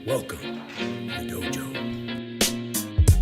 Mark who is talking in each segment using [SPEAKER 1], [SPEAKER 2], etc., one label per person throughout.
[SPEAKER 1] Welcome to the dojo.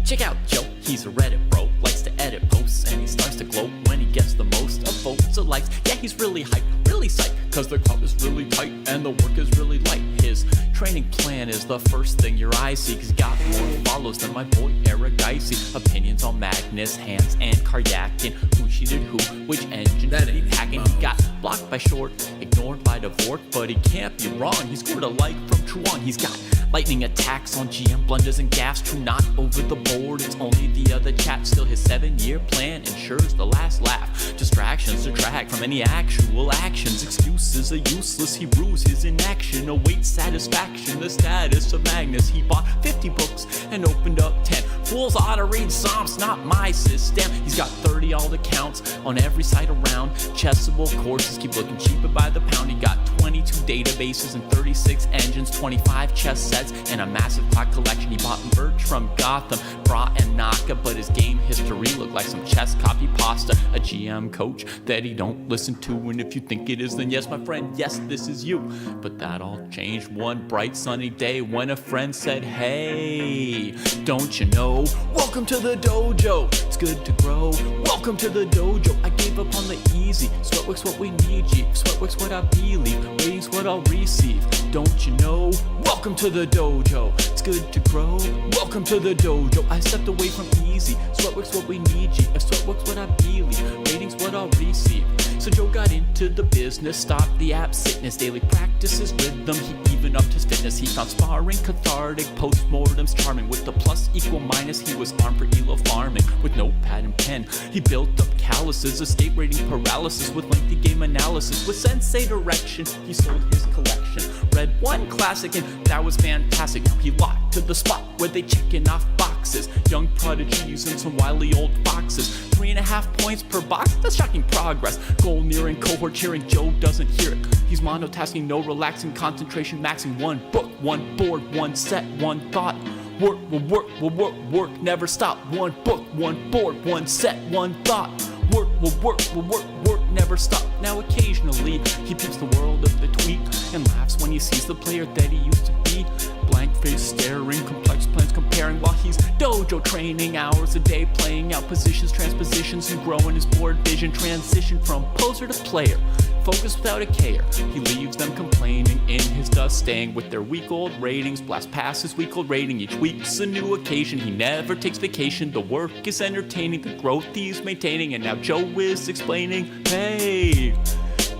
[SPEAKER 2] Check out Joe, he's a Reddit bro, likes to edit posts, and he starts to gloat when he gets the most of votes or likes. Yeah, he's really hyped, really psyched, cause the crowd is really tight and the work is really light. His training plan is the first thing your eyes see, cause he got more follows than my boy Eric Dicey. Opinions on Magnus, Hans, and Karyakin, who cheated who, which engine that he packing. He got blocked by Short, ignored by Devort, but he can't be wrong, he scored a like from Truong. He's got lightning attacks on GM blunders and gaffes, true not over the board, it's only the other chat. Still his 7-year plan ensures the last laugh. Distractions detract from any actual actions. Excuses are useless, he rues his inaction. Awaits satisfaction, the status of Magnus. He bought 50 books and opened up 10. Fools ought to read Psalms, not my system. He's got 30 all accounts on every site around. Chessable courses keep looking cheaper by the pound. He got 22 databases and 36 engines, 25 chess sets, and a massive clock collection. He bought merch from Gotham, Bra and Naka, but his game history looked like some chess copy pasta. A GM coach that he don't listen to, and if you think it is, then yes, my friend, yes, this is you. But that all changed one bright sunny day when a friend said, hey, don't you know, welcome to the dojo, it's good to grow. Welcome to the dojo, I gave up on the easy. Sweatwork's what we need, G. Sweatwork's what I believe, ratings what I'll receive. Don't you know, welcome to the dojo, it's good to grow. Welcome to the dojo, I stepped away from easy. Sweatwork's what we need, G. If Sweatwork's what I believe, ratings what I'll receive. So Joe got into the business, stopped the app sickness, daily practices rhythm, he even upped his fitness. He found sparring cathartic, postmortems charming. With the plus equal minus, he was armed for ELO farming. With notepad and pen, he built up calluses, escape rating paralysis with lengthy game analysis. With sensei direction, he sold his collection. Read one classic and that was fantastic. Now he locked to the spot where they checking off boxes. Young prodigies and some wily old foxes. 3.5 points per box, that's shocking progress. Goal nearing, cohort cheering, Joe doesn't hear it. He's monotasking, no relaxing, concentration maxing. One book, one board, one set, one thought. Work will work, will work, work, never stop. One book, one board, one set, one thought. Work will work, will work, work, never stop. Now occasionally, he peeps the world of the tweet and laughs when he sees the player that he used to be. Blank face staring, complex plans comparing, while he's dojo training hours a day, playing out positions, transpositions, and growing his board vision. Transition from poser to player, focus without a care. He leaves them complaining in his dust, staying with their week-old ratings. Blast past his week-old rating, each week's a new occasion. He never takes vacation, the work is entertaining, the growth he's maintaining. And now Joe is explaining, hey,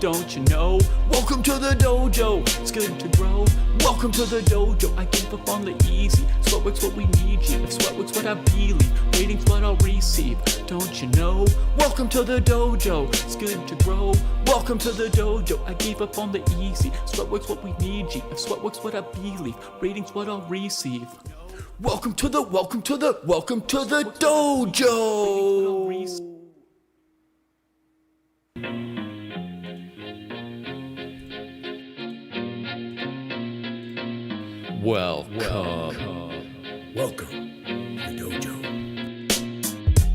[SPEAKER 2] don't you know, welcome to the dojo, it's good to grow. Welcome to the dojo, I gave up on the easy. Sweatwork's what we need, G. If Sweatwork's what I believe, ratings what I'll receive. Don't you know, welcome to the dojo, it's good to grow. Welcome to the dojo, I gave up on the easy. Sweatwork's what we need, G. If Sweatwork's what I believe, ratings what I'll receive. Welcome to the dojo.
[SPEAKER 1] Welcome to the dojo.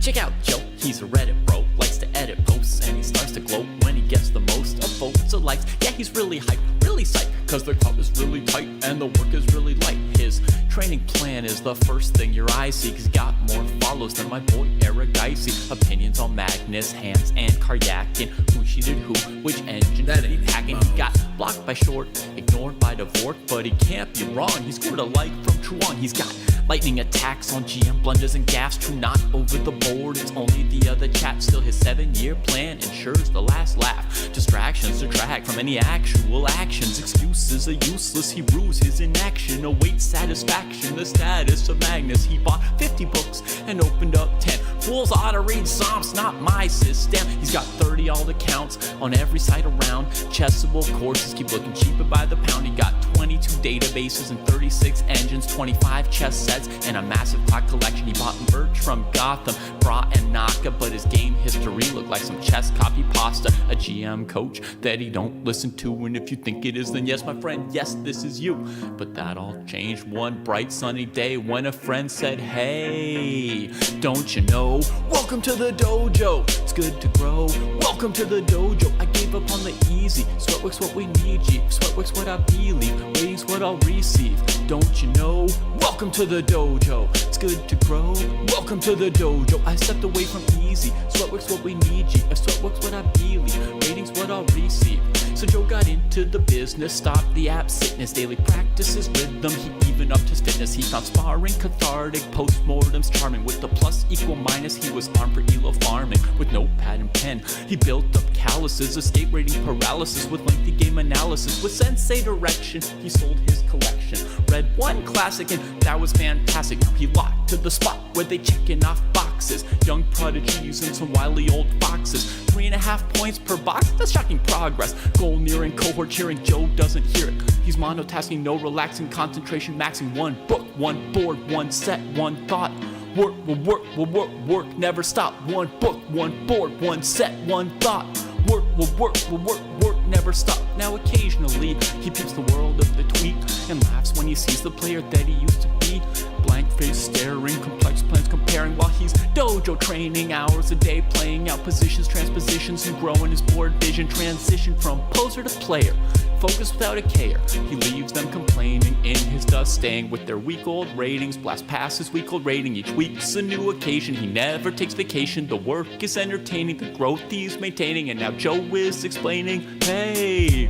[SPEAKER 2] Check out Joe, he's a Reddit bro, likes to edit posts, and he starts to gloat when he gets the most of votes or likes. Yeah, he's really hyped, really psyched, cause the crowd is really tight and the work is really light. His training plan is the first thing your eyes see, cause he got more follows than my boy Eric Dicey. Opinions on Magnus, Hans, and Karyakin, who cheated who, which engine that he packing. He got blocked by Short, ignored by Devort, but he can't be wrong, he scored a like from Truong. He's got lightning attacks on GM blunders and gaffes, true not over the board, it's only the other chat. Still his 7-year plan ensures the last laugh. Distractions detract from any actual actions. Excuses are useless, he rues his inaction. Awaits satisfaction, the status of Magnus. He bought 50 books and opened up 10. Fools ought to read Psalms, not my system. He's got 30 all accounts on every site around. Chessable courses keep looking cheaper by the pound. He got 22 databases and 36 engines, 25 chess sets, and a massive clock collection. He bought merch from Gotham, Bra and Naka, but his game history looked like some chess copy pasta. A GM coach that he don't listen to, and if you think it is, then yes, my friend, yes, this is you. But that all changed one bright sunny day when a friend said, hey, don't you know, welcome to the dojo, it's good to grow. Welcome to the dojo, I gave give up on the easy. Sweatwork's what we need, G. Sweatwork's what I believe. Waiting's what I'll receive. Don't you know? Welcome to the dojo. It's good to grow. Welcome to the dojo. I stepped away from easy. Sweatwork's what we need, G. If sweatwork's what I believe. Waiting's what I'll receive. So Joe got into the business, stopped the absentness, daily practices, rhythm, he even upped his fitness. He found sparring cathartic, postmortems charming. With the plus equal minus, he was armed for ELO farming. With notepad and pen, he built up calluses, escape rating paralysis. With lengthy game analysis, with sensei direction, he sold his collection. Read one classic and that was fantastic. Now he locked to the spot where they checking off boxes. Young prodigies and some wily old foxes. 3.5 points per box, that's shocking progress. Goal nearing, cohort cheering, Joe doesn't hear it. He's monotasking, no relaxing, concentration maxing. One book, one board, one set, one thought. Work will work, will work, work, never stop. One book, one board, one set, one thought. Work will work, will work, work, never stop. Now occasionally, he peeps the world of the tweet and laughs when he sees the player that he used to be. Blank face staring, complex plans comparing while he's dojo training. Hours a day playing out positions, transpositions, and growing his board vision. Transition from poser to player, focus without a care. He leaves them complaining in his dust, staying with their week-old ratings. Blast past his week-old rating, each week's a new occasion. He never takes vacation, the work is entertaining, the growth he's maintaining. And now Joe is explaining, hey,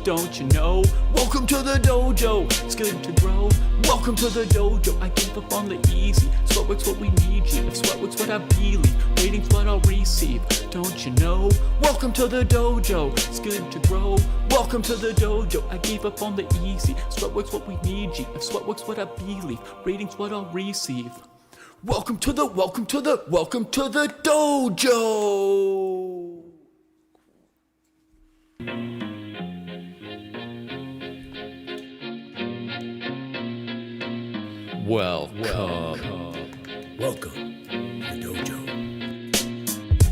[SPEAKER 2] don't you know? Welcome to the dojo, it's good to grow. Welcome to the dojo, I give up on the easy. Sweatwork's what we need, G. If sweatwork's what I believe, waiting's what I'll receive. Don't you know? Welcome to the dojo, it's good to grow. Welcome to the dojo, I gave up on the easy. Sweatwork's what we need, G. If sweatwork's what I believe, rating's what I'll receive. Welcome to the dojo.
[SPEAKER 1] Welcome to the dojo.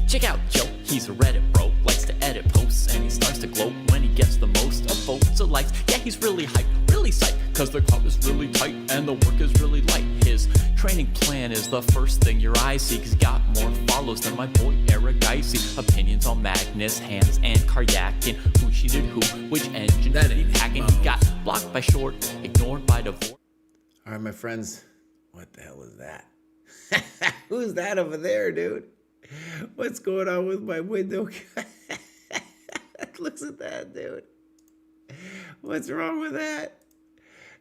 [SPEAKER 2] Check out Joe, he's a Reddit bro, likes to edit posts, and he starts to gloat when he gets the most of votes or likes. Yeah, he's really hyped, really psyched, cause the crowd is really tight and the work is really light. His training plan is the first thing your eyes see, cause he got more follows than my boy Eric Dicey. Opinions on Magnus, Hans, and Karyakin. Who cheated who, which engine
[SPEAKER 1] That
[SPEAKER 2] did he
[SPEAKER 1] ain't
[SPEAKER 2] hacking?
[SPEAKER 1] Mouse.
[SPEAKER 2] He got blocked by short, ignored by divorce.
[SPEAKER 3] All right, my friends, what the hell is that? Who's that over there, dude? What's going on with my window? Looks at that, dude. What's wrong with that?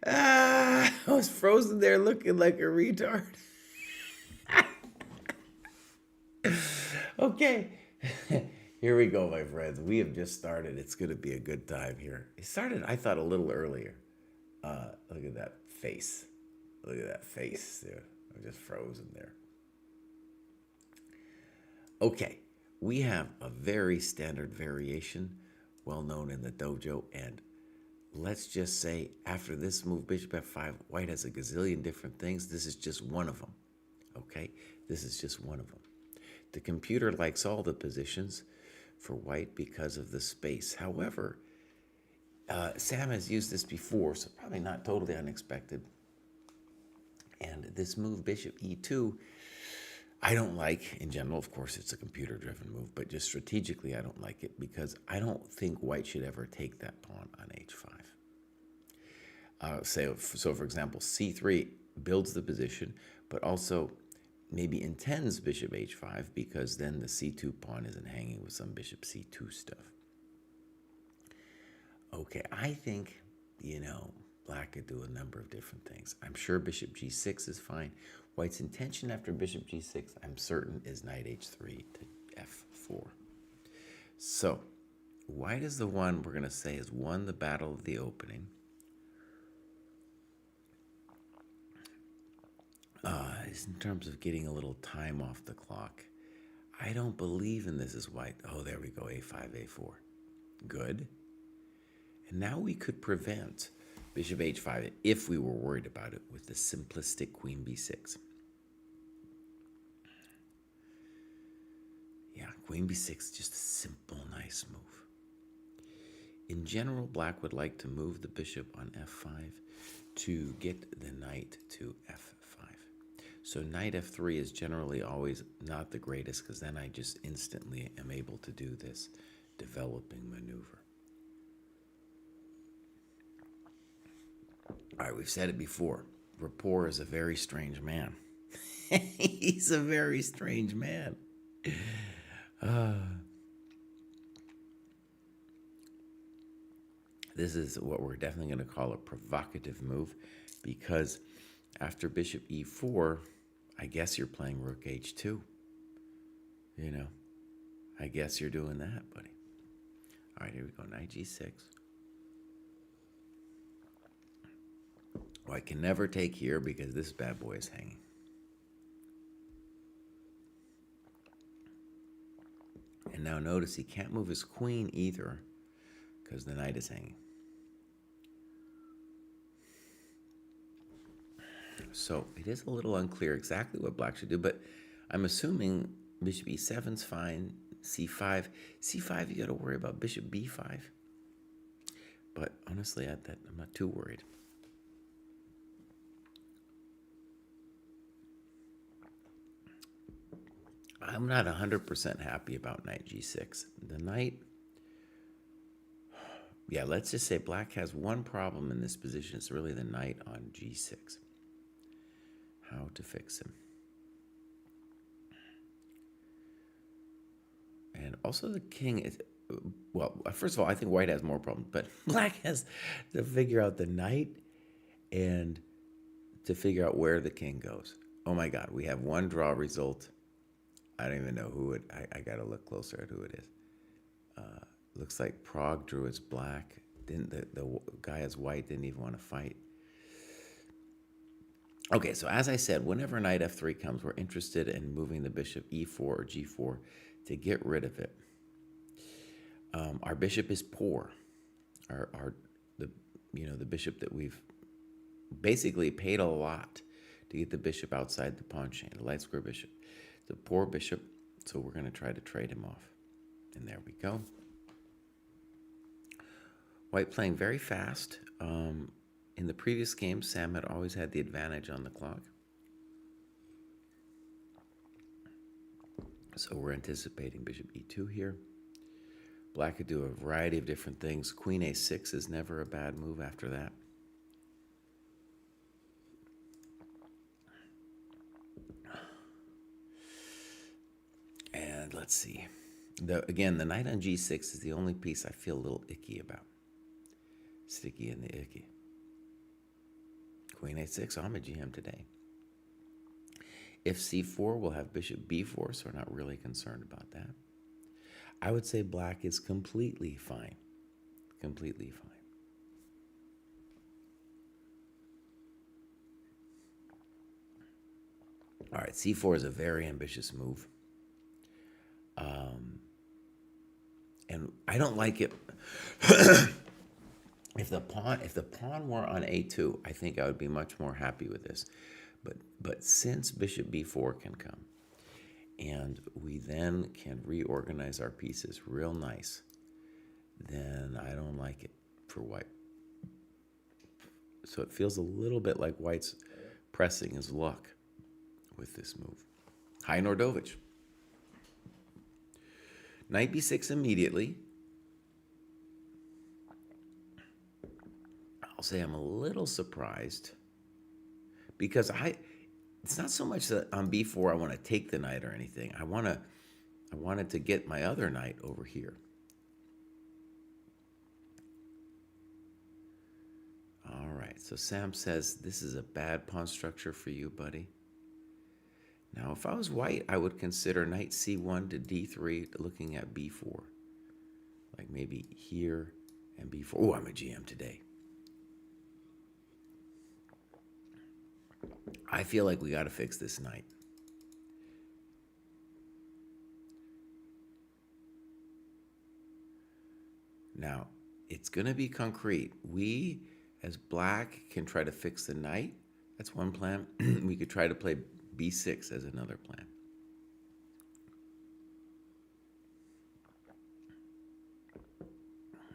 [SPEAKER 3] I was frozen there looking like a retard. Okay. Here we go, my friends. We have just started. It's going to be a good time here. It started, I thought, a little earlier. Look at that face. Look at that face, dude. I'm just frozen there. Okay, we have a very standard variation, well known in the dojo, and let's just say after this move, Bishop F5, White has a gazillion different things. This is just one of them, okay? This is just one of them. The computer likes all the positions for White because of the space. However, Sam has used this before, so probably not totally unexpected. And this move, Bishop E2, I don't like in general. Of course, it's a computer-driven move, but just strategically, I don't like it because I don't think White should ever take that pawn on H5. So, for example, C3 builds the position, but also maybe intends Bishop H5 because then the C2 pawn isn't hanging with some Bishop C2 stuff. Okay, I think, Black could do a number of different things. I'm sure Bishop G6 is fine. White's intention after Bishop G6, I'm certain, is Knight H3 to F4. So, White is the one we're going to say has won the battle of the opening. In terms of getting a little time off the clock, I don't believe in this as White. Oh, there we go, A5, A4. Good. And now we could prevent Bishop H5 if we were worried about it with the simplistic Queen B6. Yeah, Queen B6, just a simple, nice move. In general, Black would like to move the bishop on F5 to get the knight to F5. So Knight F3 is generally always not the greatest because then I just instantly am able to do this developing maneuver. All right, we've said it before. Rapport is a very strange man. He's a very strange man. This is what we're definitely going to call a provocative move, because after bishop e4, I guess you're playing rook h2. You know, I guess you're doing that, buddy. All right, here we go, knight g6. Oh, I can never take here because this bad boy is hanging. And now notice he can't move his queen either because the knight is hanging. So it is a little unclear exactly what black should do, but I'm assuming bishop e7's fine, c5. c5, you got to worry about bishop b5. But honestly, I'm not too worried. I'm not 100% happy about knight g6. The knight, yeah, let's just say black has one problem in this position. It's really the knight on g6. How to fix him. And also the king is, well, first of all, I think white has more problems, but black has to figure out the knight and to figure out where the king goes. Oh my God, we have one draw result. I don't even know who it, I got to look closer at who it is. Looks like Prague drew as black. The guy as white didn't even want to fight. Okay, so as I said, whenever knight f3 comes, we're interested in moving the bishop e4 or g4 to get rid of it. Our bishop is poor. The bishop that we've basically paid a lot to get the bishop outside the pawn chain, the light square bishop. The poor bishop, so we're going to try to trade him off. And there we go. White playing very fast. In the previous game, Sam had always had the advantage on the clock. So we're anticipating bishop e2 here. Black could do a variety of different things. Queen a6 is never a bad move after that. And let's see. Again, the knight on g6 is the only piece I feel a little icky about. Sticky in the icky. Queen a6, I'm a GM today. If c4, we'll have bishop b4, so we're not really concerned about that. I would say black is completely fine. Completely fine. All right, c4 is a very ambitious move. And I don't like it. If the pawn were on a2, I think I would be much more happy with this. But since bishop b4 can come, and we then can reorganize our pieces real nice, then I don't like it for white. So it feels a little bit like white's pressing his luck with this move. Hi, Nordovich. Knight b6 immediately. I'll say I'm a little surprised because it's not so much that on b4 I want to take the knight or anything. I wanted to get my other knight over here. All right, so Sam says this is a bad pawn structure for you, buddy. Now, if I was white, I would consider knight c1 to d3, looking at b4. Like maybe here and b4. Oh, I'm a GM today. I feel like we got to fix this knight. Now, it's going to be concrete. We, as black, can try to fix the knight. That's one plan. We could try to play b6 as another plan.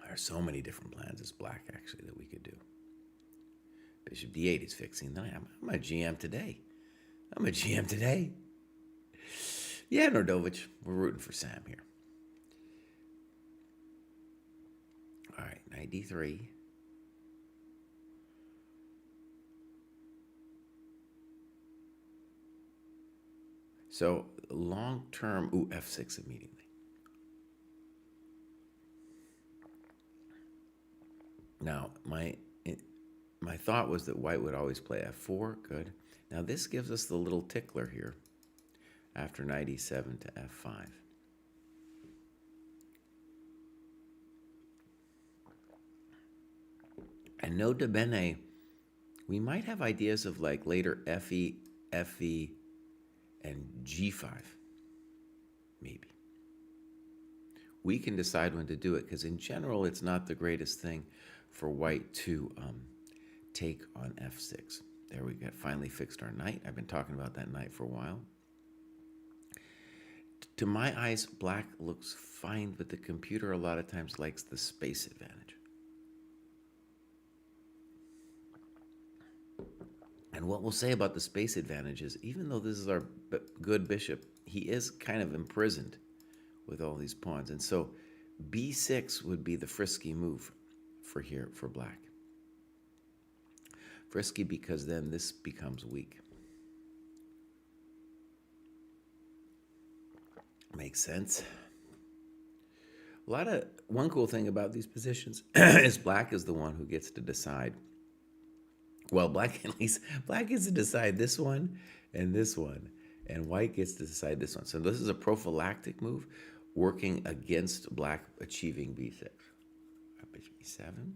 [SPEAKER 3] There are so many different plans as black, actually, that we could do. Bishop d8 is fixing the knight. I'm a GM today. I'm a GM today. Yeah, Nordovich, we're rooting for Sam here. knight d3. So long term, f6 immediately. Now, my thought was that white would always play f4. Good. Now this gives us the little tickler here after knight e7 to f5. And nota bene, we might have ideas of like later fe, fe, and g5, maybe. We can decide when to do it, because in general, it's not the greatest thing for white to take on f6. There we got finally fixed our knight. I've been talking about that knight for a while. To my eyes, black looks fine, but the computer a lot of times likes the space advantage. And what we'll say about the space advantage is, even though this is our good bishop, he is kind of imprisoned with all these pawns. And so b6 would be the frisky move for black. Frisky because then this becomes weak. Makes sense. One cool thing about these positions is black is the one who gets to decide. Well, black gets to decide this one, and white gets to decide this one. So this is a prophylactic move working against black achieving b6. Bishop e7.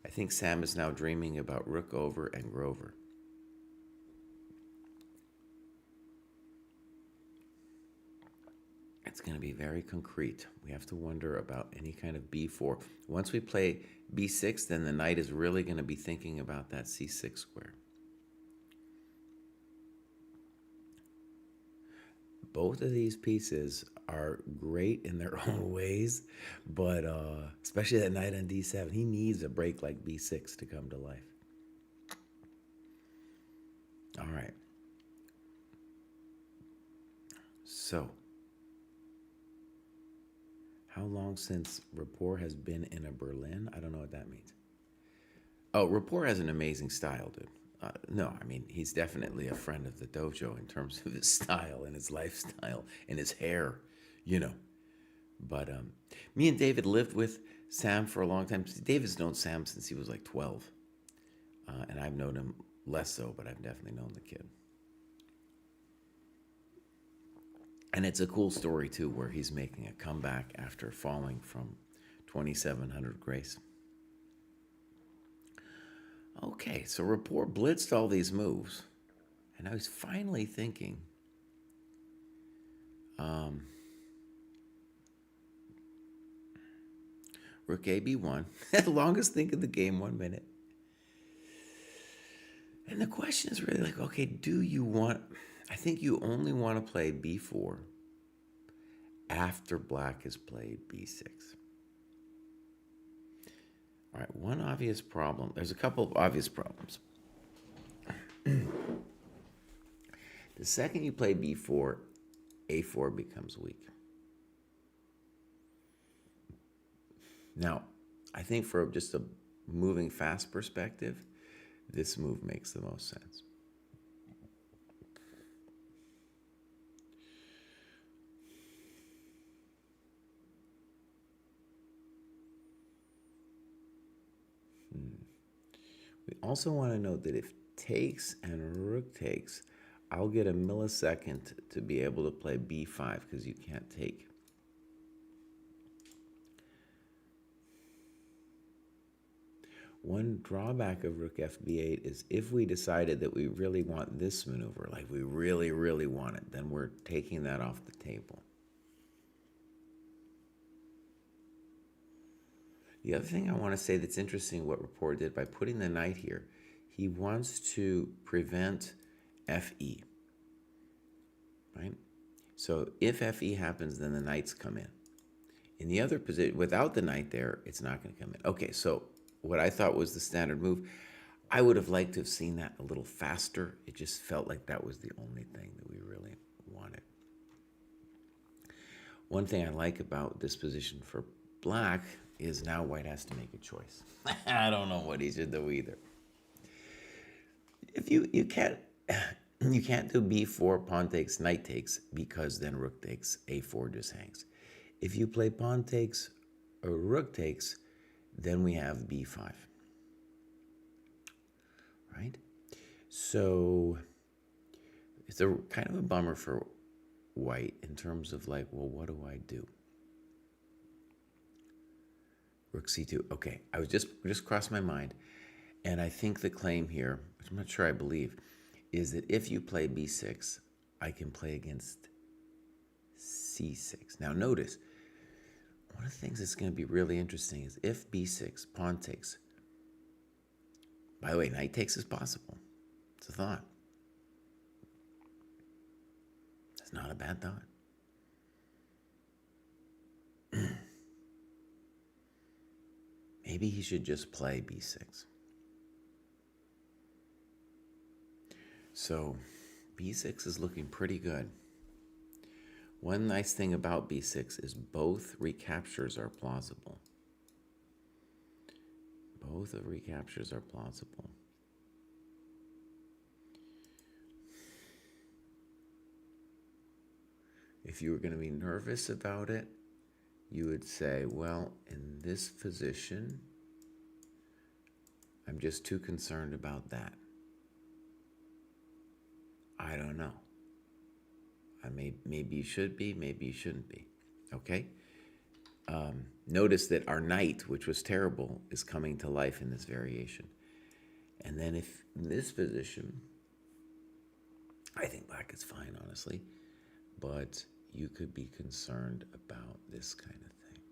[SPEAKER 3] I think Sam is now dreaming about rook over and Grover. It's going to be very concrete. We have to wonder about any kind of b4. Once we play b6, then the knight is really going to be thinking about that c6 square. Both of these pieces are great in their own ways, but especially that knight on d7, he needs a break like b6 to come to life. All right. So, how long since Rapport has been in a Berlin? I don't know what that means. Oh, Rapport has an amazing style, dude. No, I mean, he's definitely a friend of the dojo in terms of his style and his lifestyle and his hair, you know. But me and David lived with Sam for a long time. David's known Sam since he was like 12. And I've known him less so, but I've definitely known the kid. And it's a cool story, too, where he's making a comeback after falling from 2,700 grace. Okay, so Rapport blitzed all these moves. And I was finally thinking, Rook A, B1. The longest thing of the game, 1 minute. And the question is really like, okay, do you want... I think you only want to play b4 after black has played b6. All right, one obvious problem. There's a couple of obvious problems. The second you play b4, a4 becomes weak. Now, I think for just a moving fast perspective, this move makes the most sense. We also want to note that if takes and rook takes, I'll get a millisecond to be able to play b5 because you can't take. One drawback of rook fb8 is if we decided that we really want this maneuver, like we really, really want it, then we're taking that off the table. The other thing I want to say that's interesting what Rapport did by putting the knight here, he wants to prevent fe, right? So if fe happens, then the knights come in. In the other position, without the knight there, it's not going to come in. Okay, so what I thought was the standard move, I would have liked to have seen that a little faster. It just felt like that was the only thing that we really wanted. One thing I like about this position for black is now white has to make a choice. I don't know what he should do either. If you can't you can't do b4 pawn takes knight takes because then rook takes a4 just hangs. If you play pawn takes or rook takes, then we have b5. Right? So it's a kind of a bummer for white in terms of like, well, what do I do? Rook c2. Okay, I was just crossed my mind, and I think the claim here, which I'm not sure I believe, is that if you play b6, I can play against c6. Now notice, one of the things that's going to be really interesting is if b6, pawn takes. By the way, knight takes is possible. It's a thought. It's not a bad thought. Maybe he should just play b6. So b6 is looking pretty good. One nice thing about b6 is both recaptures are plausible. Both of recaptures are plausible. If you were going to be nervous about it, you would say, well, in this position, I'm just too concerned about that. I don't know. Maybe you should be, maybe you shouldn't be. Okay? Notice that our knight, which was terrible, is coming to life in this variation. And then if in this position, I think black is fine, honestly, but you could be concerned about this kind of thing,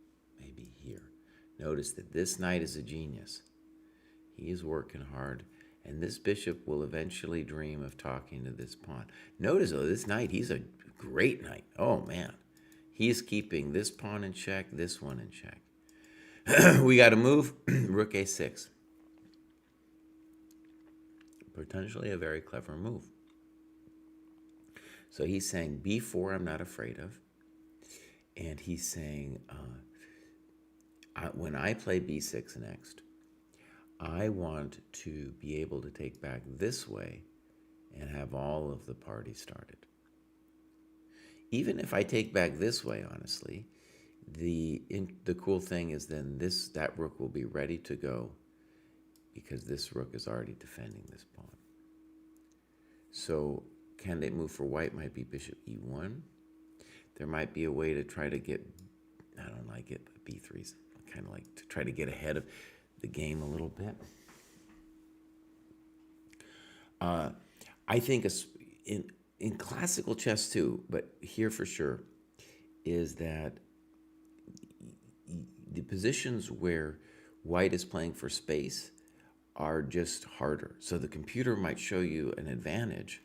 [SPEAKER 3] maybe here. Notice that this knight is a genius. He is working hard, and this bishop will eventually dream of talking to this pawn. Notice, though, this knight, he's a great knight. Oh, man. He's keeping this pawn in check, this one in check. We got to move. Rook a6. Potentially a very clever move. So he's saying b4 I'm not afraid of. And he's saying when I play b6 next, I want to be able to take back this way and have all of the party started. Even if I take back this way, honestly, the cool thing is then that rook will be ready to go because this rook is already defending this pawn. So candidate move for white might be bishop e1. There might be a way to try to get, I don't like it, but b3's kind of like to try to get ahead of the game a little bit. I think in classical chess too, but here for sure, is that the positions where white is playing for space are just harder. So the computer might show you an advantage,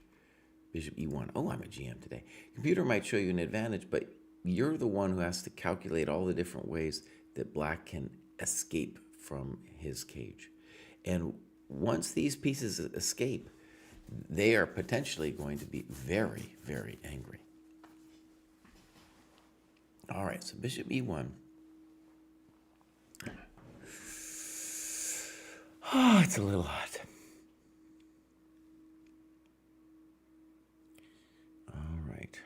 [SPEAKER 3] bishop e1. Oh, I'm a GM today. Computer might show you an advantage, but you're the one who has to calculate all the different ways that black can escape from his cage. And once these pieces escape, they are potentially going to be very, very angry. All right, so bishop e1. Oh, it's a little hot. All right.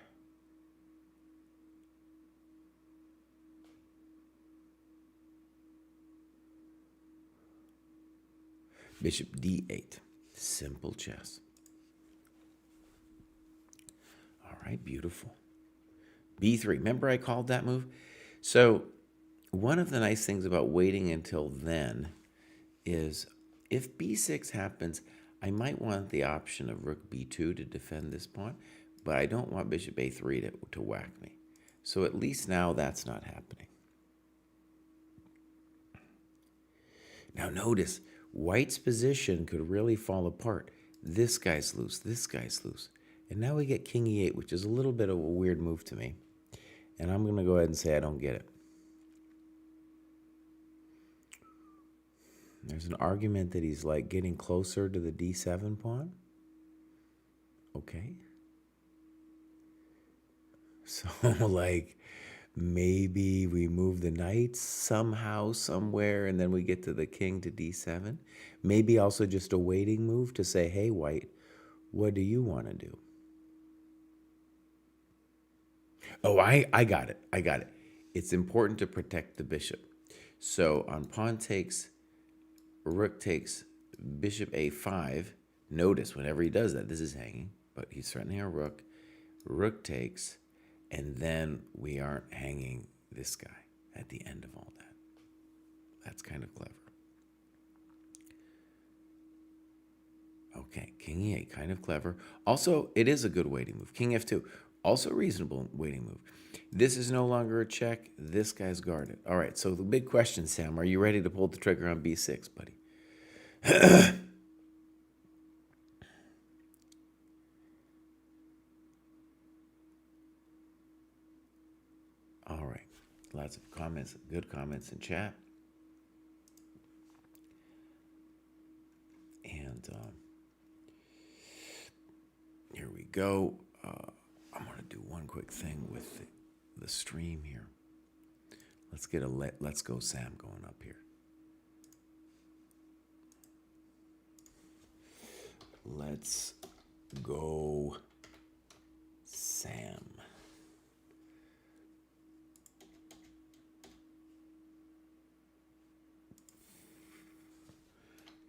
[SPEAKER 3] Bishop d8. Simple chess. All right, beautiful. b3. Remember I called that move? So one of the nice things about waiting until then is if b6 happens, I might want the option of rook b2 to defend this pawn, but I don't want bishop a3 to whack me. So at least now that's not happening. Now notice, white's position could really fall apart. This guy's loose, this guy's loose. And now we get king e8, which is a little bit of a weird move to me. And I'm going to go ahead and say I don't get it. There's an argument that he's like getting closer to the d7 pawn. Okay. So like Maybe we move the knight somehow, somewhere, and then we get to the king to d7. Maybe also just a waiting move to say, hey, white, what do you want to do? Oh, I got it. I got it. It's important to protect the bishop. So on pawn takes, rook takes, bishop a5. Notice whenever he does that, this is hanging, but he's threatening our rook. Rook takes, and then we aren't hanging this guy at the end of all that. That's kind of clever. Okay, king e8, kind of clever. Also, it is a good waiting move. King f2, also a reasonable waiting move. This is no longer a check. This guy's guarded. All right, so the big question, Sam, are you ready to pull the trigger on b6, buddy? All right, lots of comments, good comments in chat. And here we go. I'm going to do one quick thing with the stream here. Let's get a Let's Go Sam going up here. Let's go Sam.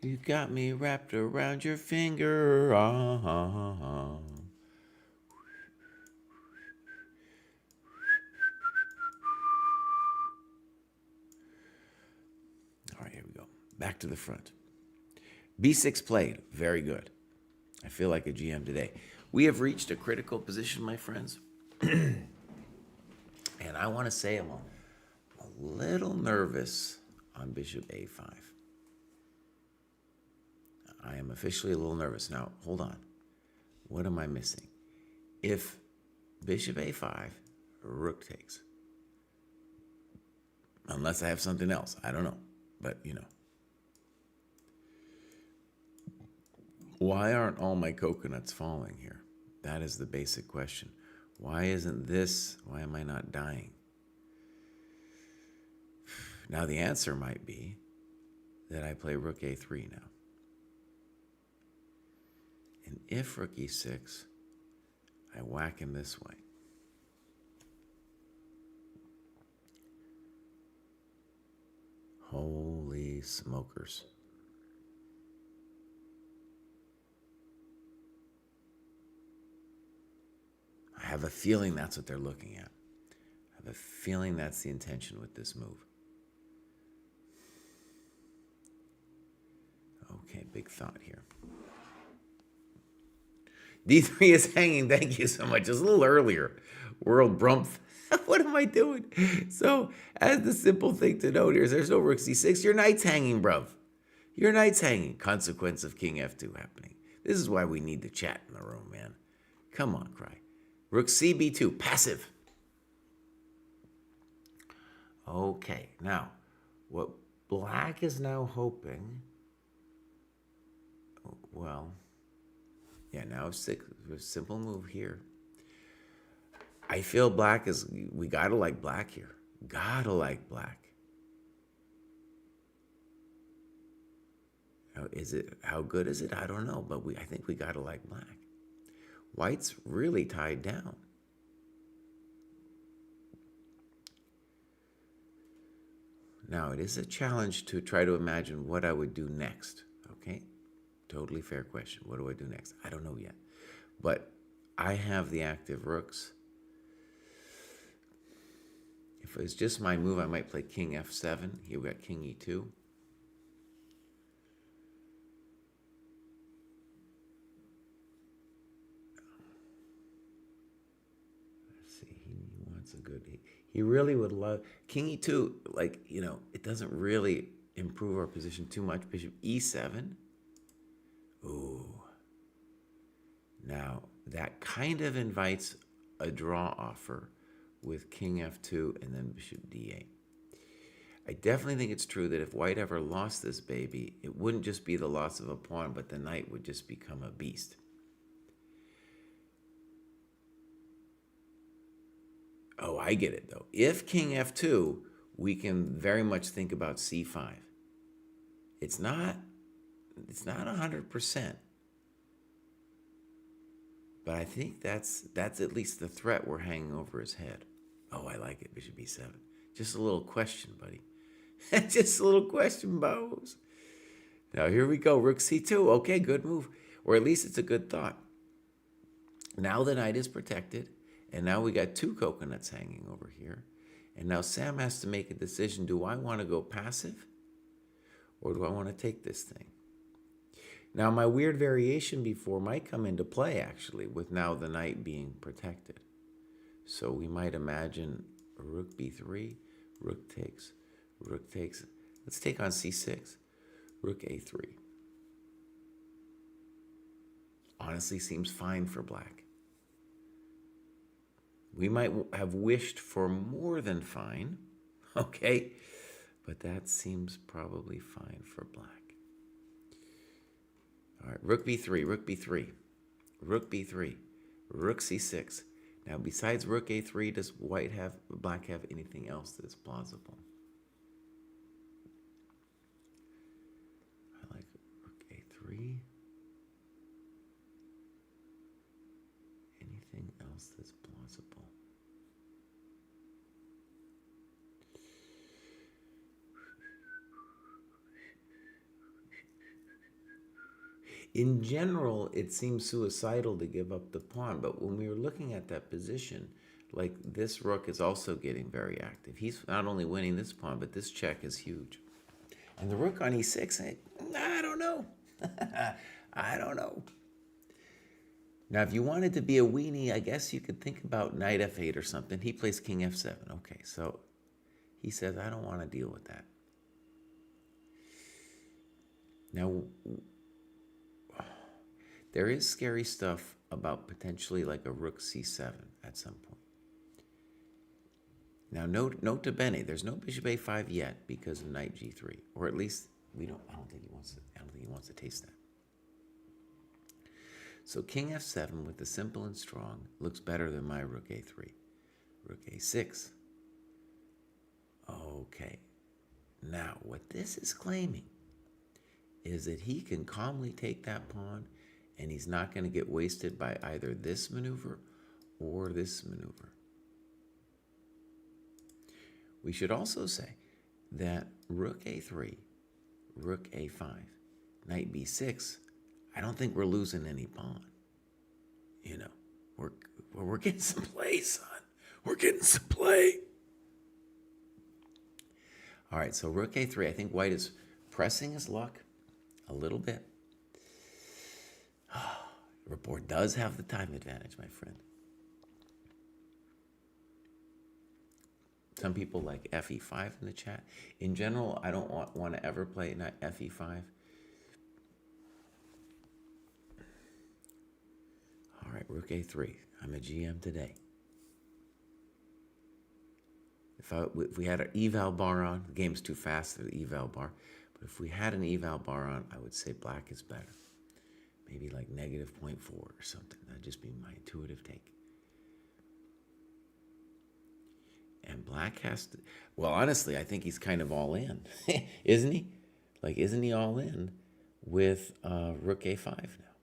[SPEAKER 3] You got me wrapped around your finger. All right, here we go. Back to the front. B6 played. Very good. I feel like a GM today. We have reached a critical position, my friends. And I want to say I'm a little nervous on bishop a5. I am officially a little nervous. Now, hold on. What am I missing? If bishop a5, rook takes. Unless I have something else. I don't know. But, you know. Why aren't all my coconuts falling here? That is the basic question. Why isn't this? Why am I not dying? Now, the answer might be that I play rook a3 now. And if rook e6, I whack him this way. Holy smokers. I have a feeling that's what they're looking at. I have a feeling that's the intention with this move. Okay, big thought here. D3 is hanging. Thank you so much. Just a little earlier. World Brumph. What am I doing? So, as the simple thing to note here is there's no rook c6. Your knight's hanging, bruv. Your knight's hanging. Consequence of king f2 happening. This is why we need to chat in the room, man. Come on, cry. Rook cb2. Passive. Okay. Now, what black is now hoping... Well... Yeah, now a simple move here. I feel black is, we gotta like black here. Gotta like black. Now, how good is it? I don't know, but I think we gotta like black. White's really tied down. Now, it is a challenge to try to imagine what I would do next, okay? Totally fair question. What do I do next? I don't know yet. But I have the active rooks. If it's just my move, I might play king f7. Here we got king e2. Let's see. He wants a good... He really would love... King e2, like, you know, it doesn't really improve our position too much. Bishop e7. Ooh. Now, that kind of invites a draw offer with king f2 and then bishop d8. I definitely think it's true that if white ever lost this baby, it wouldn't just be the loss of a pawn, but the knight would just become a beast. Oh, I get it though. If king f2, we can very much think about c5. It's not 100%, but I think that's at least the threat we're hanging over his head. Oh, I like it. Bishop b7. Just a little question, buddy. Just a little question, Bose. Now here we go. Rook c2. Okay, good move. Or at least it's a good thought. Now the knight is protected, and now we got two coconuts hanging over here. And now Sam has to make a decision. Do I want to go passive, or do I want to take this thing? Now my weird variation before might come into play, actually, with now the knight being protected. So we might imagine rook b3, rook takes. Let's take on c6, rook a3. Honestly, seems fine for black. We might have wished for more than fine, okay? But that seems probably fine for black. All right, rook b3, rook b3, rook b3, rook c6. Now, besides rook a3, does black have anything else that's plausible? I like rook a3. Anything else that's plausible? In general, it seems suicidal to give up the pawn, but when we were looking at that position, like this rook is also getting very active. He's not only winning this pawn, but this check is huge. And the rook on e6, I don't know. I don't know. Now, if you wanted to be a weenie, I guess you could think about knight f8 or something. He plays king f7. Okay, so he says, I don't want to deal with that. Now, there is scary stuff about potentially like a rook c7 at some point. Now, note to Benny, there's no bishop a5 yet because of knight g3, or at least I don't think he wants to taste that. So king f7 with the simple and strong looks better than my rook a3. Rook a6. Okay. Now, what this is claiming is that he can calmly take that pawn, and he's not going to get wasted by either this maneuver or this maneuver. We should also say that rook a3, rook a5, knight b6, I don't think we're losing any pawn. You know, we're getting some play, son. We're getting some play. All right, so rook a3, I think white is pressing his luck a little bit. Report does have the time advantage, my friend. Some people like fe5 in the chat. In general, I don't want to ever play fe5. All right, rook a3. I'm a GM today. If we had an eval bar on, the game's too fast for the eval bar, but if we had an eval bar on, I would say black is better. Maybe like -0.4 or something. That'd just be my intuitive take. And black has to, well, honestly, I think he's kind of all in, isn't he? Like, isn't he all in with rook a5 now?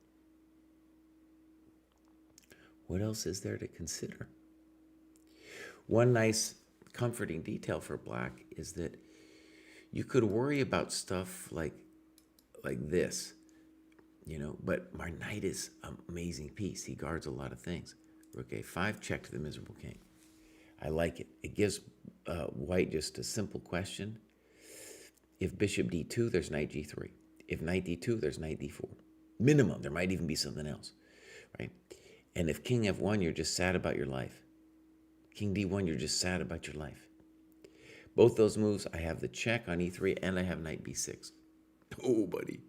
[SPEAKER 3] What else is there to consider? One nice comforting detail for black is that you could worry about stuff like this, you know, but our knight is an amazing piece. He guards a lot of things. Rook a5, check to the miserable king. I like it. It gives white just a simple question. If bishop d2, there's knight g3. If knight d2, there's knight d4. Minimum. There might even be something else, right? And if king f1, you're just sad about your life. King d1, you're just sad about your life. Both those moves, I have the check on e3 and I have knight b6. Oh, buddy.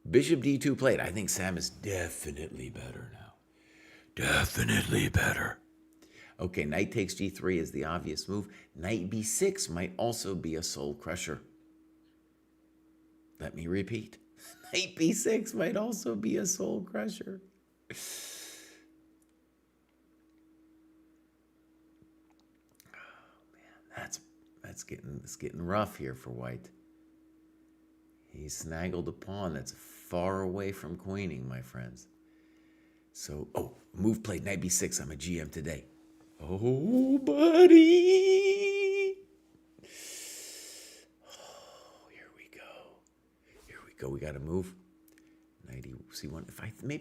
[SPEAKER 3] Bishop d2 played. I think Sam is definitely better now. Definitely better. Okay, knight takes g3 is the obvious move. Knight b6 might also be a soul crusher. Let me repeat. Knight b6 might also be a soul crusher. it's getting rough here for white. He snaggled a pawn that's far away from queening, my friends. So, move played, knight b6. I'm a GM today. Oh, buddy. Oh, here we go. We got to move. Knight c1.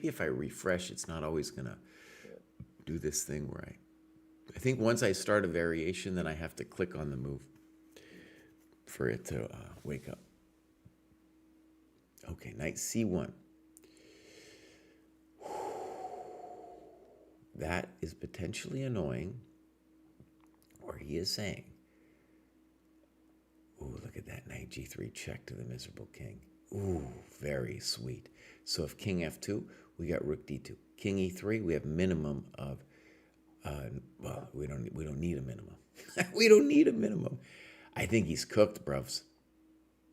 [SPEAKER 3] If I refresh, it's not always going to do this thing where I think once I start a variation, then I have to click on the move for it to wake up. Okay, knight c1. That is potentially annoying, or he is saying, ooh, look at that, knight g3 check to the miserable king. Ooh, very sweet. So if king f2, we got rook d2. King e3, we have minimum of, we don't need a minimum. We don't need a minimum. I think he's cooked, bruvs.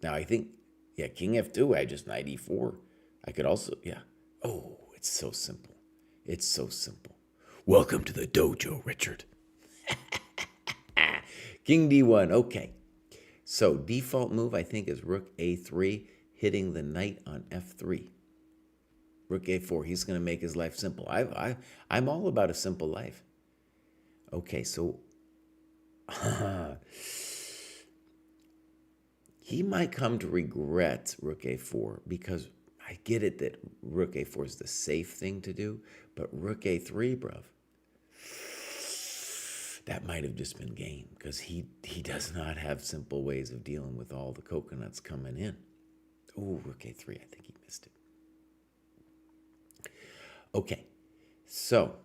[SPEAKER 3] Now I think, king f2, I just knight e4. I could also, oh, it's so simple. It's so simple.
[SPEAKER 1] Welcome to the dojo, Richard.
[SPEAKER 3] King d1, okay. So default move, I think, is rook a3, hitting the knight on f3. Rook a4, he's going to make his life simple. I'm all about a simple life. Okay, so he might come to regret rook a4 because I get it that rook a4 is the safe thing to do, but rook a3, bruv, that might have just been game because he does not have simple ways of dealing with all the coconuts coming in. Ooh, rook a3, I think he missed it. Okay, so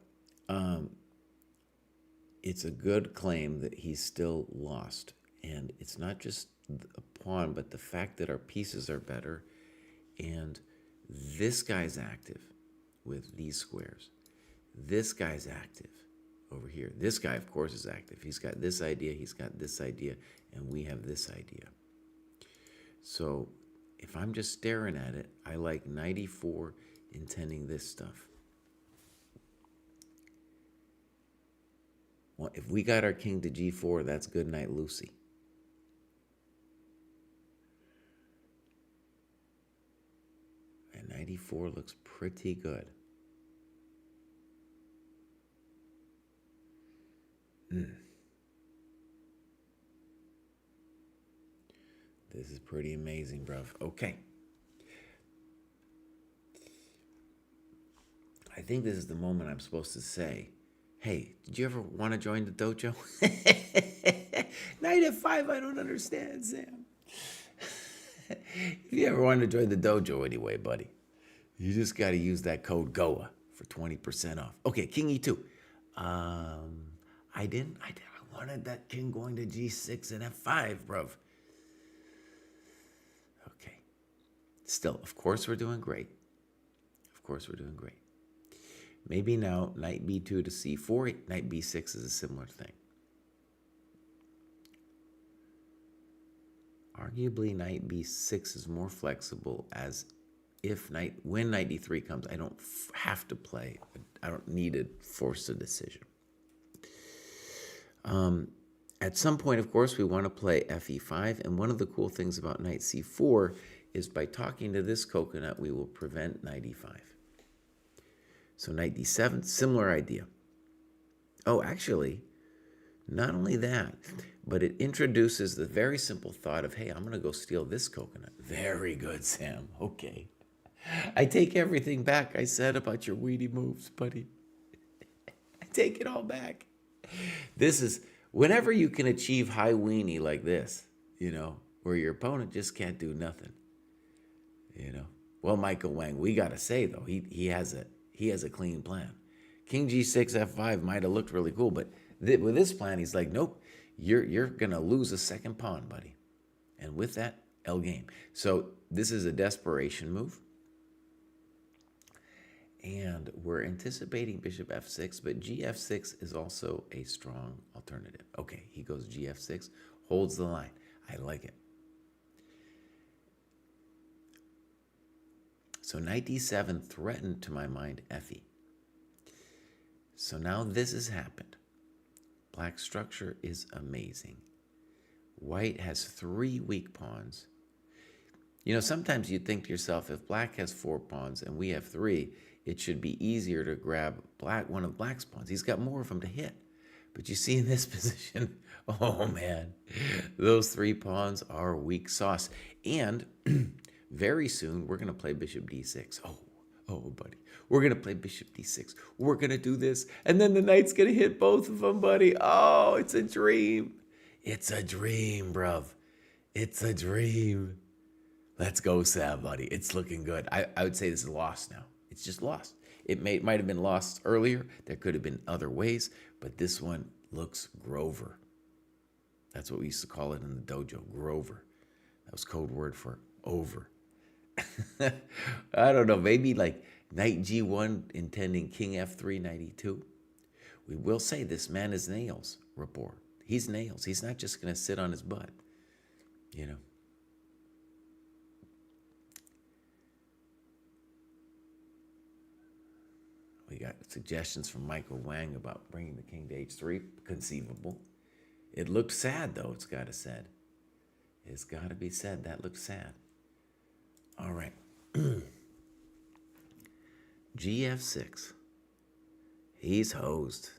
[SPEAKER 3] it's a good claim that he's still lost. And it's not just a pawn, but the fact that our pieces are better. And this guy's active with these squares. This guy's active over here. This guy, of course, is active. He's got this idea, he's got this idea, and we have this idea. So if I'm just staring at it, I like knight e4 intending this stuff. Well, if we got our king to g4, that's good night, Lucy. And knight e4 looks pretty good. This is pretty amazing, bruv. Okay. I think this is the moment I'm supposed to say, hey, did you ever want to join the dojo? Knight f5, I don't understand, Sam. If you ever want to join the dojo anyway, buddy, you just got to use that code GOA for 20% off. Okay, king e2. I wanted that king going to g6 and f5, bruv. Okay. Still, of course we're doing great. Of course we're doing great. Maybe now knight b2 to c4, knight b6 is a similar thing. Arguably, knight b6 is more flexible, as if when knight d3 comes, I don't have to play. I don't need to force a decision. At some point, of course, we want to play fe5, and one of the cool things about knight c4 is by talking to this coconut, we will prevent knight e5. So knight d7, similar idea. Oh, actually, not only that, but it introduces the very simple thought of, hey, I'm going to go steal this coconut. Very good, Sam. Okay. I take everything back I said about your weedy moves, buddy. I take it all back. This is, whenever you can achieve high weenie like this, where your opponent just can't do nothing, Well, Michael Wang, we got to say, though, he has a clean plan. King g6, f5 might have looked really cool, but with this plan, he's like, nope, you're going to lose a second pawn, buddy. And with that, L game. So this is a desperation move. And we're anticipating bishop f6, but gf6 is also a strong alternative. Okay, he goes gf6, holds the line. I like it. So knight d7 threatened, to my mind, fe. So now this has happened. Black structure is amazing. White has 3 weak pawns. You know, sometimes you'd think to yourself, if black has 4 pawns and we have 3, it should be easier to grab one of black's pawns. He's got more of them to hit. But you see in this position, oh man, those 3 pawns are weak sauce. And very soon we're going to play bishop d6. Oh, buddy. We're going to play bishop d6. We're going to do this. And then the knight's going to hit both of them, buddy. Oh, it's a dream. It's a dream, bruv. It's a dream. Let's go, Sam, buddy. It's looking good. I would say this is lost now. It's just lost. It might have been lost earlier. There could have been other ways, but this one looks Grover. That's what we used to call it in the dojo, Grover. That was code word for over. I don't know, maybe like knight g1 intending king f3, knight e2. We will say this man is nails, rapport. He's nails. He's not just going to sit on his butt, you know. We got suggestions from Michael Wang about bringing the king to h3. Conceivable. It looked sad, though, it's got to said. It's got to be said. That looks sad. All right. GF6. He's hosed.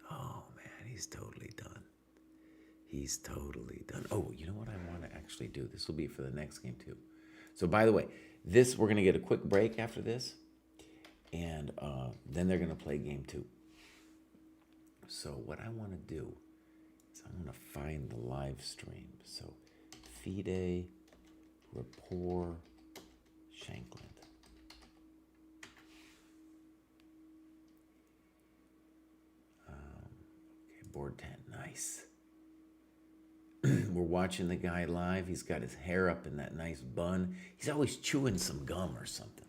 [SPEAKER 3] Oh, man, he's totally done. He's totally done. Oh, you know what I want to actually do? This will be for the next game, too. So, by the way, we're going to get a quick break after this. And then they're going to play game 2. So what I want to do is I want to find the live stream. So FIDE, Rapport, Shankland. Okay, board 10, nice. We're watching the guy live. He's got his hair up in that nice bun. He's always chewing some gum or something.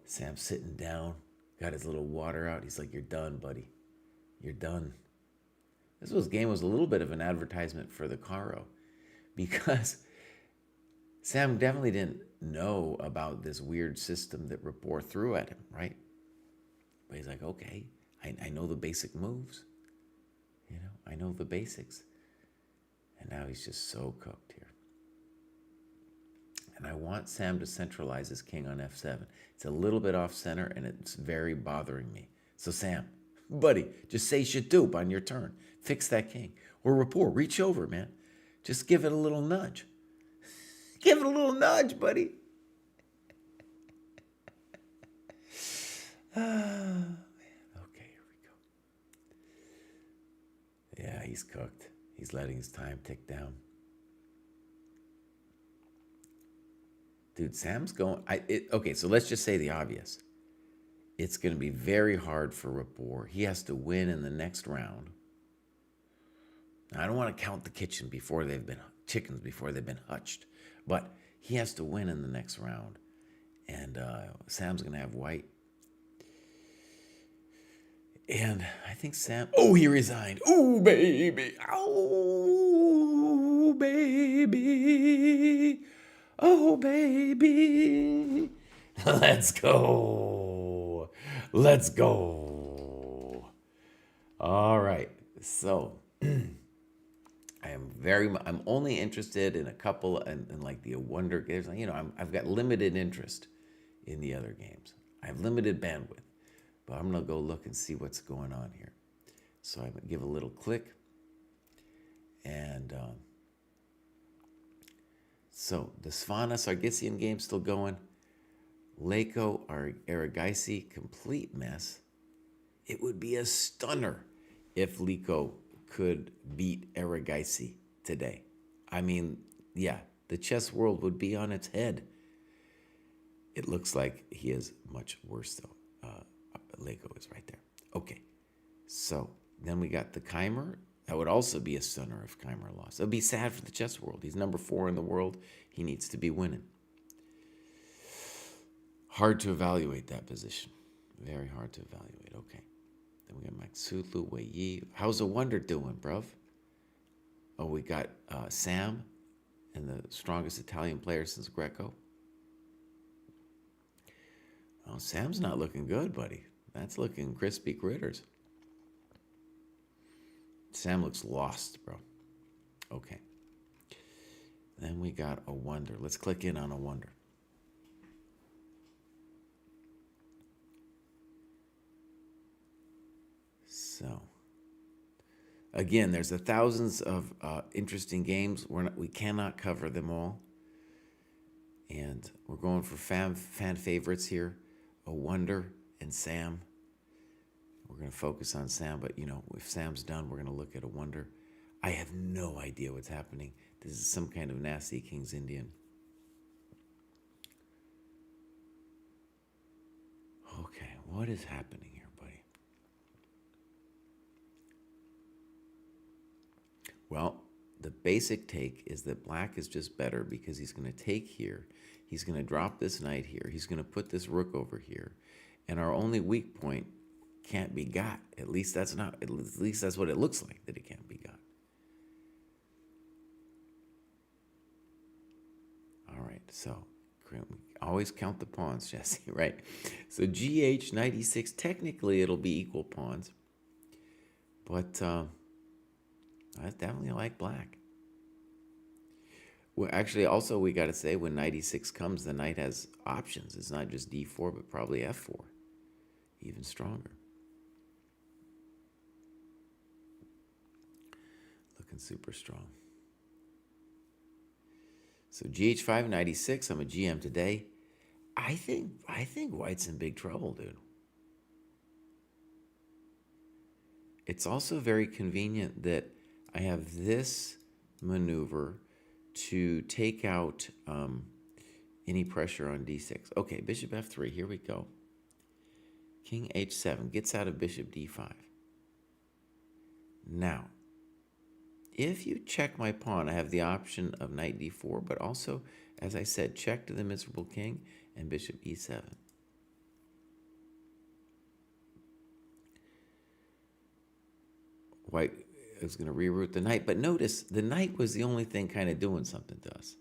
[SPEAKER 3] Sam's sitting down, got his little water out. He's like, you're done, buddy. You're done. This game was a little bit of an advertisement for the Caro because Sam definitely didn't know about this weird system that Rapport threw at him, right? But he's like, okay, I know the basic moves. You know, I know the basics. And now he's just so cooked here. And I want Sam to centralize his king on f7. It's a little bit off center, and it's very bothering me. So Sam, buddy, just say shatoop on your turn. Fix that king. Or Rapport, reach over, man. Just give it a little nudge. Give it a little nudge, buddy. Man. Okay, here we go. Yeah, he's cooked. He's letting his time tick down. Dude, Sam's going... okay, so let's just say the obvious. It's going to be very hard for Rapport. He has to win in the next round. Now, I don't want to count the chickens before they've been hutched. But he has to win in the next round. And Sam's going to have white. And I think Sam... Oh, he resigned. Oh, baby. Oh, baby. Oh, baby. Let's go. Let's go. All right. So I'm only interested in a couple and like the Wonder games. You know, I've got limited interest in the other games. I have limited bandwidth, but I'm going to go look and see what's going on here. So I'm going to give a little click. And so the Svana Sargissian game still going. Leko Aragaisi, complete mess. It would be a stunner if Leko could beat Aragaisi today. I mean, yeah, the chess world would be on its head. It looks like he is much worse, though. Leko is right there. Okay, so then we got the Keimer. That would also be a stunner if Keimer lost. It would be sad for the chess world. He's number 4 in the world. He needs to be winning. Hard to evaluate that position. Very hard to evaluate. Okay. Then we got Matsulu, Wei Yi. How's the Wonder doing, bruv? Oh, we got Sam, and the strongest Italian player since Greco. Oh, Sam's not looking good, buddy. That's looking crispy critters. Sam looks lost, bro. Okay. Then we got a wonder. Let's click in on a wonder. So, again, there's thousands of interesting games. We cannot cover them all. And we're going for fan favorites here. A wonder and Sam. We're going to focus on Sam, but if Sam's done, we're going to look at a wonder. I have no idea what's happening. This is some kind of nasty King's Indian. Okay, what is happening here, buddy? Well, the basic take is that black is just better because he's going to take here. He's going to drop this knight here. He's going to put this rook over here. And our only weak point can't be got. At least that's what it looks like, that it can't be got. All right, so always count the pawns, Jesse, right? So GH, knight e6, technically it'll be equal pawns. But I definitely like black. Well, actually, also we got to say when knight e6 comes, the knight has options. It's not just d4, but probably f4. Even stronger. Looking super strong. So GH5, knight e6. I'm a GM today. I think white's in big trouble, dude. It's also very convenient that I have this maneuver to take out any pressure on d6. Okay, bishop f3, here we go. King h7 gets out of bishop d5. Now, if you check my pawn, I have the option of knight d4, but also, as I said, check to the miserable king and bishop e7. White is going to reroute the knight, but notice the knight was the only thing kind of doing something to us,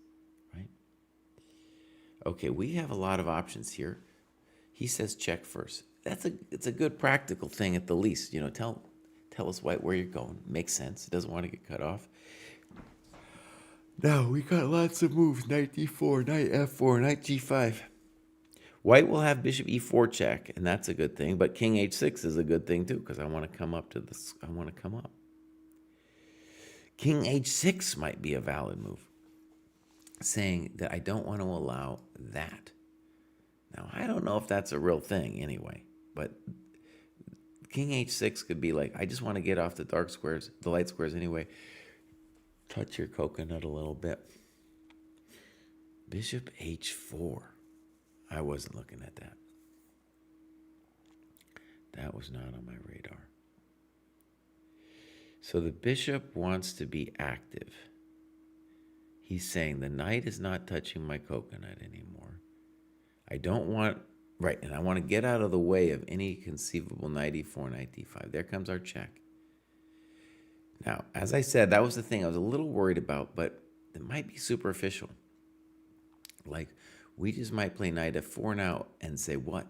[SPEAKER 3] right? Okay, we have a lot of options here. He says check first. It's a good practical thing at the least. Tell us, white, where you're going. Makes sense. It doesn't want to get cut off. Now we got lots of moves. Knight d4, knight f4, knight g5. White will have bishop e4 check, and that's a good thing. But king h6 is a good thing too, because I want to come up to this. I want to come up. King h6 might be a valid move, saying that I don't want to allow that. Now, I don't know if that's a real thing anyway, but king h6 could be like, I just want to get off the dark squares, the light squares anyway. Touch your coconut a little bit. Bishop h4. I wasn't looking at that. That was not on my radar. So the bishop wants to be active. He's saying the knight is not touching my coconut anymore. I don't want, right, and I want to get out of the way of any conceivable knight e4, knight d5. There comes our check. Now, as I said, that was the thing I was a little worried about, but it might be superficial. Like, we just might play knight f4 now and say, what?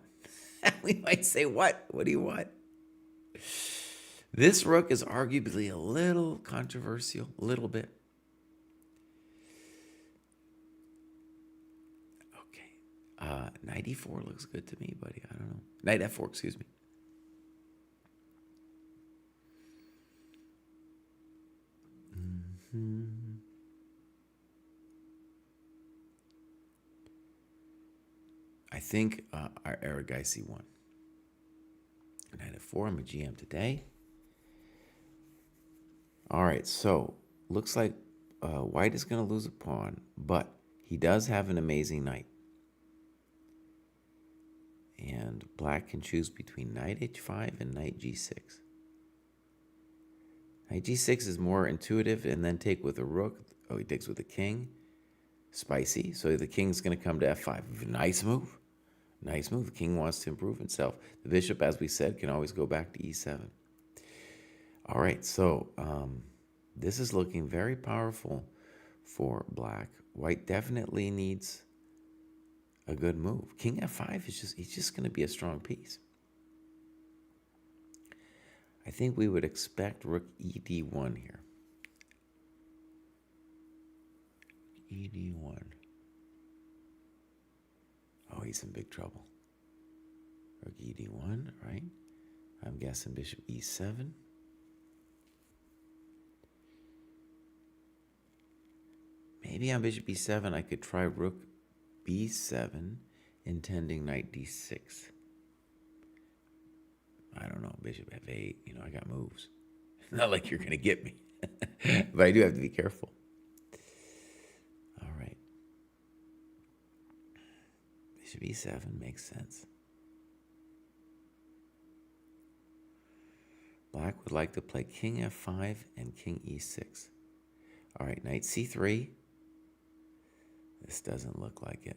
[SPEAKER 3] We might say, what? What do you want? This rook is arguably a little controversial, a little bit. Okay. Knight e4 looks good to me, buddy. I don't know. Knight f4, excuse me. I think our Eric guy C1. Knight f4, I'm a GM today. All right, so looks like white is going to lose a pawn, but he does have an amazing knight. And black can choose between knight h5 and knight g6. Knight g6 is more intuitive, and then take with a rook. Oh, he takes with a king. Spicy. So the king's going to come to f5. Nice move. Nice move. The king wants to improve himself. The bishop, as we said, can always go back to e7. All right, so this is looking very powerful for black. White definitely needs a good move. King f5 is he's just going to be a strong piece. I think we would expect rook ed1 here. ED1. Oh, he's in big trouble. Rook ED1, right? I'm guessing bishop E7. Maybe on bishop E7 I could try rook B7, intending knight D6. I don't know, bishop F8, I got moves. Not like you're going to get me. But I do have to be careful. All right. Bishop E7 makes sense. Black would like to play king F5 and king E6. All right, knight C3. This doesn't look like it.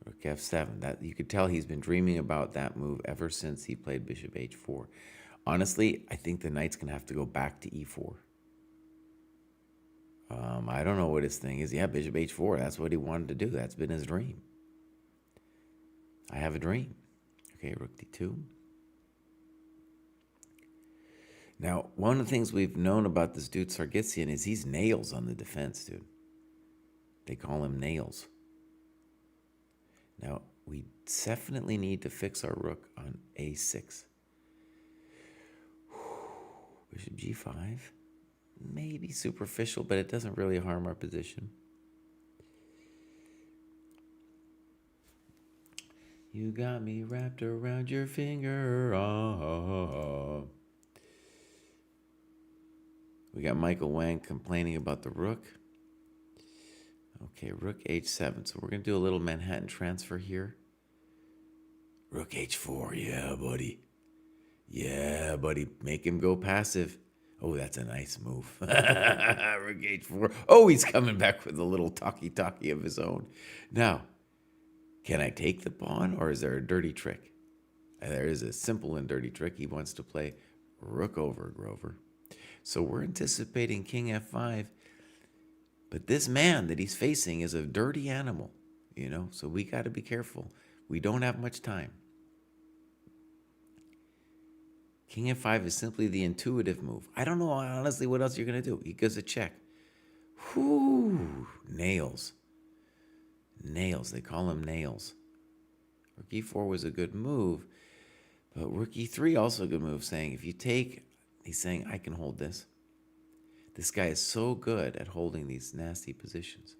[SPEAKER 3] Rook F7. That you could tell he's been dreaming about that move ever since he played bishop H4. Honestly, I think the knight's going to have to go back to E4. I don't know what his thing is. Yeah, bishop H4. That's what he wanted to do. That's been his dream. I have a dream. Okay, rook D2. Now, one of the things we've known about this dude Sargsyan is he's nails on the defense, dude. They call him nails. Now, we definitely need to fix our rook on A6. Bishop G5. Maybe superficial, but it doesn't really harm our position. You got me wrapped around your finger. Oh. We got Michael Wang complaining about the rook. Okay, rook H7. So we're going to do a little Manhattan transfer here. Rook H4. Yeah, buddy. Yeah, buddy. Make him go passive. Oh, that's a nice move. Rook H4. Oh, he's coming back with a little talkie-talkie of his own. Now, can I take the pawn, or is there a dirty trick? There is a simple and dirty trick. He wants to play rook over Grover. So we're anticipating king F5. But this man that he's facing is a dirty animal, so we got to be careful. We don't have much time. King F5 is simply the intuitive move. I don't know, honestly, what else you're going to do. He gives a check. Whoo, nails. Nails, they call him nails. Rook E4 was a good move, but Rook E3 also a good move, saying if you take, he's saying I can hold this. This guy is so good at holding these nasty positions.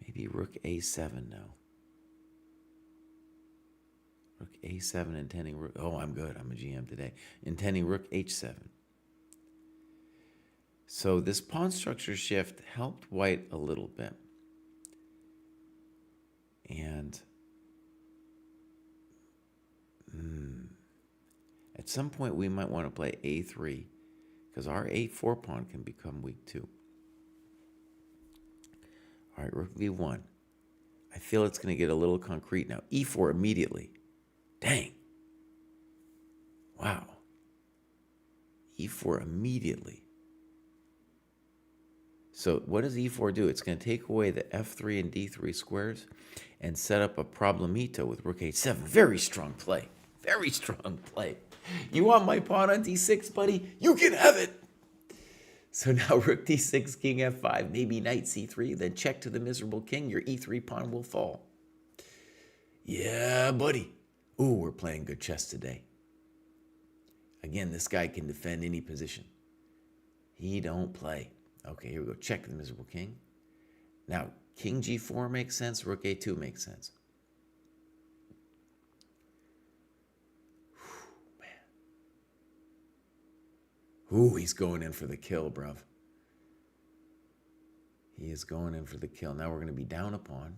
[SPEAKER 3] Maybe rook A7 now. Rook A7 intending rook. Oh, I'm good. I'm a GM today. Intending rook H7. So this pawn structure shift helped white a little bit. And at some point we might want to play A3. Because our A4 pawn can become weak too. All right, rook V1. I feel it's going to get a little concrete now. E4 immediately. Dang. Wow. E4 immediately. So what does E4 do? It's going to take away the F3 and D3 squares and set up a problemito with rook H7. Very strong play. Very strong play. You want my pawn on D6, buddy? You can have it. So now rook D6, king F5, maybe knight C3, then check to the miserable king. Your E3 pawn will fall. Yeah, buddy. Ooh, we're playing good chess today. Again, this guy can defend any position. He don't play. Okay, here we go. Check the miserable king. Now, king G4 makes sense. Rook A2 makes sense. Ooh, he's going in for the kill, bruv. He is going in for the kill. Now we're going to be down a pawn.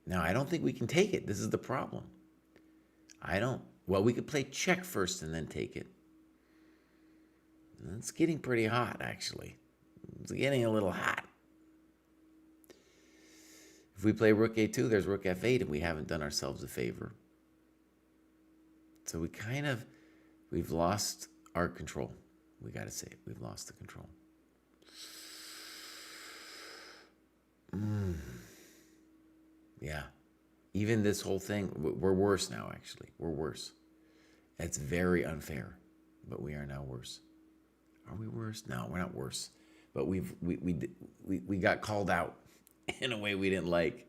[SPEAKER 3] Now, I don't think we can take it. This is the problem. Well, we could play check first and then take it. It's getting pretty hot, actually. It's getting a little hot. If we play rook A2, there's rook F8, and we haven't done ourselves a favor. So we've lost our control. We got to say it. We've lost the control. Yeah. Even this whole thing, we're worse now, actually. We're worse. That's very unfair. but we are now worse. Are we worse? No, we're not worse. But we got called out in a way we didn't like.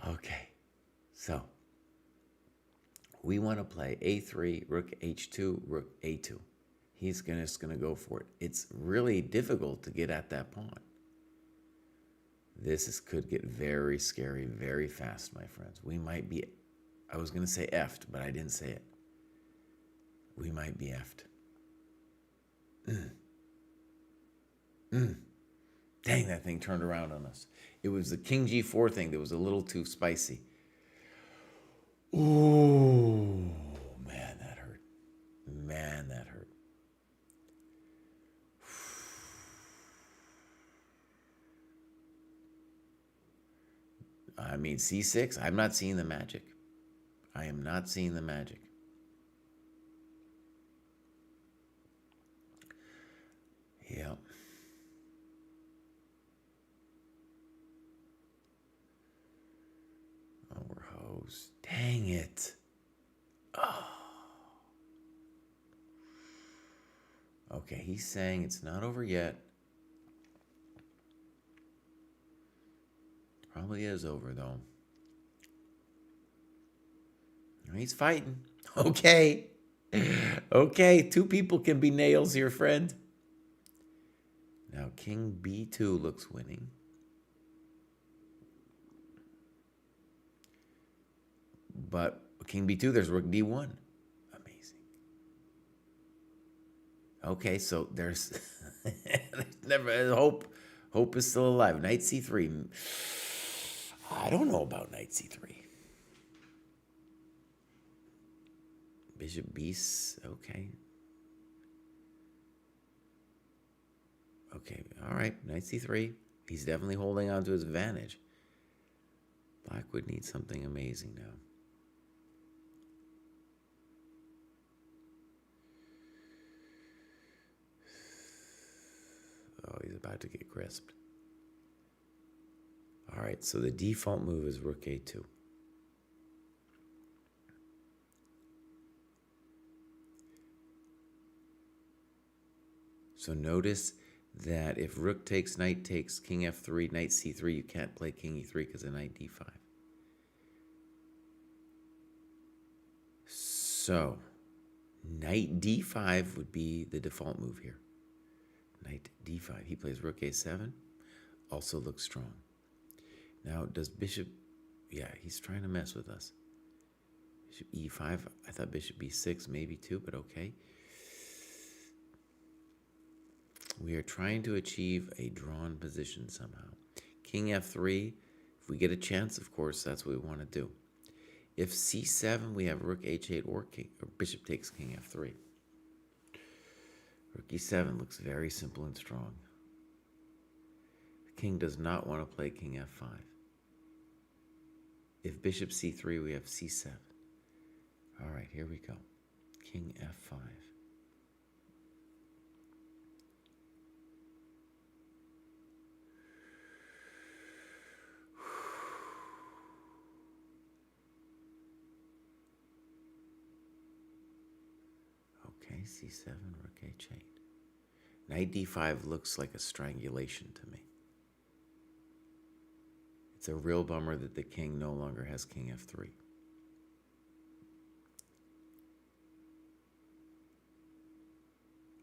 [SPEAKER 3] Okay, so we want to play A3, Rook H2, Rook A2. He's just gonna go for it. It's really difficult to get at that pawn. Could get very scary very fast, my friends. We might be, I was gonna say effed, but I didn't say it. We might be effed. Dang, that thing turned around on us. It was the King G4 thing that was a little too spicy. Ooh, man, that hurt. Man, that hurt. I mean, C6, I'm not seeing the magic. I am not seeing the magic. Yeah. Oh, we're hosed. Dang it. Oh. Okay, he's saying it's not over yet. Probably is over, though. He's fighting. Okay. Okay, two people can be nails here, friend. Now, King B2 looks winning. But King B2, there's Rook D1. Amazing. Okay, so there's never hope. Hope is still alive. Knight C3. I don't know about Knight C3. Bishop B. Okay. Okay, all right. Knight C3. He's definitely holding on to his advantage. Black would need something amazing now. Oh, he's about to get crisped. All right, so the default move is Rook A2. So notice that if Rook takes, Knight takes, King F3, Knight C3, you can't play King E3 because of Knight D5. So Knight D5 would be the default move here. Knight D5. He plays Rook A7. Also looks strong. Now, does Bishop... Yeah, he's trying to mess with us. Bishop E5. I thought Bishop B6 maybe too, but okay. We are trying to achieve a drawn position somehow. King F3. If we get a chance, of course, that's what we want to do. If C7, we have Rook H8 or Bishop takes King F3. Rook E7 looks very simple and strong. The king does not want to play King F5. If Bishop C3, we have C7. All right, here we go. King F5. Okay, C7, Rook H8. Knight D5 looks like a strangulation to me. It's a real bummer that the king no longer has King F3.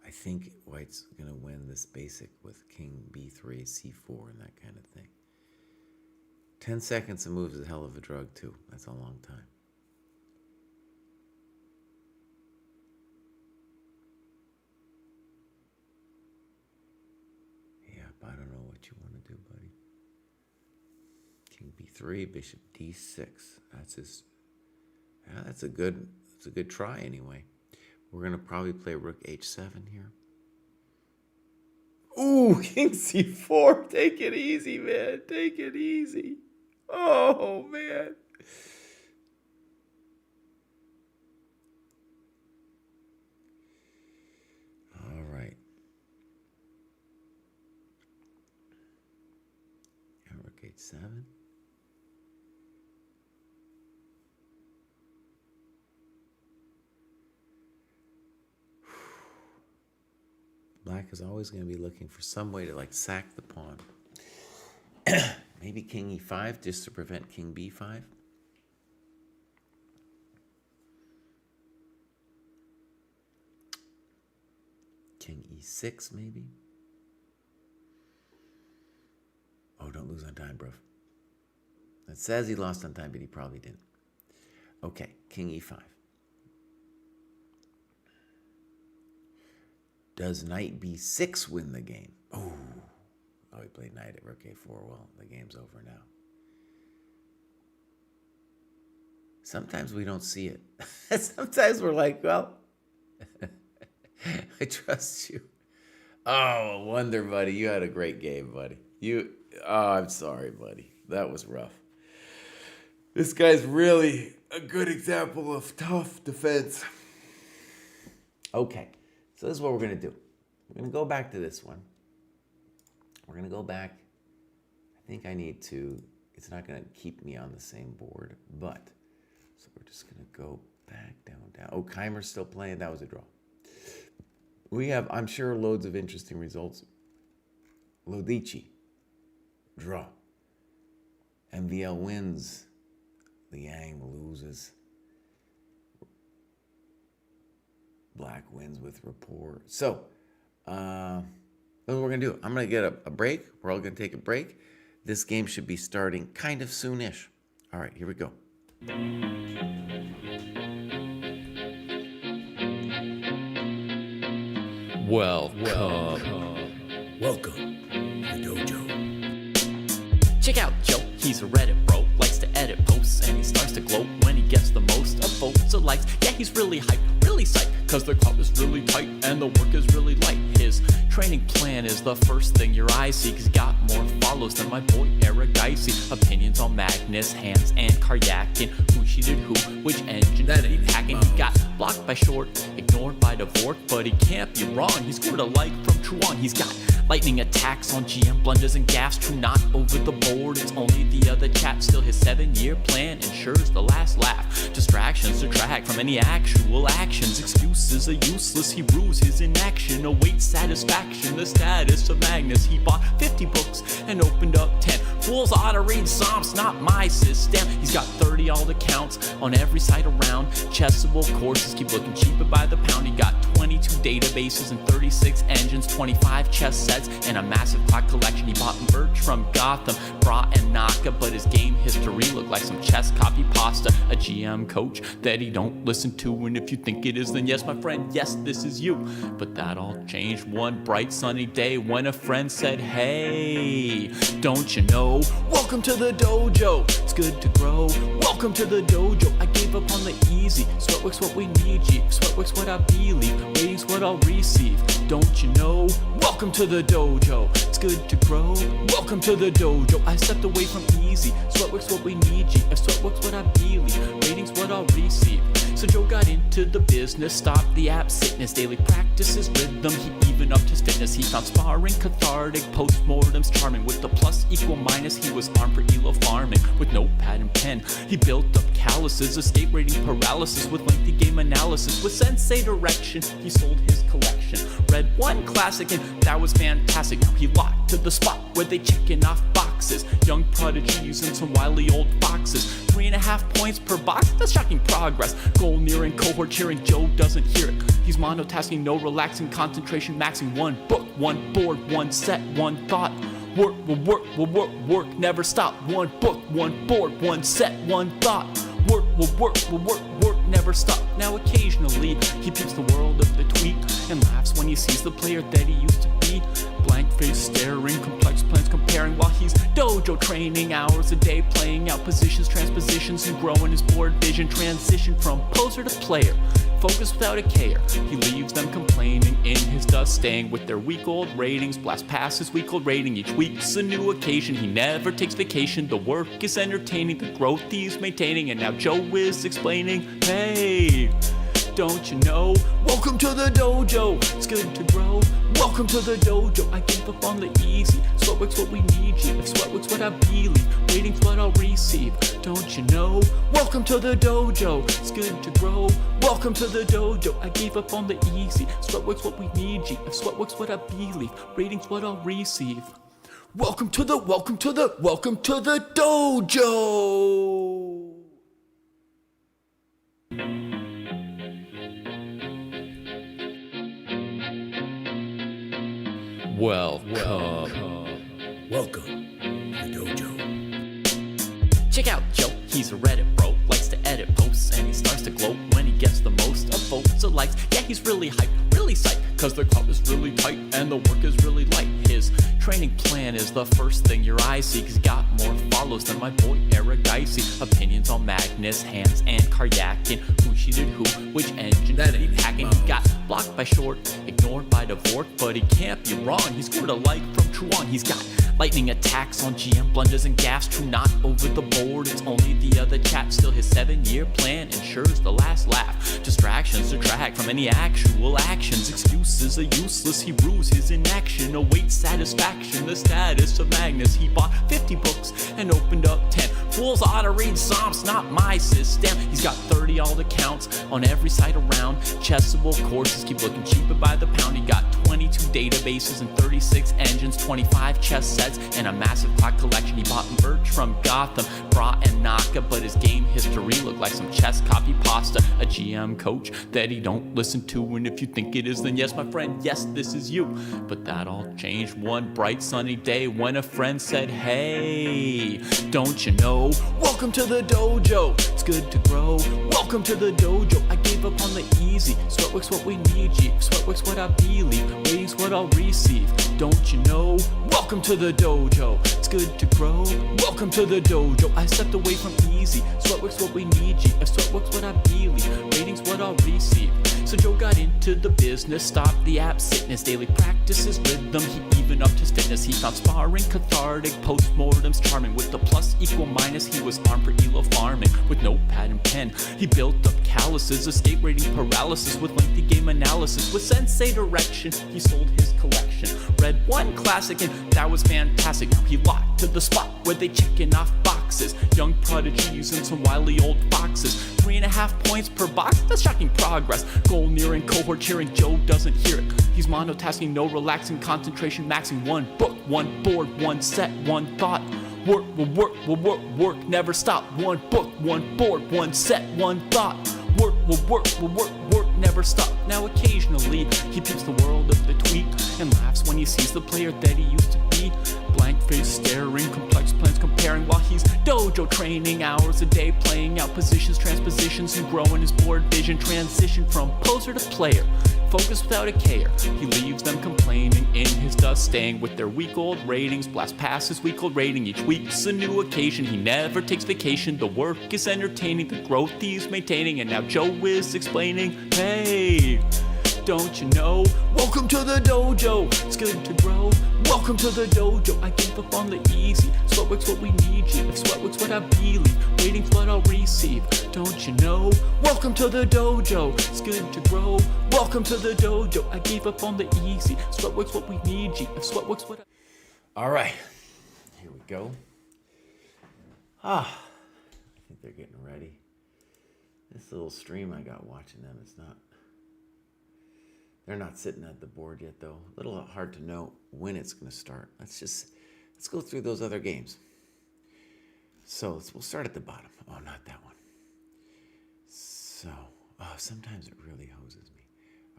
[SPEAKER 3] I think White's going to win this basic with King B3, C4, and that kind of thing. 10 seconds of moves is a hell of a drug, too. That's a long time. I don't know what you want to do, buddy. King B3, Bishop D6. That's his. Yeah, that's a good try anyway. We're gonna probably play Rook H7 here. Ooh, King C4. Take it easy, man. Take it easy. Oh man. All right. Rook H7. black is always going to be looking for some way to like sack the pawn. Maybe king e5 just to prevent king b5. King e6 maybe. Oh, don't lose on time, bruv. It says he lost on time, but he probably didn't. Okay, king e5. Does knight b6 win the game? Oh, he played knight at rook a4. Well, the game's over now. Sometimes we don't see it. Sometimes we're like, well, I trust you. Oh, wonder, buddy. You had a great game, buddy. I'm sorry, buddy. That was rough. This guy's really a good example of tough defense. Okay, so this is what we're going to do. We're going to go back to this one. We're going to go back. I think I need to, it's not going to keep me on the same board, but, so we're just going to go back, down. Oh, Keimer's still playing. That was a draw. We have, I'm sure, loads of interesting results. Lodici, draw. MVL wins. Liang loses. Black wins with rapport. So, that's what we're going to do. I'm going to get a break. We're all going to take a break. This game should be starting kind of soonish. All right, here we go.
[SPEAKER 1] Welcome to the dojo.
[SPEAKER 2] Check out Joe, he's a Reddit bro, likes to edit posts, and he starts to gloat when he gets the most of votes or likes. Yeah, he's really hyped, really psyched, cause the crowd is really tight and the work is really light. His training plan is the first thing your eyes see, cause he got more follows than my boy Eric Dicey. Opinions on Magnus, Hans, and Karyakin, who cheated who, which engine that he hacking. He got blocked by Short, ignored by Dvorak, but he can't be wrong, he scored a like from Truong. He's got lightning attacks on GM blunders and gaffes, true not over the board, it's only the other chat. Still his 7-year plan ensures the last laugh. Distractions detract from any actual actions. Excuses are useless, he rues his inaction. Awaits satisfaction, the status of Magnus. He bought 50 books and opened up 10. Fools ought to read Psalms, not my system. He's got 30 all accounts on every site around. Chessable courses keep looking cheaper by the pound. He got 22 databases and 36 engines, 25 chess sets, and a massive clock collection. He bought merch from Gotham, Bra and Naka, but his game history looked like some chess copy pasta. A GM coach that he don't listen to, and if you think it is, then yes, my friend, yes, this is you. But that all changed one bright sunny day when a friend said, hey, don't you know, welcome to the dojo, it's good to grow. Welcome to the dojo, I gave up on the easy. Sweatwork's what we need, G. Sweatwork's what I believe, waiting's what I'll receive. Don't you know, welcome to the dojo, it's good to grow. Welcome to the dojo, I stepped away from easy. Sweatwork's what we need, G. If sweatwork's what I believe, waiting's what I'll receive. So Joe got into the business, stopped the app sickness, daily practices rhythm, he even upped his fitness. He found sparring cathartic, postmortems charming. With the plus equal minus, he was armed for elo farming. With notepad and pen, he built up calluses, escape rating paralysis with lengthy game analysis. With sensei direction, he sold his collection. Read one classic and that was fantastic. Now he locked to the spot where they checking off boxes. Young prodigies and some wily old foxes. 3.5 points per box, that's shocking progress. Goal nearing, cohort cheering, Joe doesn't hear it. He's monotasking, no relaxing, concentration maxing. One book, one board, one set, one thought. Work, work, never stop. One book, one board, one set, one thought. Work, never stop. Now occasionally, he peeps the world of the tweet and laughs when he sees the player that he used to be. Blank face staring, complex plans comparing while he's dojo training. Hours a day playing out positions, transpositions, and growing his board vision. Transition from poser to player, focus without a care. He leaves them complaining in his dust, staying with their week-old ratings. Blast past his week-old rating, each week's a new occasion. He never takes vacation, the work is entertaining, the growth he's maintaining. And now Joe is explaining, hey, don't you know, welcome to the dojo, it's good to grow. Welcome to the dojo. I gave up on the easy. Sweatwork's what we need, G. If Sweatwork's what I believe, ratings what I'll receive. Don't you know? Welcome to the dojo. It's good to grow. Welcome to the dojo. I gave up on the easy. Sweatwork's what we need, G. If Sweatwork's what I believe, ratings what I'll receive. Welcome to the dojo.
[SPEAKER 1] Welcome to the dojo.
[SPEAKER 2] Check out Joe, he's a Reddit bro, likes to edit posts, and he starts to gloat when he gets the most of votes or likes. Yeah, he's really hyped, really psyched, cause the crowd is really tight and the work is really light. His training plan is the first thing your eyes see, cause he got more follows than my boy Eric Dicey. Opinions on Magnus, Hans, and Karyakin. Who cheated who, which engine
[SPEAKER 1] That
[SPEAKER 2] did he
[SPEAKER 1] ain't
[SPEAKER 2] hacking?
[SPEAKER 1] Mouse.
[SPEAKER 2] He got blocked by Short, ignored by Dvorak, but he can't be wrong. He scored a like from Truon. He's got lightning attacks on GM blunders and gaffes. True, not over the board, it's only the other chat. Still, his 7-year plan ensures the last laugh. Distractions detract from any actual actions. Excuses are useless, he rues his inaction. Awaits satisfaction, the status of Magnus. He bought 50 books and opened up 10. Fools ought to read Psalms, not my system. He's got 30 alt accounts on every site around. Chessable courses keep looking cheaper by the pound. He got 22 databases and 36 engines, 25 chess sets, and a massive clock collection. He bought merch from Gotham, Bra and Naka, but his game history looked like some chess copy pasta. A GM coach that he don't listen to, and if you think it is, then yes, my friend, yes, this is you. But that all changed one bright sunny day when a friend said, hey, don't you know? Welcome to the dojo, it's good to grow. Welcome to the dojo, I gave up on the easy. Sweatwork's what we need, G. Sweatwork's what I believe, ratings what I'll receive. Don't you know? Welcome to the dojo, it's good to grow. Welcome to the dojo, I stepped away from easy. Sweatwork's what we need, G. If Sweatwork's what I believe, ratings what I'll receive. So Joe got into the business, stopped the app sickness, daily practice his rhythm, he even upped his fitness. He found sparring cathartic, postmortems charming. With the plus equal minus, he was armed for elo farming. With notepad and pen, he built up calluses, escape rating paralysis with lengthy game analysis. With sensei direction, he sold his collection. Read one classic and that was fantastic. Now he locked to the spot where they checking off boxes. Young prodigies and some wily old foxes. 3.5 points per box, that's shocking progress. Goal nearing, cohort cheering, Joe doesn't hear it. He's monotasking, no relaxing, concentration maxing. One book, one board, one set, one thought. Work, work, never stop. One book, one board, one set, one thought. Work, never stop. Now occasionally, he peeps the world of the tweet and laughs when he sees the player that he used to be. Blank face staring, complex plans comparing while he's dojo training. Hours a day playing out positions, transpositions, and growing his board vision. Transition from poser to player, focus without a care. He leaves them complaining in his dust, staying with their week-old ratings. Blast past his week-old rating, each week's a new occasion. He never takes vacation, the work is entertaining, the growth he's maintaining. And now Joe is explaining, hey, don't you know? Welcome to the dojo, it's good to grow. Welcome to the dojo, I gave up on the easy. Sweatwork's what we need, G. If Sweatwork's what I believe, ratings what I'll receive. Don't you know? Welcome to the dojo, it's good to grow. Welcome to the dojo, I gave up on the easy. Sweatwork's what we need, G. If Sweatwork's what I...
[SPEAKER 3] All right, here we go. I think they're getting ready. This little stream I got watching them, they're not sitting at the board yet though. A little hard to know when it's gonna start. Let's go through those other games. So we'll start at the bottom. Oh, not that one. So, sometimes it really hoses me.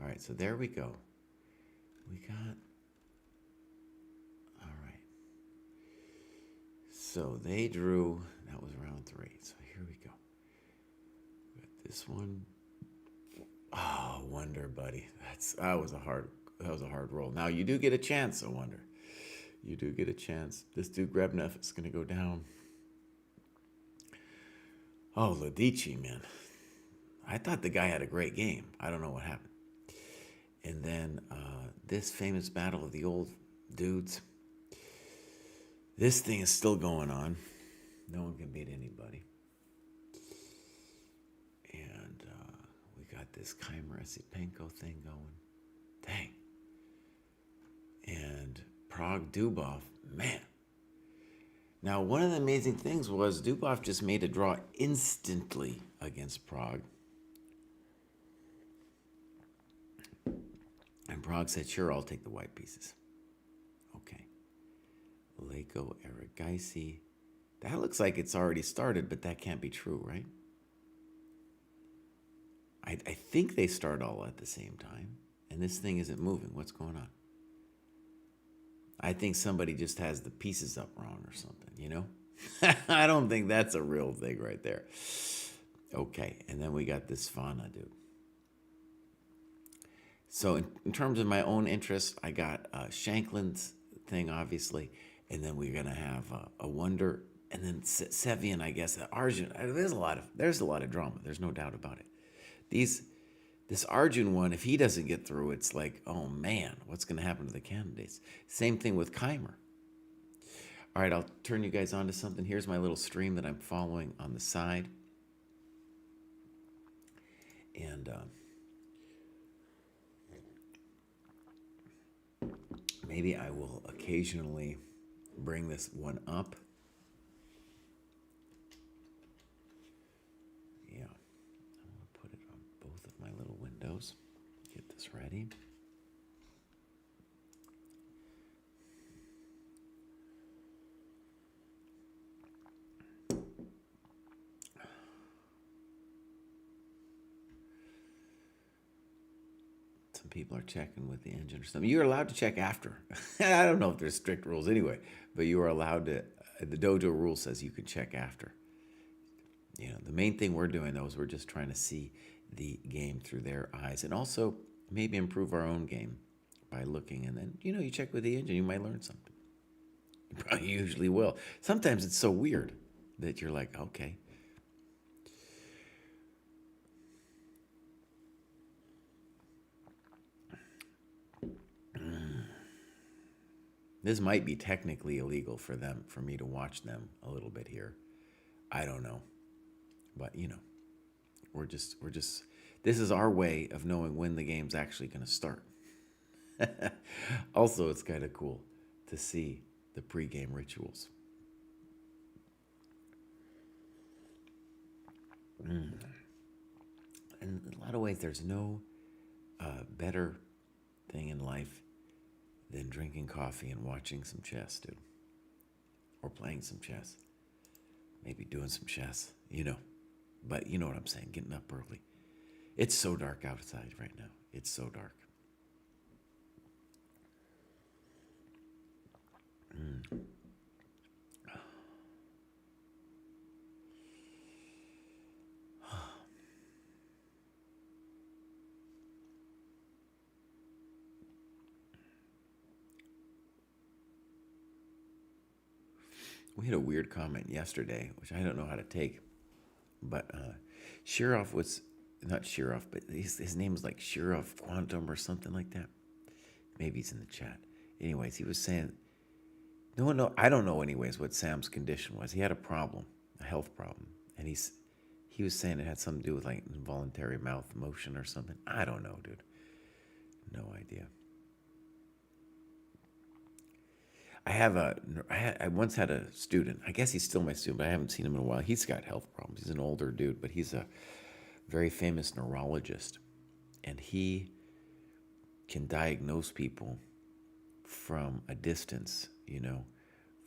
[SPEAKER 3] All right, so there we go. We got, all right. So they drew, that was round 3. So here we go. We got this one. Oh, Wonder, buddy. That was a hard roll. Now you do get a chance, I Wonder. You do get a chance. This dude Grebnev is gonna go down. Oh, Ladici, man. I thought the guy had a great game. I don't know what happened. And then this famous battle of the old dudes. This thing is still going on. No one can beat anybody. And we got this Chimera Sipenko thing going. Dang. And Prague Dubov, man. Now, one of the amazing things was Dubov just made a draw instantly against Prague. And Prague said, sure, I'll take the white pieces. Okay. Leko Aragaisi. That looks like it's already started, but that can't be true, right? I think they start all at the same time, and this thing isn't moving. What's going on? I think somebody just has the pieces up wrong or something, you know? I don't think that's a real thing right there. Okay, and then we got this Fana dude. So in terms of my own interest, I got Shanklin's thing, obviously, and then we're gonna have a Wonder, and then Sevian, I guess. Arjun. There's a lot of drama. There's no doubt about it. This Arjun one, if he doesn't get through, it's like, oh man, what's gonna happen to the candidates? Same thing with Keimer. All right, I'll turn you guys on to something. Here's my little stream that I'm following on the side, and maybe I will occasionally bring this one up. Yeah, I'm going to put it on both of my little windows. Get this ready. Some people are checking with the engine or something. You're allowed to check after. I don't know if there's strict rules anyway, but you are allowed to. The dojo rule says you can check after. You know, the main thing we're doing though is we're just trying to see the game through their eyes, and also maybe improve our own game by looking. And then you check with the engine, you might learn something. You probably usually will. Sometimes it's so weird that you're like, okay. This might be technically illegal for me to watch them a little bit here. I don't know. But, we're just, this is our way of knowing when the game's actually going to start. Also, it's kind of cool to see the pregame rituals. In a lot of ways, there's no better thing in life than drinking coffee and watching some chess, dude. Or playing some chess. Maybe doing some chess, But you know what I'm saying, getting up early. It's so dark outside right now. It's so dark. We had a weird comment yesterday, which I don't know how to take. But Shirov was, not Shirov, but his name is like Shirov Quantum or something like that. Maybe he's in the chat. Anyways, he was saying, no, I don't know anyways what Sam's condition was. He had a problem, a health problem. And he was saying it had something to do with like involuntary mouth motion or something. I don't know, dude. No idea. I once had a student, I guess he's still my student, but I haven't seen him in a while. He's got health problems. He's an older dude, but he's a very famous neurologist. And he can diagnose people from a distance,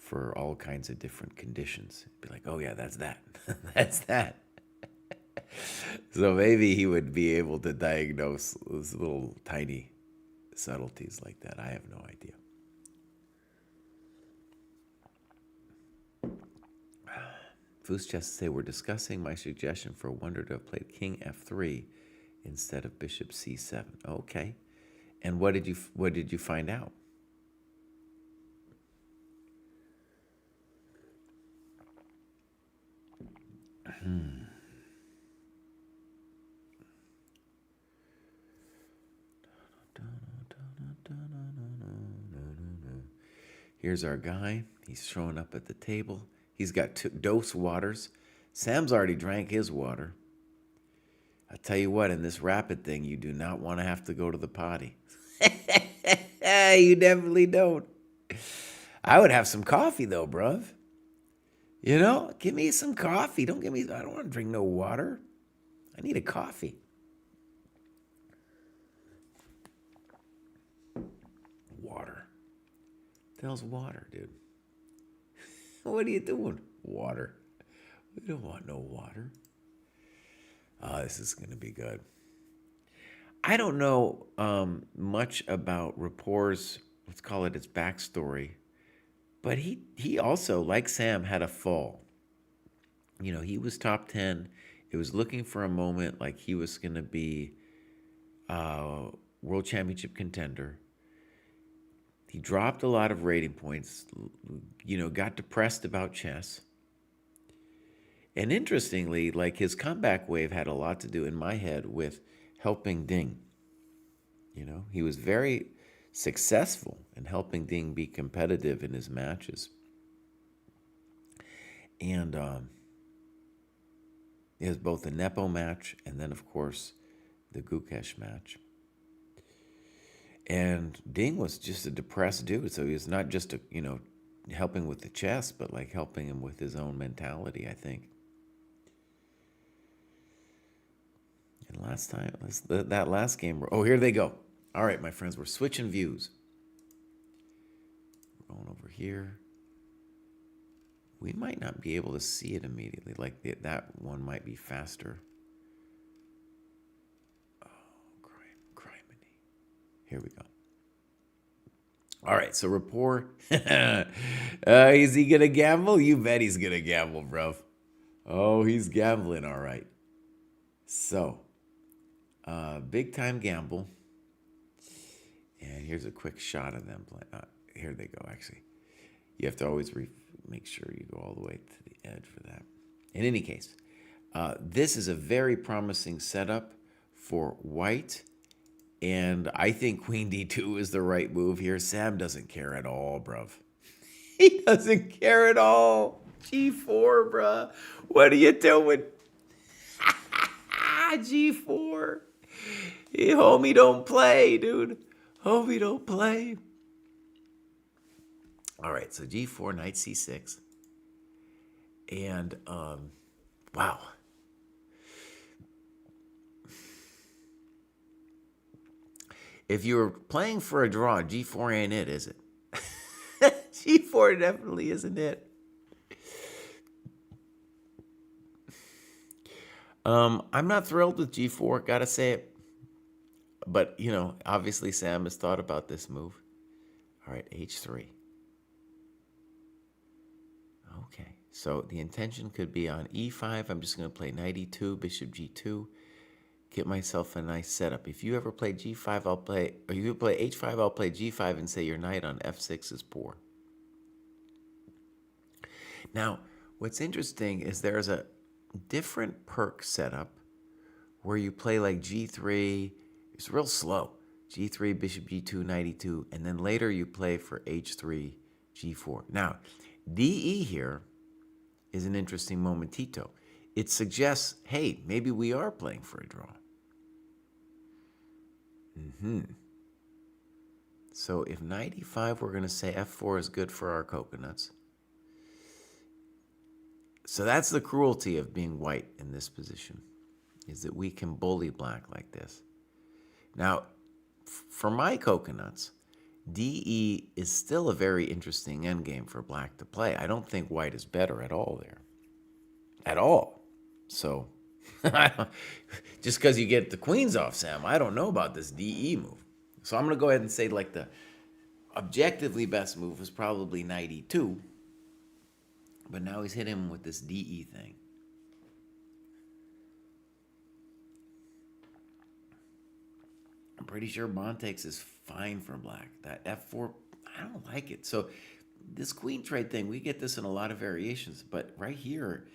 [SPEAKER 3] for all kinds of different conditions. Be like, oh yeah, that's that. That's that. So maybe he would be able to diagnose those little tiny subtleties like that. I have no idea. Foos just say we're discussing my suggestion for a wonder to have played King F3 instead of Bishop C7. Okay, and what did you find out? Here's our guy. He's showing up at the table. He's got 2 dose waters. Sam's already drank his water. I tell you what, in this rapid thing, you do not want to have to go to the potty. You definitely don't. I would have some coffee though, bruv. You know, give me some coffee. Don't give me, I don't want to drink no water. I need a coffee. Water. The hell's water, dude? What are you doing? Water. We don't want no water. Oh, this is going to be good. I don't know much about Rapport's, let's call it its backstory, but he also, like Sam, had a fall. You know, he was top 10. It was looking for a moment like he was going to be a world championship contender. He dropped a lot of rating points, you know, got depressed about chess. And interestingly, like his comeback wave had a lot to do in my head with helping Ding. You know, he was very successful in helping Ding be competitive in his matches. And it was both the Nepo match and then, of course, the Gukesh match. And Ding was just a depressed dude. So he was not just, helping with the chess, but like helping him with his own mentality, I think. And last time, that last game, oh, here they go. All right, my friends, we're switching views. We're going over here. We might not be able to see it immediately. Like that one might be faster. Oh, criminy. Here we go. All right, so Rapport. Is he going to gamble? You bet he's going to gamble, bro. Oh, he's gambling, all right. So, big time gamble. And here's a quick shot of them playing. Here they go, actually. You have to always make sure you go all the way to the edge for that. In any case, this is a very promising setup for white. And I think Queen D2 is the right move here. Sam doesn't care at all, bruv. He doesn't care at all. G4, bruh. What are you doing? G4. Hey, homie, don't play, dude. Homie, don't play. All right, so G4, knight C6. And, wow. If you're playing for a draw, G4 ain't it, is it? G4 definitely isn't it. I'm not thrilled with G4, gotta say it. But, obviously Sam has thought about this move. All right, H3. Okay, so the intention could be on E5. I'm just going to play knight E2, bishop G2. Get myself a nice setup. If you ever play G5, or you play H5, I'll play G5 and say your knight on F6 is poor. Now, what's interesting is there's a different perk setup where you play like G3. It's real slow. G3, bishop G2, knight E2, and then later you play for H3, G4. Now, DE here is an interesting momentito. It suggests, hey, maybe we are playing for a draw. So if knight E5, we're going to say F4 is good for our coconuts. So that's the cruelty of being white in this position, is that we can bully black like this. Now, for my coconuts, DE is still a very interesting endgame for black to play. I don't think white is better at all there. At all. So, just because you get the queens off, Sam, I don't know about this DE move. So I'm going to go ahead and say like the objectively best move was probably knight E2. But now he's hit him with this DE thing. I'm pretty sure pawn takes is fine for black. That F4, I don't like it. So this queen trade thing, we get this in a lot of variations. But right here,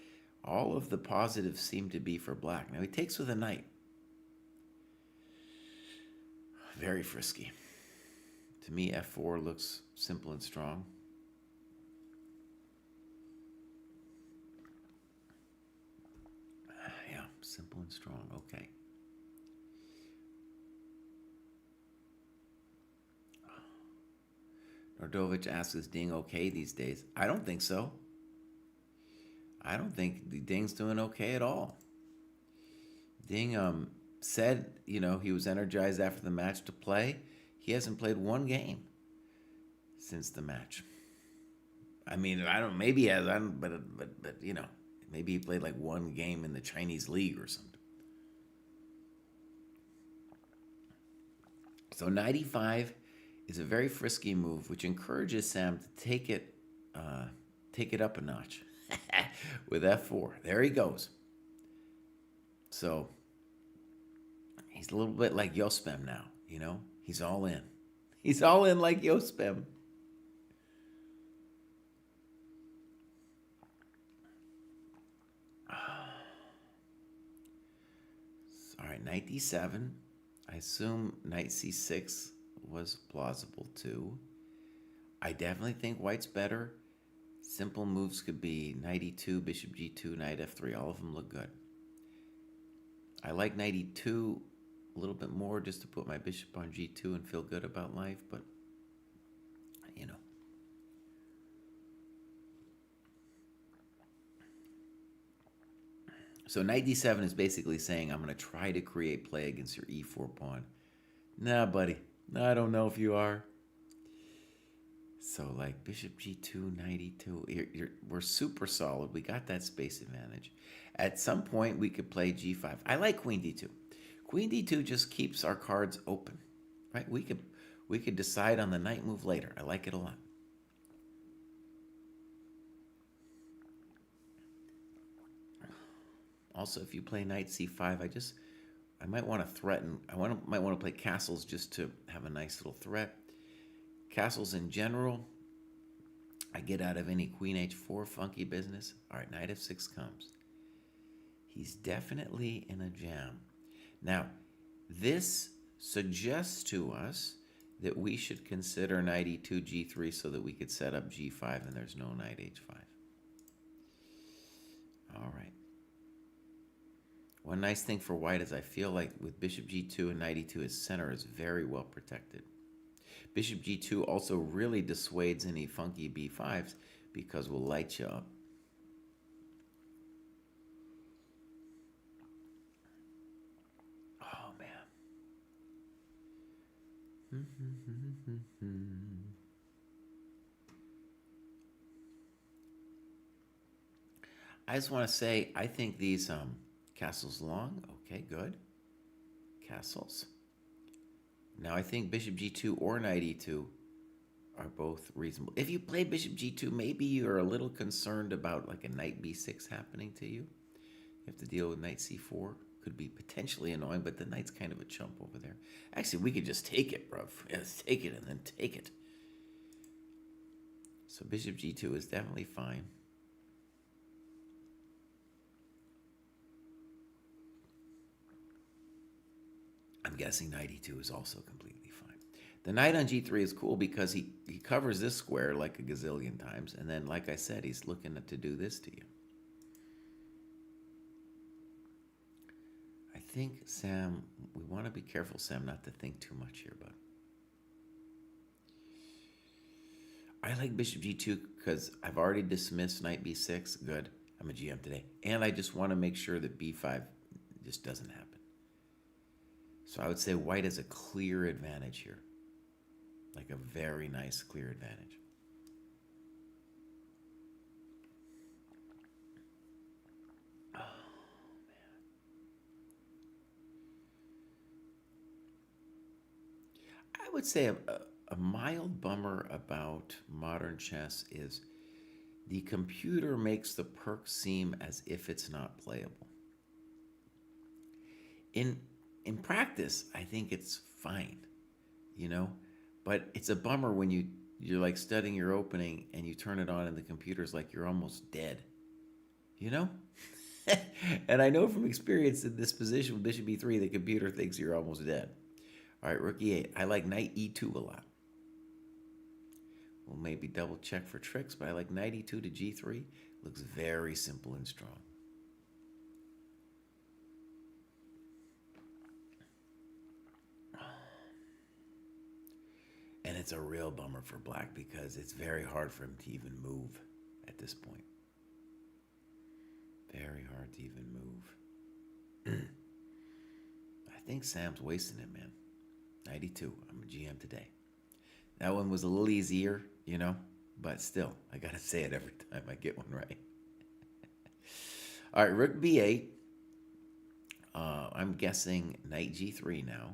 [SPEAKER 3] all of the positives seem to be for black. Now he takes with a knight. Very frisky. To me, F4 looks simple and strong. Yeah, simple and strong. Okay. Ordovich asks, is Ding okay these days? I don't think so. I don't think Ding's doing okay at all. Ding said, he was energized after the match to play. He hasn't played one game since the match. I mean, I don't. Maybe he has. I don't. But maybe he played like one game in the Chinese league or something. So 95 is a very frisky move, which encourages Sam to take it up a notch with F4. There he goes. So he's a little bit like Yospem now, He's all in. He's all in like Yospem. All right, knight d7. I assume knight c6 was plausible too. I definitely think white's better. Simple moves could be knight e2, bishop g2, knight f3. All of them look good. I like knight e2 a little bit more just to put my bishop on g2 and feel good about life, but So knight d7 is basically saying, I'm going to try to create play against your e4 pawn. Nah, buddy. No, I don't know if you are. So like bishop g2, knight e2. We're super solid. We got that space advantage. At some point, we could play g5. I like queen d2. Queen d2 just keeps our cards open, right? We could decide on the knight move later. I like it a lot. Also, if you play knight c5, I might want to threaten. Might want to play castles just to have a nice little threat. Castles in general, I get out of any queen h4 funky business. All right, knight f6 comes. He's definitely in a jam. Now, this suggests to us that we should consider knight e2, g3 so that we could set up g5 and there's no knight h5. All right. One nice thing for white is I feel like with bishop g2 and knight e2, his center is very well protected. Bishop g2 also really dissuades any funky b5s because we'll light you up. Oh, man. I just want to say, I think these castles long. Okay, good. Castles. Now I think bishop g2 or knight e2 are both reasonable. If you play bishop g2, maybe you're a little concerned about like a knight b6 happening to you. You have to deal with knight c4. Could be potentially annoying, but the knight's kind of a chump over there. Actually, we could just take it, bruv. Let's take it and then take it. So bishop g2 is definitely fine. I'm guessing knight e2 is also completely fine. The knight on g3 is cool because he covers this square like a gazillion times, and then, like I said, he's looking to do this to you. I think, Sam, we want to be careful, Sam, not to think too much here, bud. I like bishop g2 because I've already dismissed knight b6. Good. I'm a GM today. And I just want to make sure that b5 just doesn't happen. So I would say white has a clear advantage here. Like a very nice clear advantage. Oh, man. I would say a mild bummer about modern chess is the computer makes the perk seem as if it's not playable. In practice, I think it's fine, but it's a bummer when you're like studying your opening and you turn it on and the computer's like you're almost dead, And I know from experience in this position with bishop e3, the computer thinks you're almost dead. All right, rook e8. I like knight e2 a lot. We'll maybe double check for tricks, but I like knight e2 to g3. Looks very simple and strong. And it's a real bummer for black because it's very hard for him to even move at this point. Very hard to even move. I think Sam's wasting it, man. 92. I'm a GM today. That one was a little easier, but still, I got to say it every time I get one right. All right, rook b8. I'm guessing knight g3 now.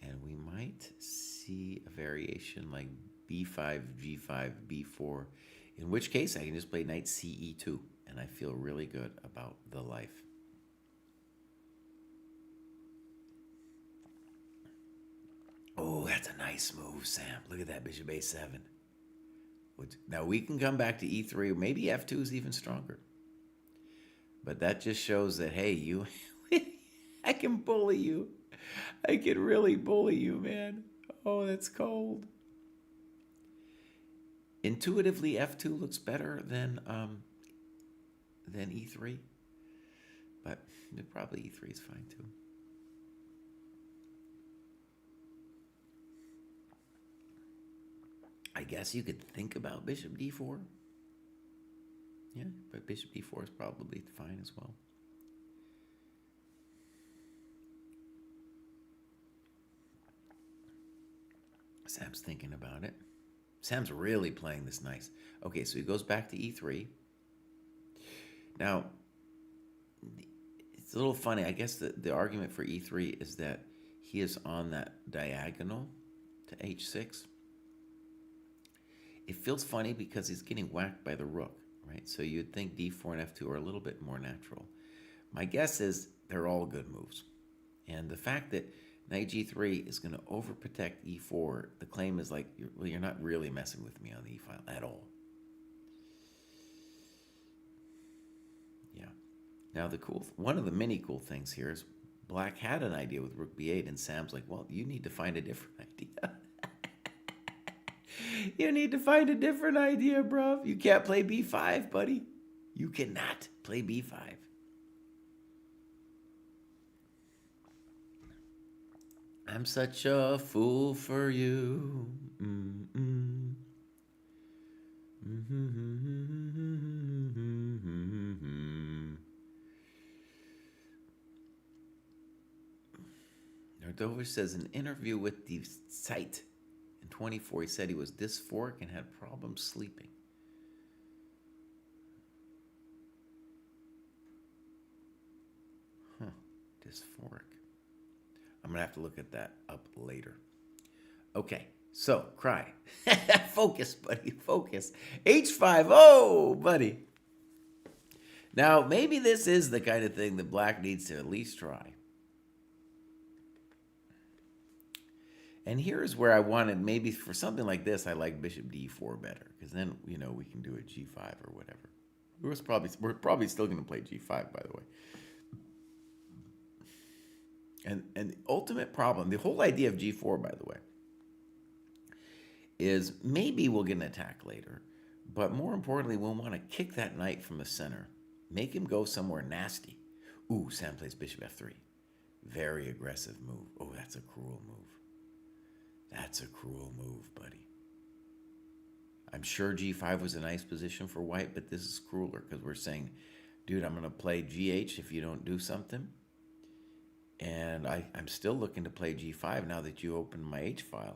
[SPEAKER 3] And we might see a variation like b5, g5, b4, in which case I can just play knight ce2, and I feel really good about the life. Oh, that's a nice move, Sam. Look at that, bishop a7. Now we can come back to e3, maybe f2 is even stronger. But that just shows that, hey, I can bully you. I can really bully you, man. Oh, that's cold. Intuitively, f2 looks better than e3, but probably e3 is fine too. I guess you could think about bishop d4. Yeah, but bishop d4 is probably fine as well. Sam's thinking about it. Sam's really playing this nice. Okay, so he goes back to e3. Now, it's a little funny. I guess the argument for e3 is that he is on that diagonal to h6. It feels funny because he's getting whacked by the rook, right? So you'd think d4 and f2 are a little bit more natural. My guess is they're all good moves. And the fact that knight g3 is going to overprotect e4, the claim is like, you're not really messing with me on the e-file at all. Yeah. Now one of the many cool things here is black had an idea with rook b8, and Sam's like, well, you need to find a different idea. You need to find a different idea, bruv. You can't play b5, buddy. You cannot play b5. I'm such a fool for you. Mm-mm. Mm-hmm. Nordovich says an interview with the site in 24, he said he was dysphoric and had problems sleeping. Huh, dysphoric. I'm going to have to look at that up later. Okay, so, cry. Focus, buddy, focus. H5, oh, buddy. Now, maybe this is the kind of thing that black needs to at least try. And here's where I wanted, maybe for something like this, I like bishop d4 better. Because then, we can do a g5 or whatever. We're probably still going to play g5, by the way. And the ultimate problem, the whole idea of g4, by the way, is maybe we'll get an attack later, but more importantly, we'll want to kick that knight from the center, make him go somewhere nasty. Ooh, Sam plays bishop f3. Very aggressive move. Oh, that's a cruel move. That's a cruel move, buddy. I'm sure g5 was a nice position for white, but this is crueler because we're saying, dude, I'm going to play gh if you don't do something. And I'm still looking to play g5 now that you opened my h-file.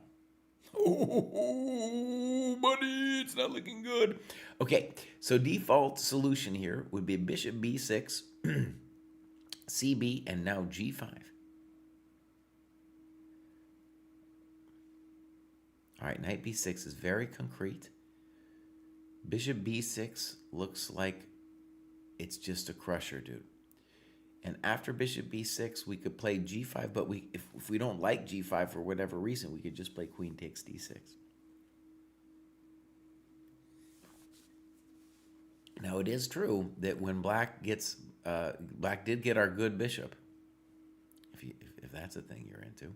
[SPEAKER 3] Oh, buddy, it's not looking good. Okay, so default solution here would be bishop b6, cb, and now g5. All right, knight b6 is very concrete. Bishop b6 looks like it's just a crusher, dude. And after bishop b6, we could play g5, but if we don't like g5 for whatever reason, we could just play queen takes d6. Now, it is true that when black did get our good bishop, if that's a thing you're into.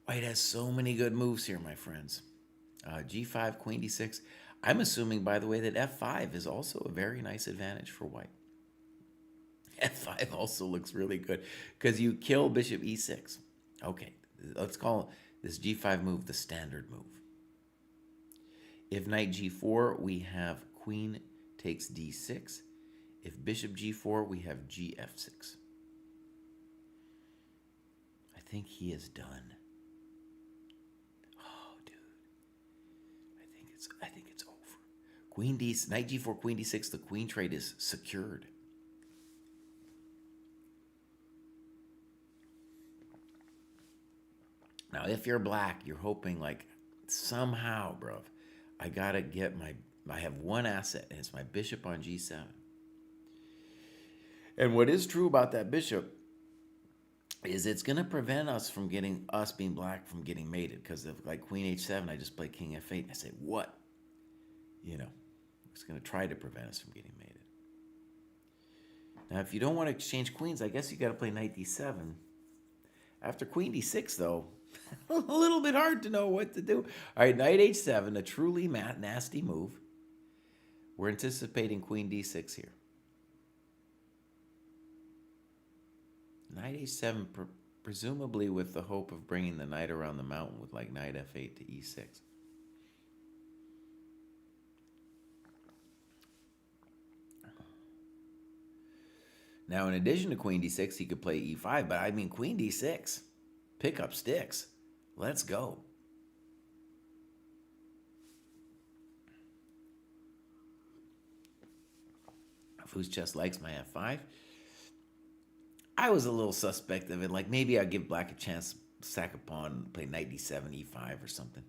[SPEAKER 3] White has so many good moves here, my friends. G5, queen d6. I'm assuming, by the way, that f5 is also a very nice advantage for white. F5 also looks really good because you kill bishop e6. Okay, let's call this g5 move the standard move. If knight g4, we have queen takes d6. If bishop g4, we have gf6. I think he is done. Oh, dude. I think it's over. Knight g4, queen d6, the queen trade is secured. Now, if you're black, you're hoping like somehow, bruv, I gotta get I have one asset, and it's my bishop on g7. And what is true about that bishop is it's gonna prevent us being black from getting mated, because if like queen h7, I just play king f8, and I say, what? It's gonna try to prevent us from getting mated. Now, if you don't want to exchange queens, I guess you gotta play knight d7. After queen d6, though, a little bit hard to know what to do. All right, knight h7, a truly nasty move. We're anticipating queen d6 here. Knight h7, presumably with the hope of bringing the knight around the mountain with like knight f8 to e6. Now, in addition to queen d6, he could play e5, but I mean queen d6. Pick up sticks. Let's go. Whose chess likes my f5? I was a little suspect of it. Like maybe I'd give black a chance, sack a pawn, play knight d7, e5 or something.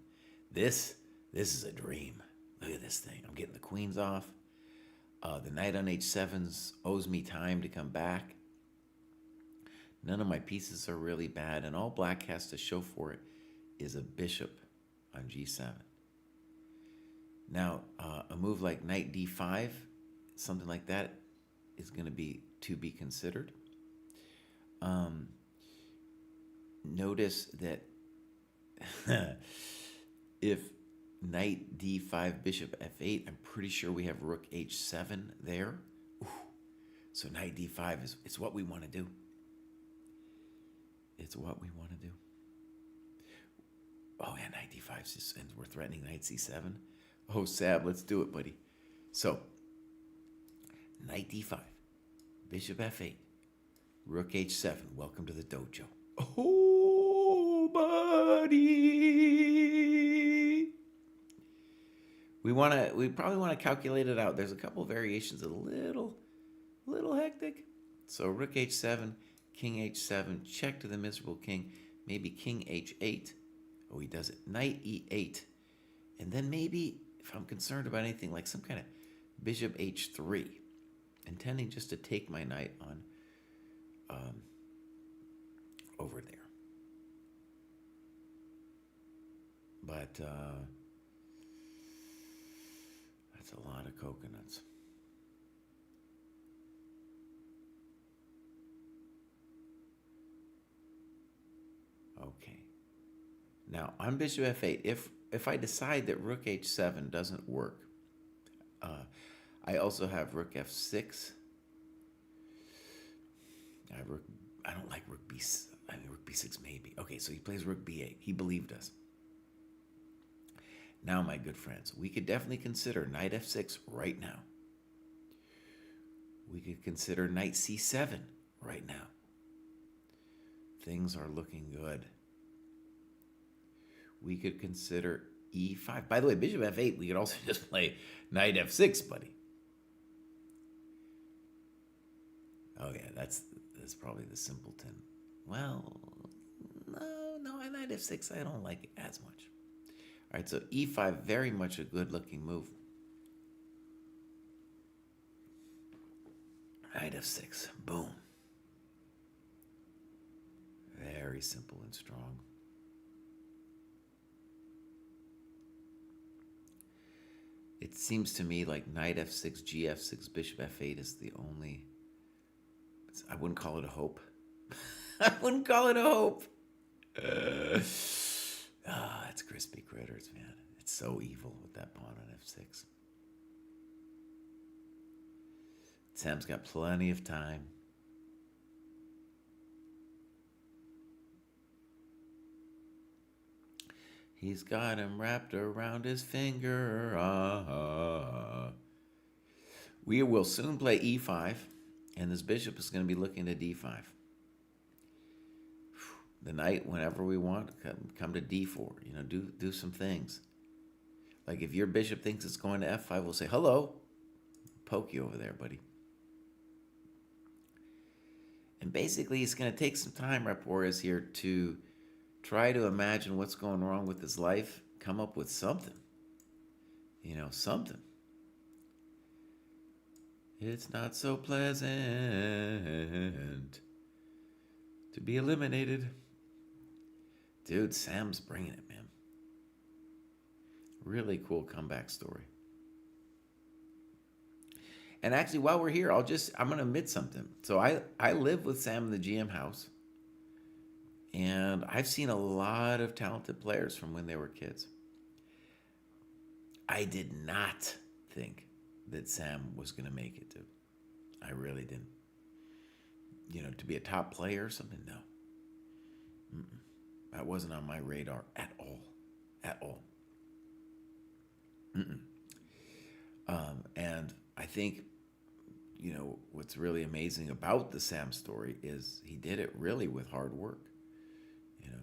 [SPEAKER 3] This is a dream. Look at this thing. I'm getting the queens off. The knight on h7 owes me time to come back. None of my pieces are really bad, and all black has to show for it is a bishop on g7. Now, a move like knight d5, something like that, is going to be considered. Notice that if knight d5, bishop f8, I'm pretty sure we have rook h7 there. Ooh. So knight d5 is what we want to do. It's what we want to do. Oh, yeah, knight d5, and we're threatening knight c7. Oh, Sab, let's do it, buddy. So, knight d5, bishop f8, rook h7. Welcome to the dojo. Oh, buddy. We probably want to calculate it out. There's a couple of variations, a little hectic. So rook h7, king h7, check to the miserable king, maybe king h8. Oh, he does it. Knight e8. And then maybe, if I'm concerned about anything, like some kind of bishop h3, intending just to take my knight on over there. But that's a lot of coconuts. Okay. Now, on bishop f8, if I decide that rook h7 doesn't work, I also have rook f6. I don't like rook rook b6 maybe. Okay, so he plays rook b8. He believed us. Now, my good friends, we could definitely consider knight f6 right now. We could consider knight c7 right now. Things are looking good. We could consider e5. By the way, bishop f8, we could also just play knight f6, buddy. Oh, yeah, that's probably the simpleton. Well, no, knight f6, I don't like it as much. All right, so e5, very much a good-looking move. Knight f6, boom. Very simple and strong. It seems to me like knight f6, gf6, bishop f8 is the only... I wouldn't call it a hope. I wouldn't call it a hope. It's crispy critters, man. It's so evil with that pawn on f6. Sam's got plenty of time. He's got him wrapped around his finger. We will soon play e5, and this bishop is going to be looking to d5. The knight, whenever we want, come to d4. You know, do some things. Like if your bishop thinks it's going to f5, we'll say, hello. Poke you over there, buddy. And basically, it's going to take some time, Rep Warriors, here to try to imagine what's going wrong with his life, come up with something. You know, something. It's not so pleasant to be eliminated. Dude, Sam's bringing it, man. Really cool comeback story. And actually, while we're here, I'm going to admit something. So I live with Sam in the GM house. And I've seen a lot of talented players from when they were kids. I did not think that Sam was going to make it, dude. I really didn't. You know, to be a top player or something, no. That wasn't on my radar at all. At all. And I think, you know, what's really amazing about the Sam story is he did it really with hard work. You know,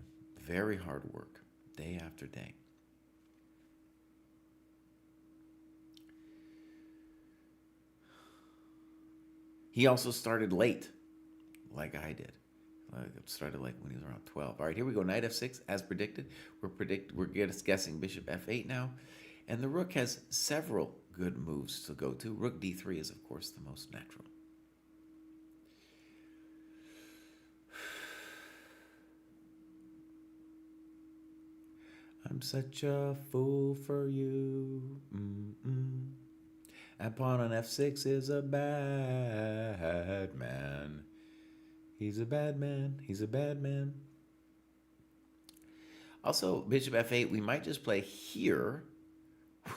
[SPEAKER 3] very hard work, day after day. He also started late, like I did. I started like when he was around 12. All right, here we go. Knight f6, as predicted. We're guessing bishop f8 now. And the rook has several good moves to go to. Rook d3 is, of course, the most natural. I'm such a fool for you. And pawn on f6 is a bad man. He's a bad man. He's a bad man. Also, bishop f8, we might just play here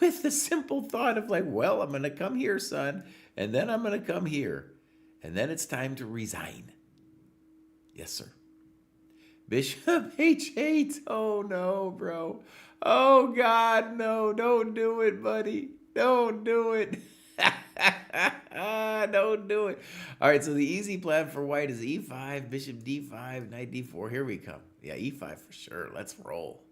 [SPEAKER 3] with the simple thought of like, well, I'm going to come here, son, and then I'm going to come here. And then it's time to resign. Yes, sir. Bishop h8. Oh, no, bro. Oh, God, no. Don't do it, buddy. Don't do it. Don't do it. All right, so the easy plan for white is e5, bishop d5, knight d4. Here we come. Yeah, e5 for sure. Let's roll.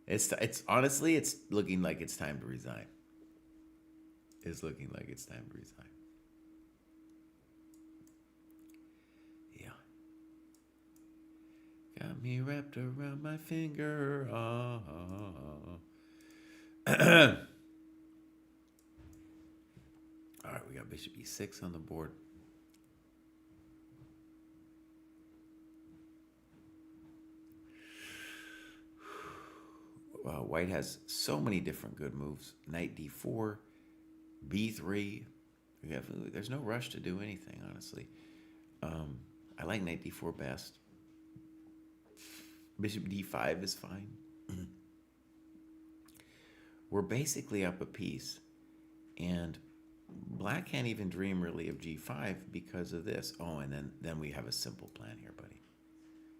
[SPEAKER 3] It's honestly, it's looking like it's time to resign. It's looking like it's time to resign. Yeah. Got me wrapped around my finger. All right, we got bishop e6 on the board. White has so many different good moves. Knight d4, b3. There's no rush to do anything, honestly. I like knight d4 best. Bishop d5 is fine. We're basically up a piece. And black can't even dream really of g5 because of this. Oh, and then we have a simple plan here, buddy.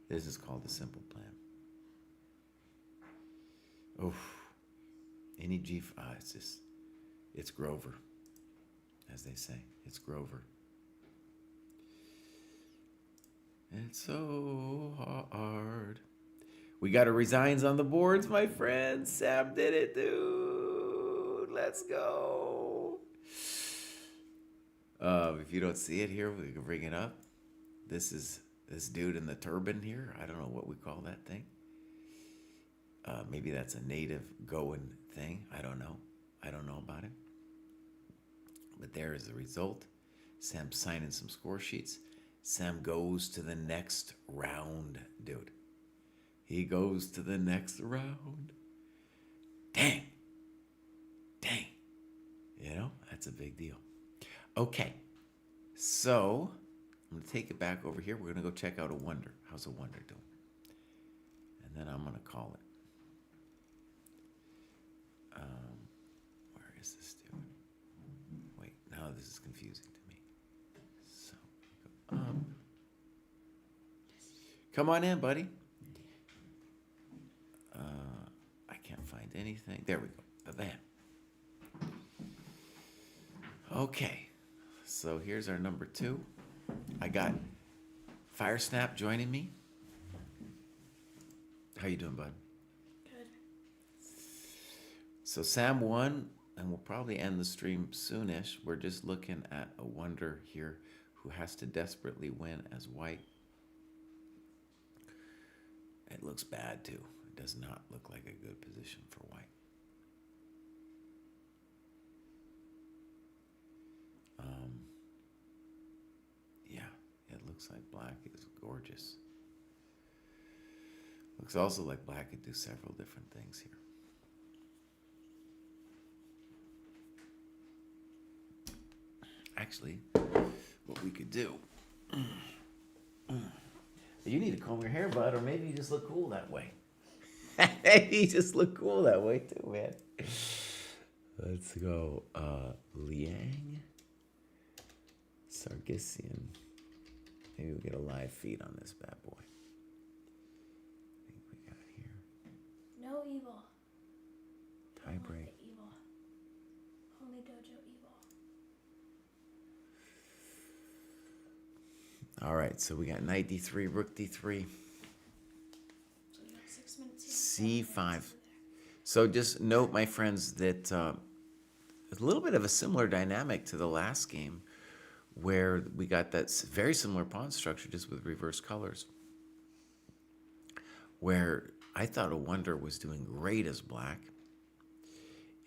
[SPEAKER 3] This is called the simple plan. Oh, any g5, it's Grover, as they say. It's Grover. It's so hard. We got our resigns on the boards, my friends. Sam did it, dude. Let's go. If you don't see it here, we can bring it up. This is this dude in the turban here. I don't know what we call that thing. Maybe that's a native Goan thing. I don't know. I don't know about it. But there is the result. Sam signing some score sheets. Sam goes to the next round, dude. He goes to the next round. Dang. Dang. You know, that's a big deal. Okay. So, I'm going to take it back over here. We're going to go check out a wonder. How's a wonder doing? And then I'm going to call it. Where is this dude? Wait, now this is confusing to me. So, come on in, buddy. anything. There we go. Bam. Okay. So here's our number 2. I got Fire Snap joining me. How you doing, bud?
[SPEAKER 4] Good.
[SPEAKER 3] So Sam won, and we'll probably end the stream soonish. We're just looking at a wonder here who has to desperately win as white. It looks bad too. It does not look like a good position for white. Yeah, it looks like black is gorgeous. Looks also like black could do several different things here. Actually, what we could do, you need to comb your hair, bud, or maybe you just look cool that way. You just look cool that way too, man. Let's go. Liang, Sargissian. Maybe we'll get a live feed on this bad boy. I think we got here.
[SPEAKER 4] No evil.
[SPEAKER 3] Tie break.
[SPEAKER 4] The evil. Only dojo evil.
[SPEAKER 3] All right, so we got knight d3, rook d3,
[SPEAKER 4] So we got 6 minutes here.
[SPEAKER 3] c5. So just note, my friends, that a little bit of a similar dynamic to the last game, where we got that very similar pawn structure, just with reverse colors, where I thought a wonder was doing great as black.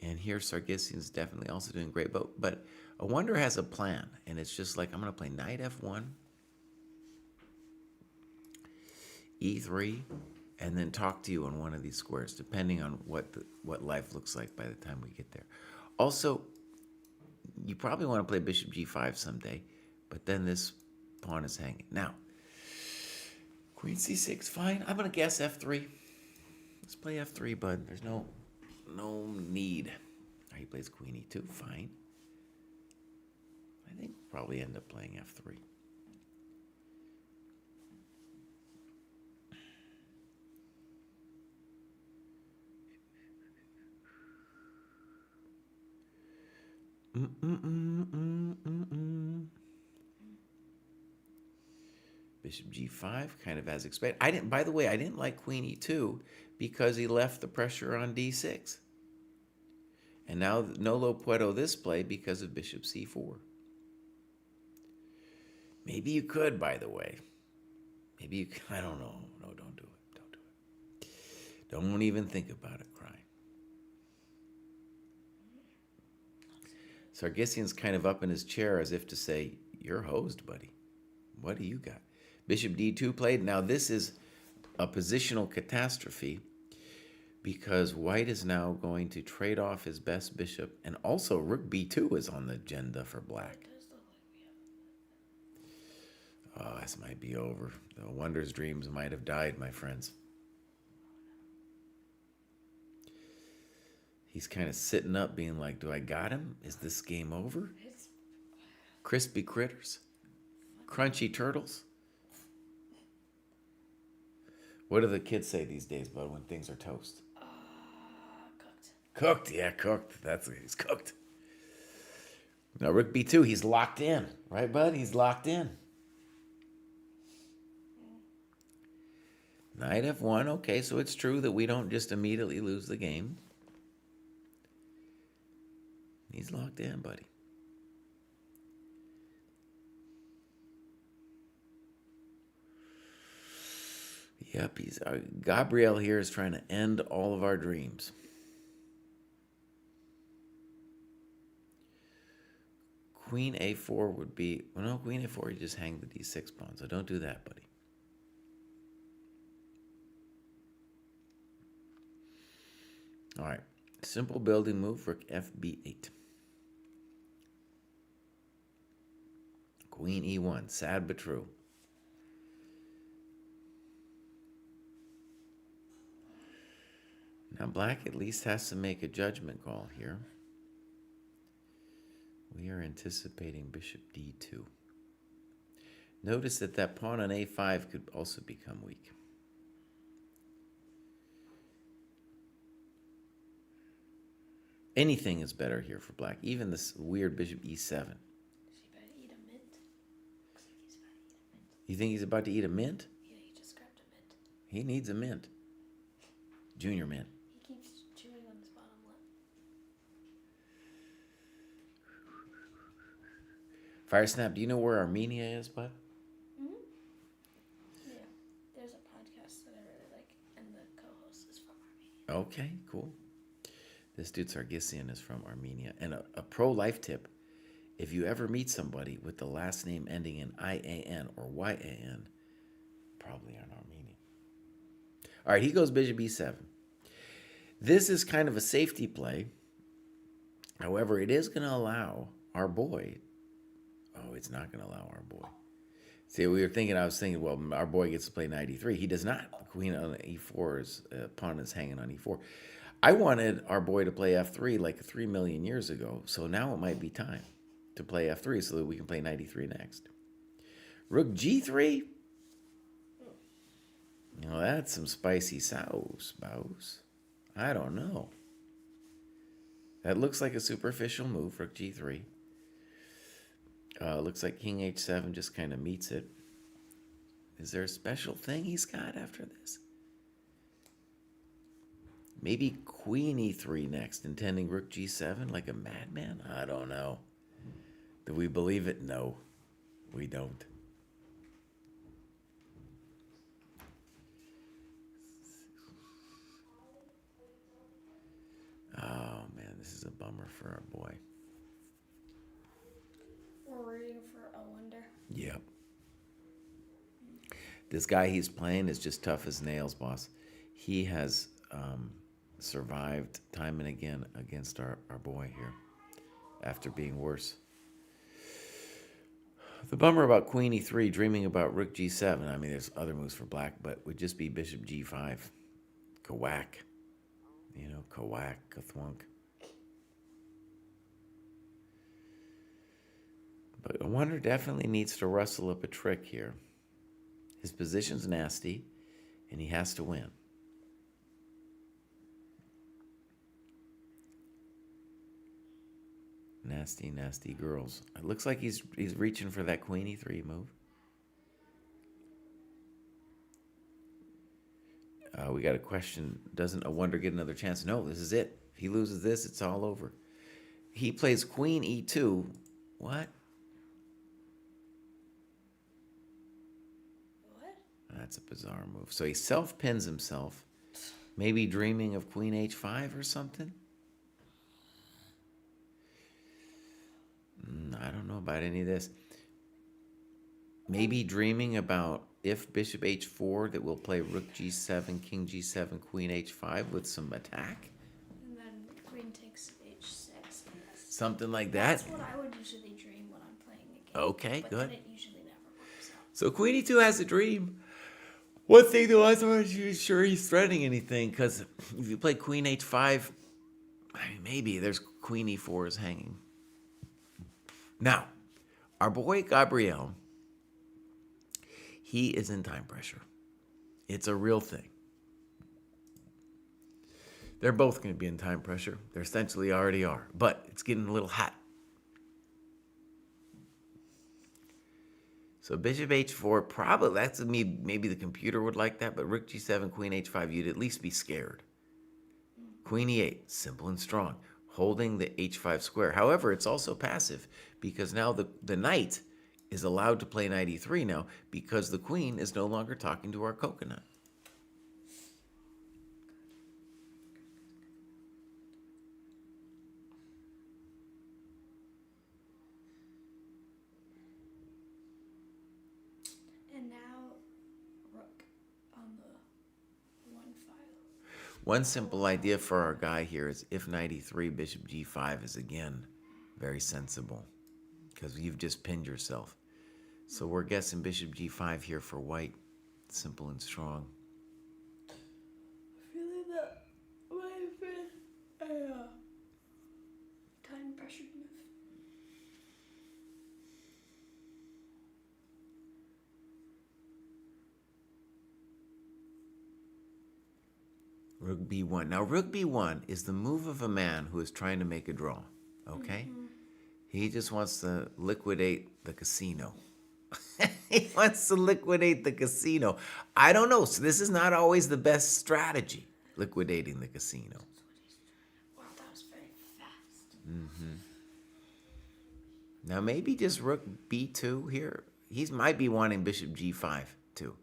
[SPEAKER 3] And here Sargissian's definitely also doing great. But a wonder has a plan, and it's just like, I'm going to play knight f1, e3, and then talk to you on one of these squares, depending on what life looks like by the time we get there. Also, you probably want to play bishop g5 someday, but then this pawn is hanging. Now, queen c6, fine. I'm going to guess f3. Let's play f3, bud. There's no need. He plays queen e2, fine. I think we'll probably end up playing f3. Bishop g5, kind of as expected. By the way, I didn't like queen e2 because he left the pressure on d6. And now no lo puedo this play because of bishop c4. Maybe you could, by the way. Maybe you could. I don't know. No, don't do it. Don't do it. Don't even think about it, crying. Sargissian's kind of up in his chair as if to say, you're hosed, buddy. What do you got? Bishop d2 played. Now this is a positional catastrophe because white is now going to trade off his best bishop, and also rook b2 is on the agenda for black. Oh, this might be over. The wonders dreams might have died, my friends. He's kind of sitting up being like, do I got him? Is this game over? Crispy critters? Crunchy turtles? What do the kids say these days, bud, when things are toast?
[SPEAKER 4] Cooked.
[SPEAKER 3] Cooked, yeah, cooked. He's cooked. Now, rook b2, he's locked in. Right, bud? He's locked in. Knight f1, okay, so it's true that we don't just immediately lose the game. He's locked in, buddy. Yep, Gabriel here is trying to end all of our dreams. Queen a4 would be, well, no, queen a4, you just hang the d6 pawn, so don't do that, buddy. All right, simple building move, rook fb8. Queen e1, sad but true. Now black at least has to make a judgment call here. We are anticipating bishop d2. Notice that that pawn on a5 could also become weak. Anything is better here for black. Even this weird bishop e7.
[SPEAKER 4] Is he about to eat a mint? Looks like he's about to eat a mint.
[SPEAKER 3] You think he's about to eat a mint?
[SPEAKER 4] Yeah, he just grabbed a mint.
[SPEAKER 3] He needs a mint. Junior mint.
[SPEAKER 4] He keeps chewing on his bottom lip.
[SPEAKER 3] Fire Snap, do you know where Armenia is, bud?
[SPEAKER 4] Yeah, there's a podcast that I really like, and the co-host is from Armenia.
[SPEAKER 3] Okay, cool. This dude Sargsyan is from Armenia. And a pro-life tip, if you ever meet somebody with the last name ending in IAN or YAN, probably an Armenian. All right, he goes bishop e7. This is kind of a safety play. However, it is going to allow our boy. Oh, it's not going to allow our boy. See, I was thinking, well, our boy gets to play knight e3. He does not. Queen on e4 is, pawn is hanging on e4. I wanted our boy to play f3 like 3 million years ago, so now it might be time to play f3 so that we can play knight e3 next. Rook g3? You know, that's some spicy sauce, bows. I don't know. That looks like a superficial move, rook g3. Looks like king h7 just kind of meets it. Is there a special thing he's got after this? Maybe queen e3 next, intending rook g7 like a madman? I don't know. Do we believe it? No, we don't. Oh, man, this is a bummer for our boy.
[SPEAKER 4] We're rooting for a wonder.
[SPEAKER 3] Yep. This guy he's playing is just tough as nails, boss. He has survived time and again against our boy here after being worse. The bummer about queen e3, dreaming about rook g7. I mean, there's other moves for black, but would just be bishop g5. Kawak. You know, kawak, kathwunk. But a wonder definitely needs to rustle up a trick here. His position's nasty, and he has to win. Nasty, nasty girls. It looks like he's reaching for that queen e3 move. We got a question. Doesn't a wonder get another chance? No, this is it. If he loses this, it's all over. He plays queen e2. What?
[SPEAKER 4] What?
[SPEAKER 3] That's a bizarre move. So he self-pins himself, maybe dreaming of queen h5 or something? I don't know about any of this. Maybe dreaming about if bishop h4 that we'll play rook g7, king g7, queen h5 with some attack?
[SPEAKER 4] And then queen takes h6. Yes.
[SPEAKER 3] Something like that?
[SPEAKER 4] That's what I would usually dream when I'm playing a game.
[SPEAKER 3] Okay,
[SPEAKER 4] but
[SPEAKER 3] good.
[SPEAKER 4] Then it usually never works out.
[SPEAKER 3] So queen e2 has a dream. One thing though, I wasn't sure he's threatening anything, because if you play queen h5, I mean, maybe there's queen e4 is hanging. Now, our boy Gabriel, he is in time pressure. It's a real thing. They're both going to be in time pressure. They essentially already are, but it's getting a little hot. So bishop h4, probably, that's maybe the computer would like that, but rook g7, queen h5, you'd at least be scared. Queen e8, simple and strong, holding the h5 square. However, it's also passive, because now the knight is allowed to play knight e3 now, because the queen is no longer talking to our coconut.
[SPEAKER 4] And now rook on the one file.
[SPEAKER 3] One simple idea for our guy here is if knight e3, bishop g5 is again very sensible, because you've just pinned yourself. So we're guessing bishop g5 here for white, simple and strong.
[SPEAKER 4] Feeling that might have been a time pressured move.
[SPEAKER 3] Rook B1. Now, Rook B1 is the move of a man who is trying to make a draw. Okay? He just wants to liquidate the casino. He wants to liquidate the casino. I don't know. So this is not always the best strategy, liquidating the casino.
[SPEAKER 4] Wow, that was very fast.
[SPEAKER 3] Now, maybe just Rook B2 here. He might be wanting Bishop G5 too.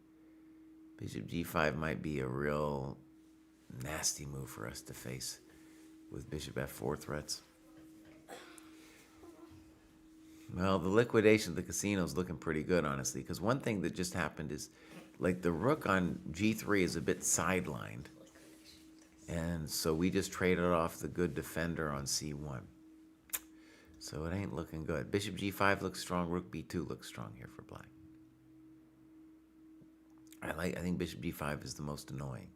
[SPEAKER 3] Bishop G5 might be a real nasty move for us to face with Bishop F4 threats. Well, the liquidation of the casino is looking pretty good, honestly, because one thing that just happened is, like, the rook on G3 is a bit sidelined, and so we just traded off the good defender on C1. So it ain't looking good. Bishop G5 looks strong. Rook B2 looks strong here for black. I think Bishop G5 is the most annoying.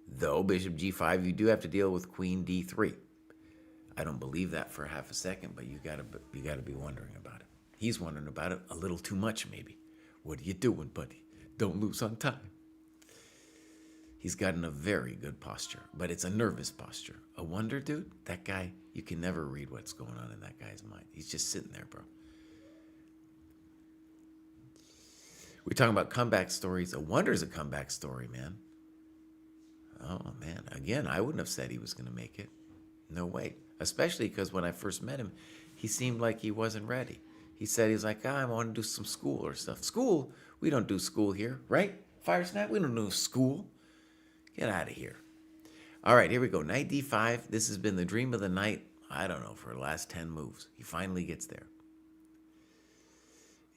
[SPEAKER 3] Though Bishop G5, you do have to deal with Queen D3. I don't believe that for half a second, but you gotta be wondering about it. He's wondering about it a little too much, maybe. What are you doing, buddy? Don't lose on time. He's gotten a very good posture, but it's a nervous posture. A wonder, dude? That guy, you can never read what's going on in that guy's mind. He's just sitting there, bro. We're talking about comeback stories. A wonder's a comeback story, man. Oh, man. Again, I wouldn't have said he was going to make it. No way. Especially because when I first met him, he seemed like he wasn't ready. He said he was like, I want to do some school or stuff. School? We don't do school here, right? Fire Snap? We don't do school. Get out of here. All right, here we go. Knight D5. This has been the dream of the night, I don't know, for the last 10 moves. He finally gets there.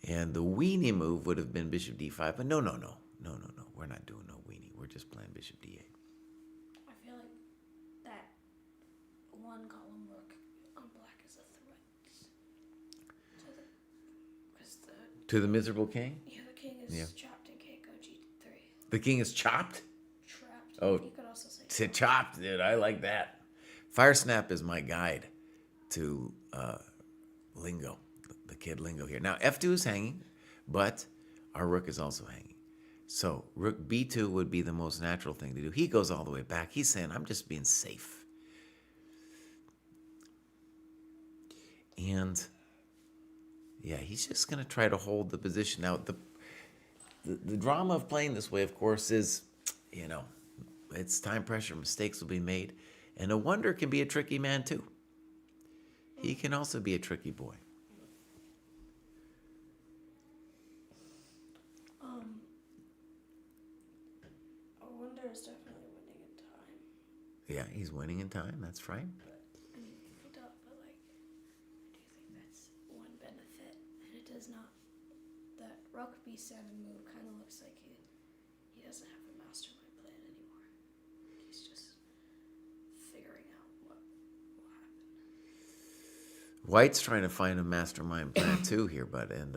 [SPEAKER 3] And the weenie move would have been Bishop D5, but no. We're not doing no weenie. We're just playing Bishop D8.
[SPEAKER 4] I feel like that one column rook on black is a threat
[SPEAKER 3] To the miserable king?
[SPEAKER 4] Yeah, the king is chopped and can't go G3.
[SPEAKER 3] The king is chopped?
[SPEAKER 4] Trapped.
[SPEAKER 3] Oh,
[SPEAKER 4] You could also say
[SPEAKER 3] chopped, dude. I like that. Fire Snap is my guide to lingo, the kid lingo here. Now, F2 is hanging, but our rook is also hanging. So rook B2 would be the most natural thing to do. He goes all the way back. He's saying, I'm just being safe. And yeah, he's just going to try to hold the position. Now, the drama of playing this way, of course, is, it's time pressure. Mistakes will be made. And a wonder can be a tricky man, too. He can also be a tricky boy.
[SPEAKER 4] a wonder is definitely winning in time.
[SPEAKER 3] Yeah, he's winning in time. That's right.
[SPEAKER 4] I mean, people don't, but like, I do think that's one benefit, and it does not. That rook B7 move kind of looks like he doesn't have a mastermind plan anymore. He's just figuring out what will happen.
[SPEAKER 3] White's trying to find a mastermind plan too here, and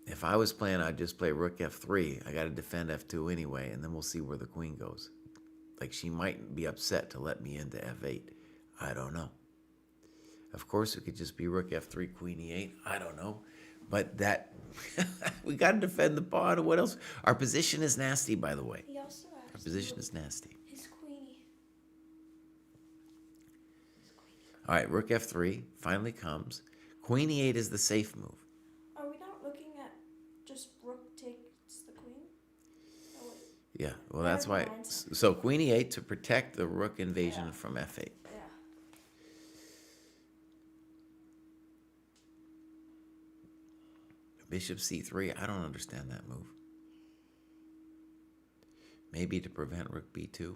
[SPEAKER 3] if I was playing, I'd just play rook F3. I got to defend F2 anyway, and then we'll see where the queen goes. Like, she might be upset to let me into F8. I don't know. Of course, it could just be rook F3, queen E8. I don't know. But that, we got to defend the pawn. What else? Our position is nasty, by the way.
[SPEAKER 4] He also
[SPEAKER 3] Our
[SPEAKER 4] asked
[SPEAKER 3] position is nasty.
[SPEAKER 4] his queenie.
[SPEAKER 3] All right, rook F3 finally comes. Queen E8 is the safe move.
[SPEAKER 4] Are we not looking at just rook takes the queen? Oh, wait.
[SPEAKER 3] Yeah, well, that's why.
[SPEAKER 4] Never mind.
[SPEAKER 3] So queen E8 to protect the rook invasion from F8.
[SPEAKER 4] Yeah.
[SPEAKER 3] Bishop C3, I don't understand that move. Maybe to prevent rook B2.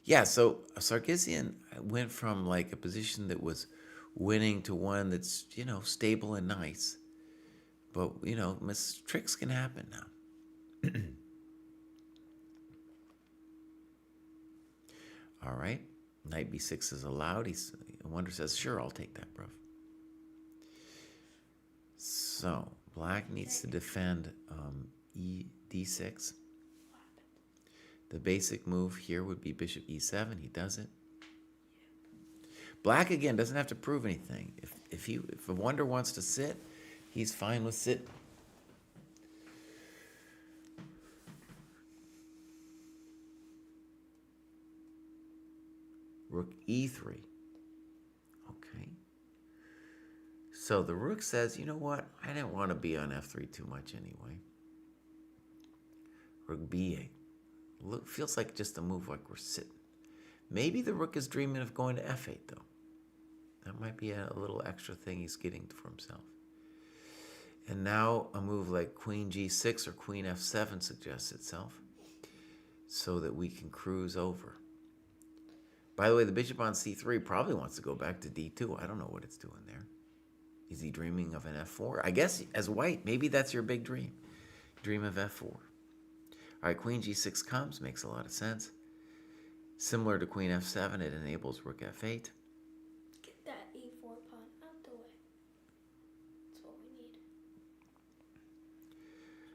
[SPEAKER 3] Yeah, so Sarkisian went from like a position that was winning to one that's, stable and nice. But, tricks can happen now. All right, knight B6 is allowed. Wonder says, sure, I'll take that, bruv. So, black needs to defend D6. The basic move here would be bishop E7. He does it. Black, again, doesn't have to prove anything. If a wonder wants to sit, he's fine with sitting. Rook e3. Okay. So the rook says, you know what? I didn't want to be on f3 too much anyway. Rook b8. Look, feels like just a move like we're sitting. Maybe the rook is dreaming of going to f8, though. That might be a little extra thing he's getting for himself. And now a move like queen g6 or queen f7 suggests itself so that we can cruise over. By the way, the bishop on c3 probably wants to go back to d2. I don't know what it's doing there. Is he dreaming of an f4? I guess as white, maybe that's your big dream. Dream of f4. All right, queen g6 comes, makes a lot of sense. Similar to queen f7, it enables rook f8.
[SPEAKER 4] Get that e4 pawn out the way. That's what we need.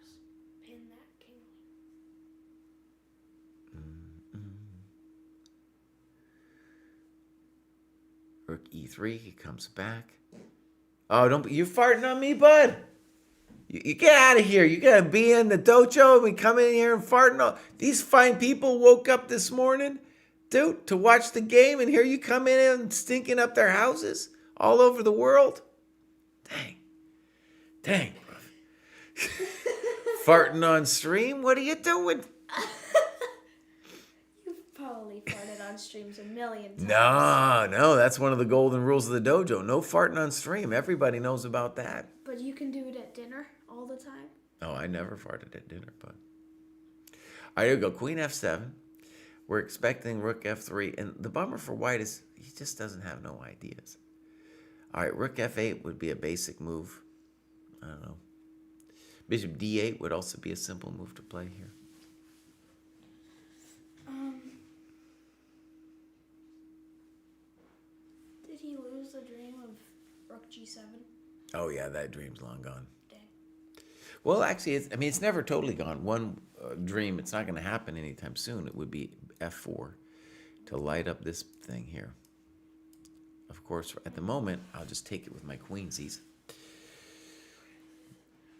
[SPEAKER 4] Just pin that king.
[SPEAKER 3] Rook e3, he comes back. Oh, don't you farting on me, bud? You get out of here. You gotta be in the dojo and we come in here and farting. These fine people woke up this morning, dude, to watch the game, and here you come in and stinking up their houses all over the world. Dang. Farting on stream? What are you doing?
[SPEAKER 4] You've probably farted on streams a million times.
[SPEAKER 3] No, that's one of the golden rules of the dojo. No farting on stream. Everybody knows about that.
[SPEAKER 4] But you can do it at dinner all the time.
[SPEAKER 3] Oh, I never farted at dinner, but. All right, here we go. Queen f7. We're expecting rook f3. And the bummer for white is he just doesn't have no ideas. All right, rook f8 would be a basic move. I don't know. Bishop d8 would also be a simple move to play here.
[SPEAKER 4] Did he lose the dream of rook g7?
[SPEAKER 3] Oh, yeah, that dream's long gone.
[SPEAKER 4] Dang.
[SPEAKER 3] Well, actually, it's never totally gone. One dream, it's not going to happen anytime soon. It would be f4 to light up this thing here. Of course, at the moment, I'll just take it with my queensies.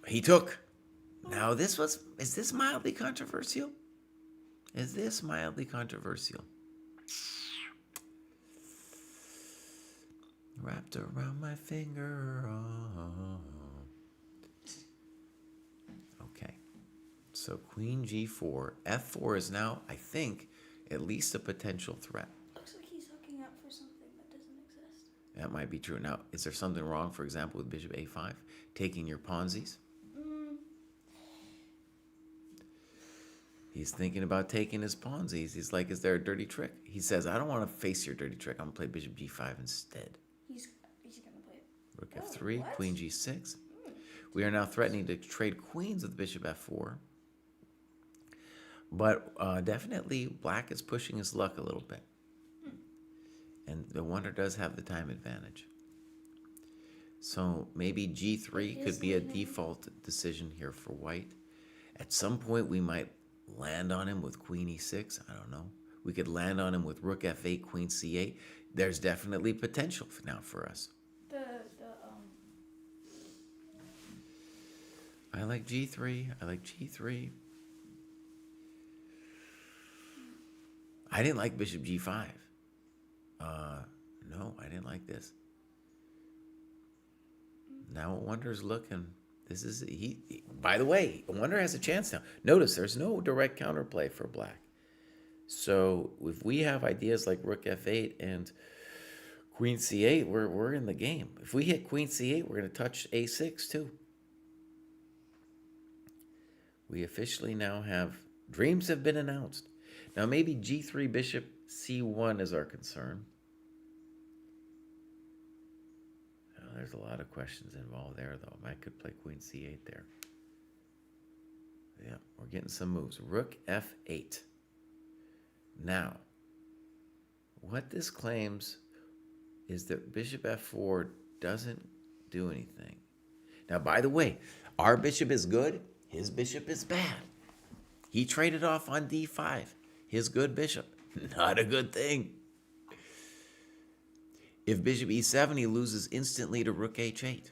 [SPEAKER 3] He took. Now, is this mildly controversial? Is this mildly controversial? Wrapped around my finger. Oh. Okay. So queen g4. f4 is now, I think, at least a potential threat.
[SPEAKER 4] Looks like he's hooking up for something that doesn't exist.
[SPEAKER 3] That might be true. Now, is there something wrong, for example, with bishop a5? Taking your pawnsies? He's thinking about taking his pawnsies. He's like, is there a dirty trick? He says, I don't want to face your dirty trick. I'm going to play bishop g5 instead.
[SPEAKER 4] He's going to play it.
[SPEAKER 3] Rook f3,
[SPEAKER 4] what?
[SPEAKER 3] queen g6. We are now threatening to trade queens with bishop f4. But definitely black is pushing his luck a little bit. And the wonder does have the time advantage. So maybe g3 could be a default decision here for white. At some point we might land on him with queen e6. I don't know. We could land on him with rook f8, queen c8. There's definitely potential now for us. I like g3. I like g3. I didn't like bishop g5. No, I didn't like this. Now Wonder's looking. This is by the way, Wonder has a chance now. Notice there's no direct counterplay for black. So if we have ideas like rook f8 and queen c8, we're in the game. If we hit queen c8, we're going to touch a6 too. We officially now have dreams have been announced. Now maybe g3 bishop c1 is our concern. There's a lot of questions involved there, though. I could play queen c8 there. Yeah, we're getting some moves. Rook f8. Now, what this claims is that bishop f4 doesn't do anything. Now, by the way, our bishop is good. His bishop is bad. He traded off on d5. His good bishop. Not a good thing. If bishop e7, he loses instantly to rook h8.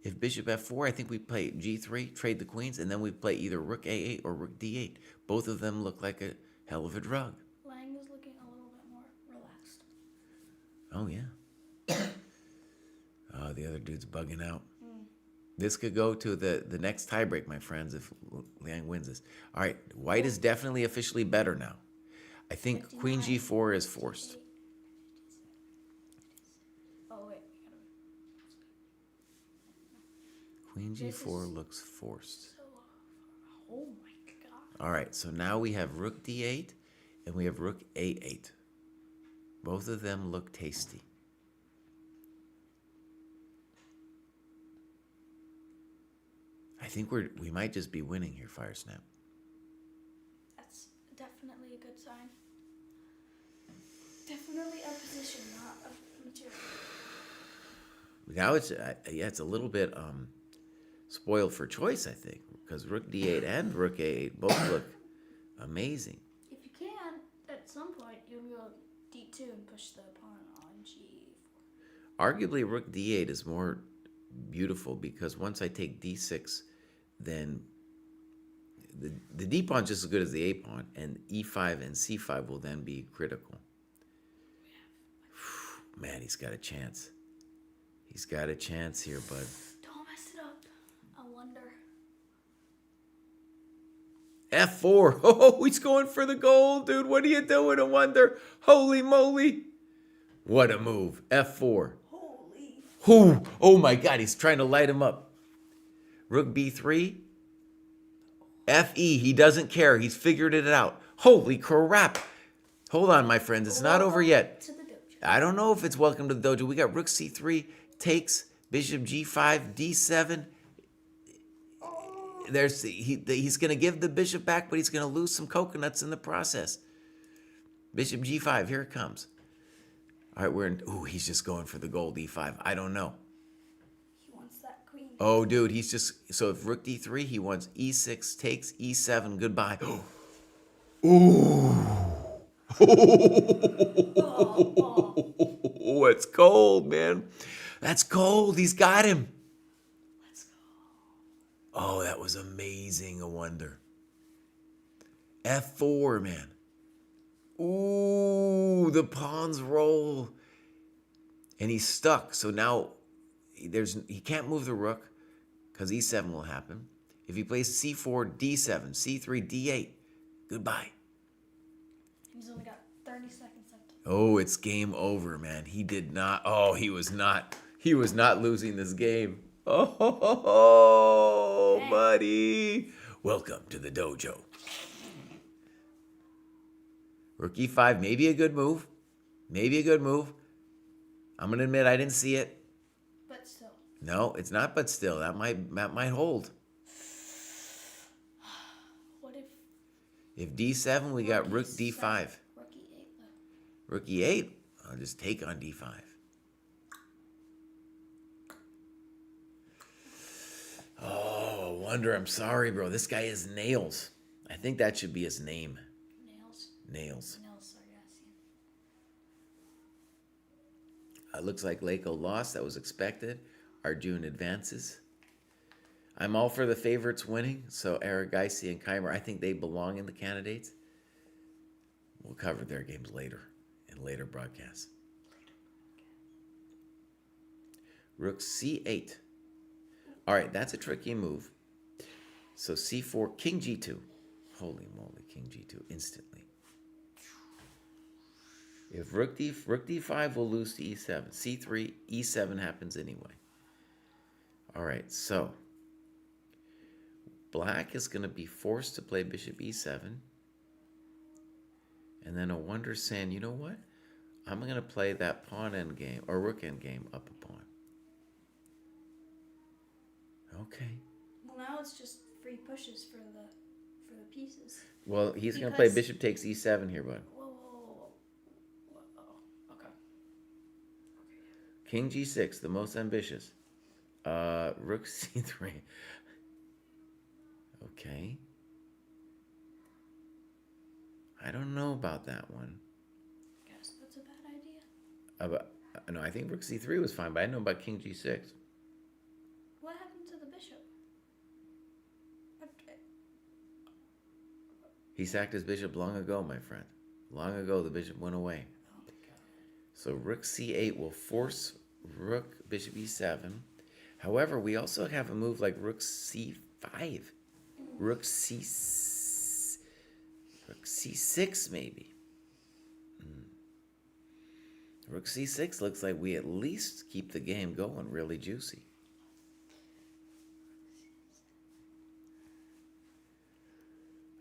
[SPEAKER 3] If bishop f4, I think we play g3, trade the queens, and then we play either rook a8 or rook d8. Both of them look like a hell of a drug.
[SPEAKER 4] Lang is looking a little bit more relaxed.
[SPEAKER 3] Oh, yeah. Oh, the other dude's bugging out. This could go to the next tiebreak, my friends, if Liang wins this. All right, white is definitely officially better now. I think queen g4 is forced.
[SPEAKER 4] Oh wait,
[SPEAKER 3] Queen g4 looks forced.
[SPEAKER 4] oh my god.
[SPEAKER 3] All right, so now we have rook d8 and we have rook a8. Both of them look tasty. I think we might just be winning here, Fire Snap.
[SPEAKER 4] That's definitely a good sign. Definitely a position, not a material.
[SPEAKER 3] Now it's a little bit spoiled for choice, I think, because rook d8 and rook a8 both look amazing.
[SPEAKER 4] If you can, at some point, you'll go d2 and push the pawn on g4.
[SPEAKER 3] Arguably, rook d8 is more beautiful because once I take d6, then the d pawn is just as good as the a pawn, and e5 and c5 will then be critical. Man, he's got a chance. He's got a chance here, bud.
[SPEAKER 4] Don't mess it up. I wonder.
[SPEAKER 3] F4. Oh, he's going for the gold, dude. What are you doing? I wonder. Holy moly. What a move. F4.
[SPEAKER 4] Holy.
[SPEAKER 3] Who? Oh my God, he's trying to light him up. Rook b3. Fe. He doesn't care. He's figured it out. Holy crap. Hold on, my friends. It's not over yet.
[SPEAKER 4] To the dojo.
[SPEAKER 3] I don't know if it's welcome to the dojo. We got rook c3, takes, bishop g5, d7. He's going to give the bishop back, but he's going to lose some coconuts in the process. Bishop g5, here it comes. All right, he's just going for the gold e5. I don't know.
[SPEAKER 4] He wants that queen.
[SPEAKER 3] Oh, dude, so if rook d3, he wants e6, takes, e7, goodbye. Ooh. Oh, it's cold, man. That's cold. He's got him.
[SPEAKER 4] Let's go.
[SPEAKER 3] Oh, that was amazing. A wonder. F4, man. Ooh, the pawns roll. And he's stuck. So now he can't move the rook because e7 will happen. If he plays c4, d7, c3, d8, goodbye.
[SPEAKER 4] He's only got 30 seconds left.
[SPEAKER 3] Oh, it's game over, man. He was not losing this game. Oh, buddy. Welcome to the dojo. Rook e5, maybe a good move. Maybe a good move. I'm going to admit I didn't see it.
[SPEAKER 4] But still.
[SPEAKER 3] No, it's not but still. That might hold.
[SPEAKER 4] What if
[SPEAKER 3] If d7, we got rook d5.
[SPEAKER 4] rook e8 though?
[SPEAKER 3] Rook e8, I'll just take on d5. Oh, wonder. I'm sorry, bro. This guy has nails. I think that should be his name.
[SPEAKER 4] Nails.
[SPEAKER 3] Nails.
[SPEAKER 4] Nails Sargassian.
[SPEAKER 3] It looks like Leko lost. That was expected. Arjun advances. I'm all for the favorites winning. So Aragaisi and Keimer, I think they belong in the candidates. We'll cover their games later in later broadcasts. Rook c8. All right, that's a tricky move. So c4, king g2. Holy moly, king g2 instantly. If rook d5 will lose to e7. c3, e7 happens anyway. All right, so black is going to be forced to play bishop e7. And then a wonder saying, you know what? I'm going to play that pawn endgame or rook endgame up a pawn. Okay.
[SPEAKER 4] Well, now it's just free pushes for the pieces.
[SPEAKER 3] Well, he's going to play bishop takes e7 here, bud.
[SPEAKER 4] Whoa. Okay.
[SPEAKER 3] King g6, the most ambitious. Rook c3. Okay. I don't know about that one.
[SPEAKER 4] Guess that's a bad idea.
[SPEAKER 3] No, I think rook c3 was fine, but I didn't know about king g6.
[SPEAKER 4] What happened to the bishop?
[SPEAKER 3] He sacked his bishop long ago, my friend. Long ago, the bishop went away.
[SPEAKER 4] Oh my god.
[SPEAKER 3] So rook c8 will force rook bishop e7. However, we also have a move like rook c5. Rook c rook c6 maybe. Rook c6 looks like we at least keep the game going really juicy.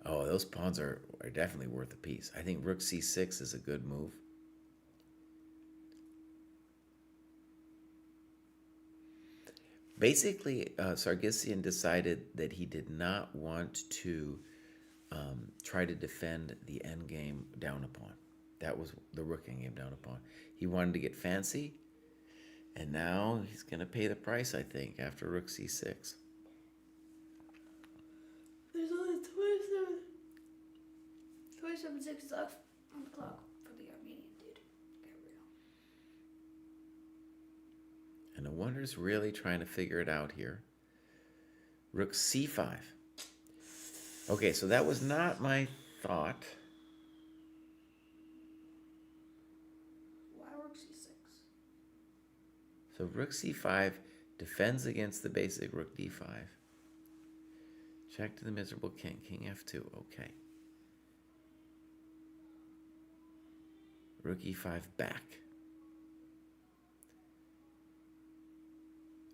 [SPEAKER 3] Oh, those pawns are definitely worth a piece. I think rook c6 is a good move. Basically, Sargsyan decided that he did not want to try to defend the endgame down a pawn. That was the rook endgame down a pawn. He wanted to get fancy, and now he's going to pay the price, I think, after rook c6.
[SPEAKER 4] There's only 27 seconds left on the clock for the Armenian dude. Get real.
[SPEAKER 3] And the wonder's really trying to figure it out here. Rook c5. Okay, so that was not my thought.
[SPEAKER 4] Why rook c6?
[SPEAKER 3] So rook c5 defends against the basic rook d5. Check to the miserable king. King f2. Okay. Rook e5 back.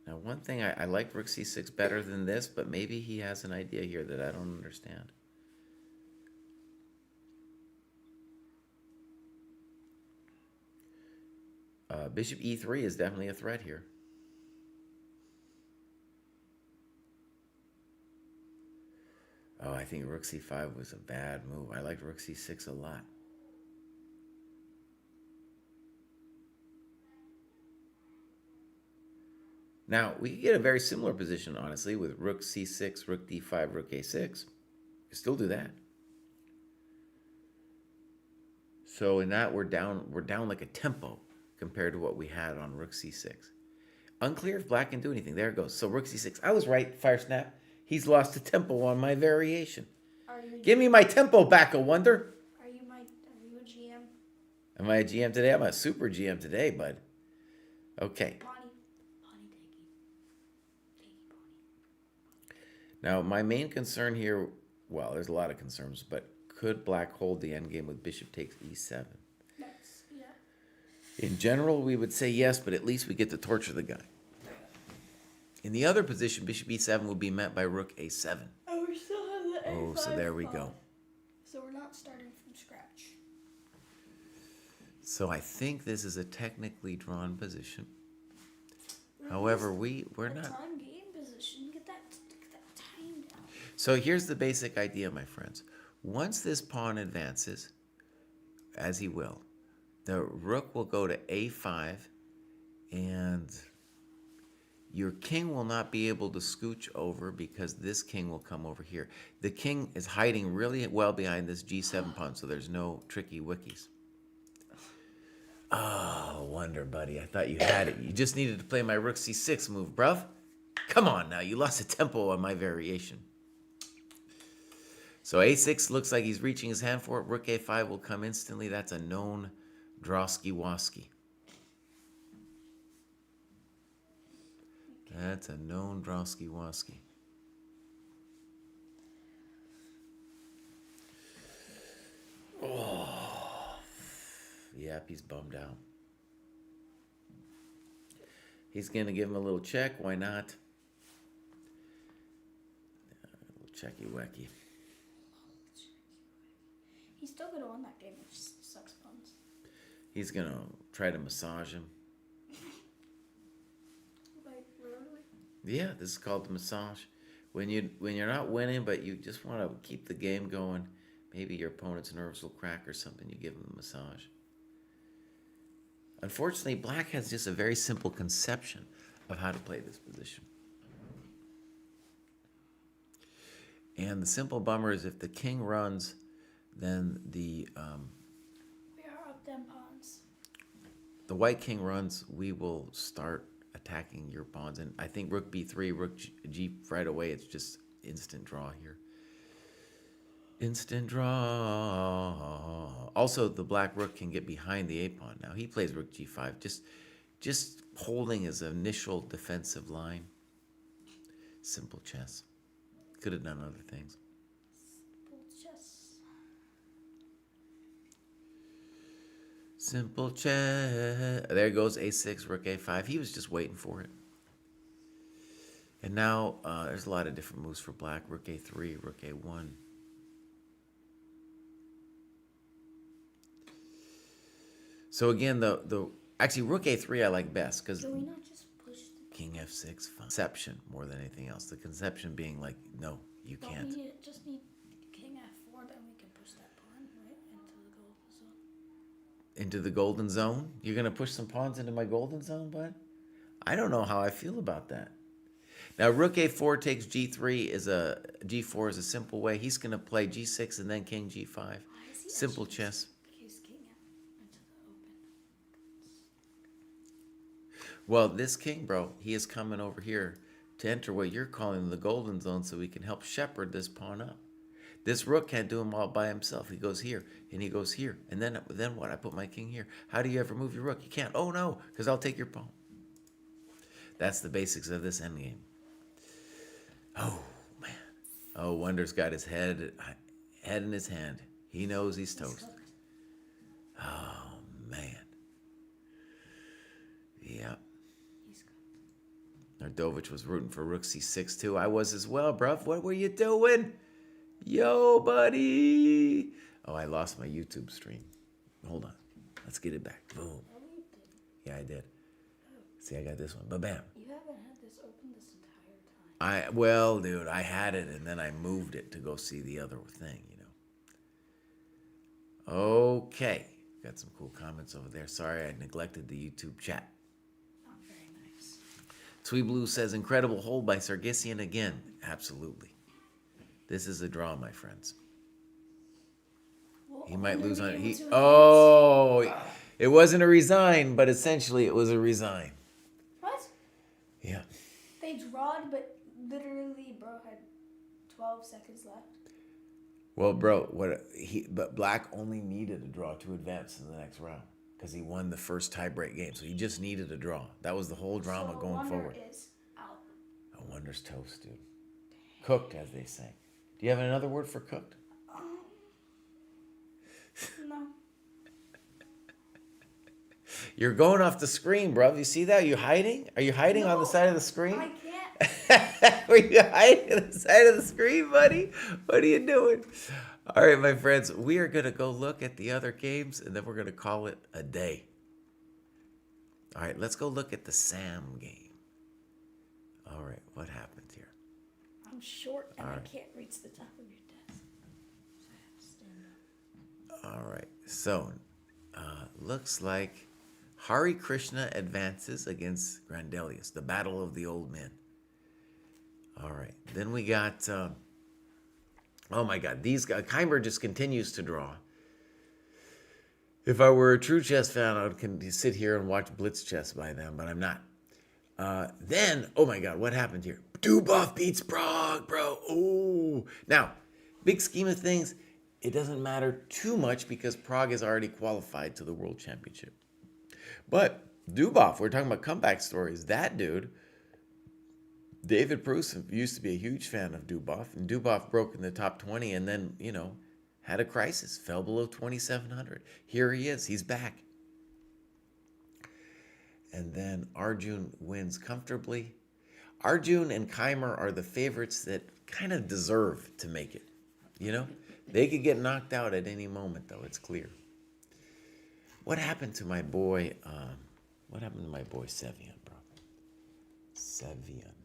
[SPEAKER 3] Now, one thing, I like rook c6 better than this, but maybe he has an idea here that I don't understand. Bishop e3 is definitely a threat here. Oh, I think rook c5 was a bad move. I liked rook c6 a lot. Now, we could get a very similar position, honestly, with rook c6, rook d5, rook a6. You still do that. So in that, we're down like a tempo compared to what we had on rook c6. Unclear if black can do anything. There it goes. So rook c6. I was right, fire snap. He's lost a tempo on my variation. Give me my tempo back, a wonder.
[SPEAKER 4] Are you a GM?
[SPEAKER 3] Am I a GM today? I'm a super GM today, bud. Okay.
[SPEAKER 4] Pawnee
[SPEAKER 3] Now, my main concern here, well, there's a lot of concerns, but could black hold the endgame with bishop takes e7?
[SPEAKER 4] That's, yeah.
[SPEAKER 3] In general, we would say yes, but at least we get to torture the guy. In the other position, bishop e7 would be met by rook a7.
[SPEAKER 4] Oh, we still have the A5
[SPEAKER 3] Oh, so there we go.
[SPEAKER 4] So we're not starting from scratch.
[SPEAKER 3] So I think this is a technically drawn position. However, we're not.
[SPEAKER 4] Time game position. Get that time down.
[SPEAKER 3] So here's the basic idea, my friends. Once this pawn advances, as he will, the rook will go to a5, and your king will not be able to scooch over because this king will come over here. The king is hiding really well behind this g7 pawn, so there's no tricky wickies. Oh, wonder, buddy. I thought you had it. You just needed to play my rook c6 move, bruv. Come on now. You lost a tempo on my variation. So a6 looks like he's reaching his hand for it. Rook a5 will come instantly. That's a known drawski-waski. That's a known drawski-waski. Oh, yep, he's bummed out. He's going to give him a little check. Why not? A little checky-wacky.
[SPEAKER 4] He's still going to win that game. It just sucks puns.
[SPEAKER 3] He's going to try to massage him.
[SPEAKER 4] Like, literally?
[SPEAKER 3] Yeah, this is called the massage. When you're not winning, but you just want to keep the game going, maybe your opponent's nerves will crack or something, you give him a massage. Unfortunately, black has just a very simple conception of how to play this position. And the simple bummer is if the king runs, then
[SPEAKER 4] We are up them pawns.
[SPEAKER 3] the white king runs, we will start attacking your pawns. And I think rook b3, rook g right away, it's just instant draw here. Instant draw. Also, the black rook can get behind the a-pawn. Now, he plays rook g5, just holding his initial defensive line. Simple chess. Could have done other things. Simple chess. There goes a6, rook a5. He was just waiting for it. And now there's a lot of different moves for black. Rook a3, rook a1. So again, actually rook a3 I like best because
[SPEAKER 4] Can we not just push the
[SPEAKER 3] king f6, conception more than anything else. The conception being like, no, you can't.
[SPEAKER 4] We just need king f4, then we can push that pawn right into the golden zone.
[SPEAKER 3] Into the golden zone? You're gonna push some pawns into my golden zone, bud? I don't know how I feel about that. Now rook a4 takes g3 g4 is a simple way. He's gonna play g6 and then king g5. Simple chess.
[SPEAKER 4] His king into the open.
[SPEAKER 3] Well, this king, bro, he is coming over here to enter what you're calling the golden zone so we can help shepherd this pawn up. This rook can't do him all by himself. He goes here, and he goes here. And then what? I put my king here. How do you ever move your rook? You can't. Oh, no, because I'll take your pawn. That's the basics of this endgame. Oh, man. Oh, Wonder's got his head in his hand. He knows he's toast. Oh, man. Yep. Nardovich was rooting for rook c6 too. I was as well, bruv. What were you doing? Yo, buddy. Oh, I lost my YouTube stream. Hold on. Let's get it back. Boom. Yeah, I did. See, I got this one. Ba-bam.
[SPEAKER 4] You haven't had this open this entire time.
[SPEAKER 3] Well, dude, I had it and then I moved it to go see the other thing, you know. Okay. Got some cool comments over there. Sorry, I neglected the YouTube chat.
[SPEAKER 4] Not very nice.
[SPEAKER 3] Twee Blue says, incredible hold by Sargsyan again. Absolutely. This is a draw, my friends.
[SPEAKER 4] Well,
[SPEAKER 3] He might
[SPEAKER 4] I'm
[SPEAKER 3] lose
[SPEAKER 4] gonna
[SPEAKER 3] on
[SPEAKER 4] be
[SPEAKER 3] it.
[SPEAKER 4] able to
[SPEAKER 3] Oh, it wasn't a resign, but essentially it was a resign.
[SPEAKER 4] What?
[SPEAKER 3] Yeah.
[SPEAKER 4] They drawed, but literally, bro had 12 seconds left.
[SPEAKER 3] Well, bro, but Black only needed a draw to advance to the next round because he won the first tiebreak game. So he just needed a draw. That was the whole drama going
[SPEAKER 4] Wonder
[SPEAKER 3] forward.
[SPEAKER 4] is out.
[SPEAKER 3] A Wonder's toast, dude. Cooked, as they say. Do you have another word for cooked?
[SPEAKER 4] No.
[SPEAKER 3] You're going off the screen, bro. You see that? Are you hiding? Are you hiding on the side of the screen?
[SPEAKER 4] I can't.
[SPEAKER 3] Were you hiding on the side of the screen, buddy? What are you doing? All right, my friends, we are going to go look at the other games, and then we're going to call it a day. All right, let's go look at the Sam game. All right, what happened here?
[SPEAKER 4] I'm short and
[SPEAKER 3] All
[SPEAKER 4] I
[SPEAKER 3] right.
[SPEAKER 4] can't reach the top of your desk. So I have to stand up.
[SPEAKER 3] All right, so looks like Hari Krishna advances against Grandelius, the battle of the old men. All right, then we got, oh my God, these guys, Keimer just continues to draw. If I were a true chess fan, I would sit here and watch Blitz chess by them, but I'm not. Then, oh my God, what happened here? Dubov beats Prague, bro. Oh, now, big scheme of things, it doesn't matter too much because Prague is already qualified to the World Championship. But Dubov, we're talking about comeback stories. That dude, David Bruce used to be a huge fan of Dubov, and Dubov broke in the top 20 and then, you know, had a crisis, fell below 2,700. Here he is. He's back. And then Arjun wins comfortably. Arjun and Keimer are the favorites that kind of deserve to make it. You know? They could get knocked out at any moment, though. It's clear. What happened to my boy, Sevian, bro? Sevian.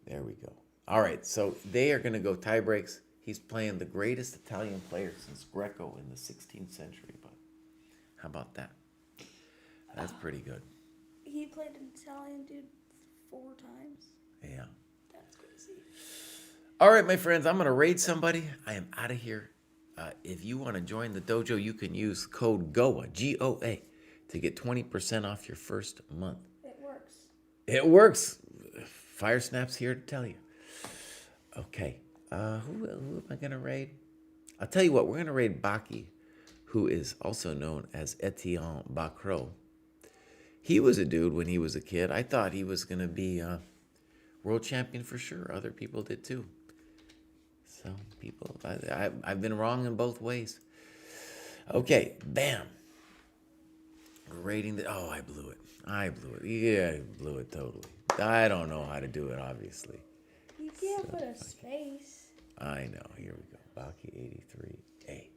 [SPEAKER 3] There we go. All right, so they are going to go tie breaks. He's playing the greatest Italian player since Greco in the 16th century, but how about that? That's pretty good.
[SPEAKER 4] He played an Italian dude 4 times.
[SPEAKER 3] Yeah.
[SPEAKER 4] That's crazy.
[SPEAKER 3] All right, my friends, I'm going to raid somebody. I am out of here. If you want to join the dojo, you can use code GOA, G-O-A, to get 20% off your first month.
[SPEAKER 4] It works.
[SPEAKER 3] It works. Fire Snap's here to tell you. Okay. Who am I going to raid? I'll tell you what, we're going to raid Baki, who is also known as Etienne Bacro. He was a dude when he was a kid. I thought he was going to be world champion for sure. Other people did too. So I've been wrong in both ways. Okay, bam. Rating the. Oh, I blew it. Yeah, I blew it totally. I don't know how to do it, obviously.
[SPEAKER 4] You can't put a space.
[SPEAKER 3] I know. Here we go. Baki 83A.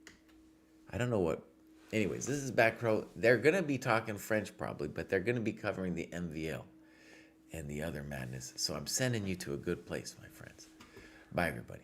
[SPEAKER 3] I don't know what. Anyways, this is Back Row. They're going to be talking French probably, but they're going to be covering the MVL and the other madness. So I'm sending you to a good place, my friends. Bye, everybody.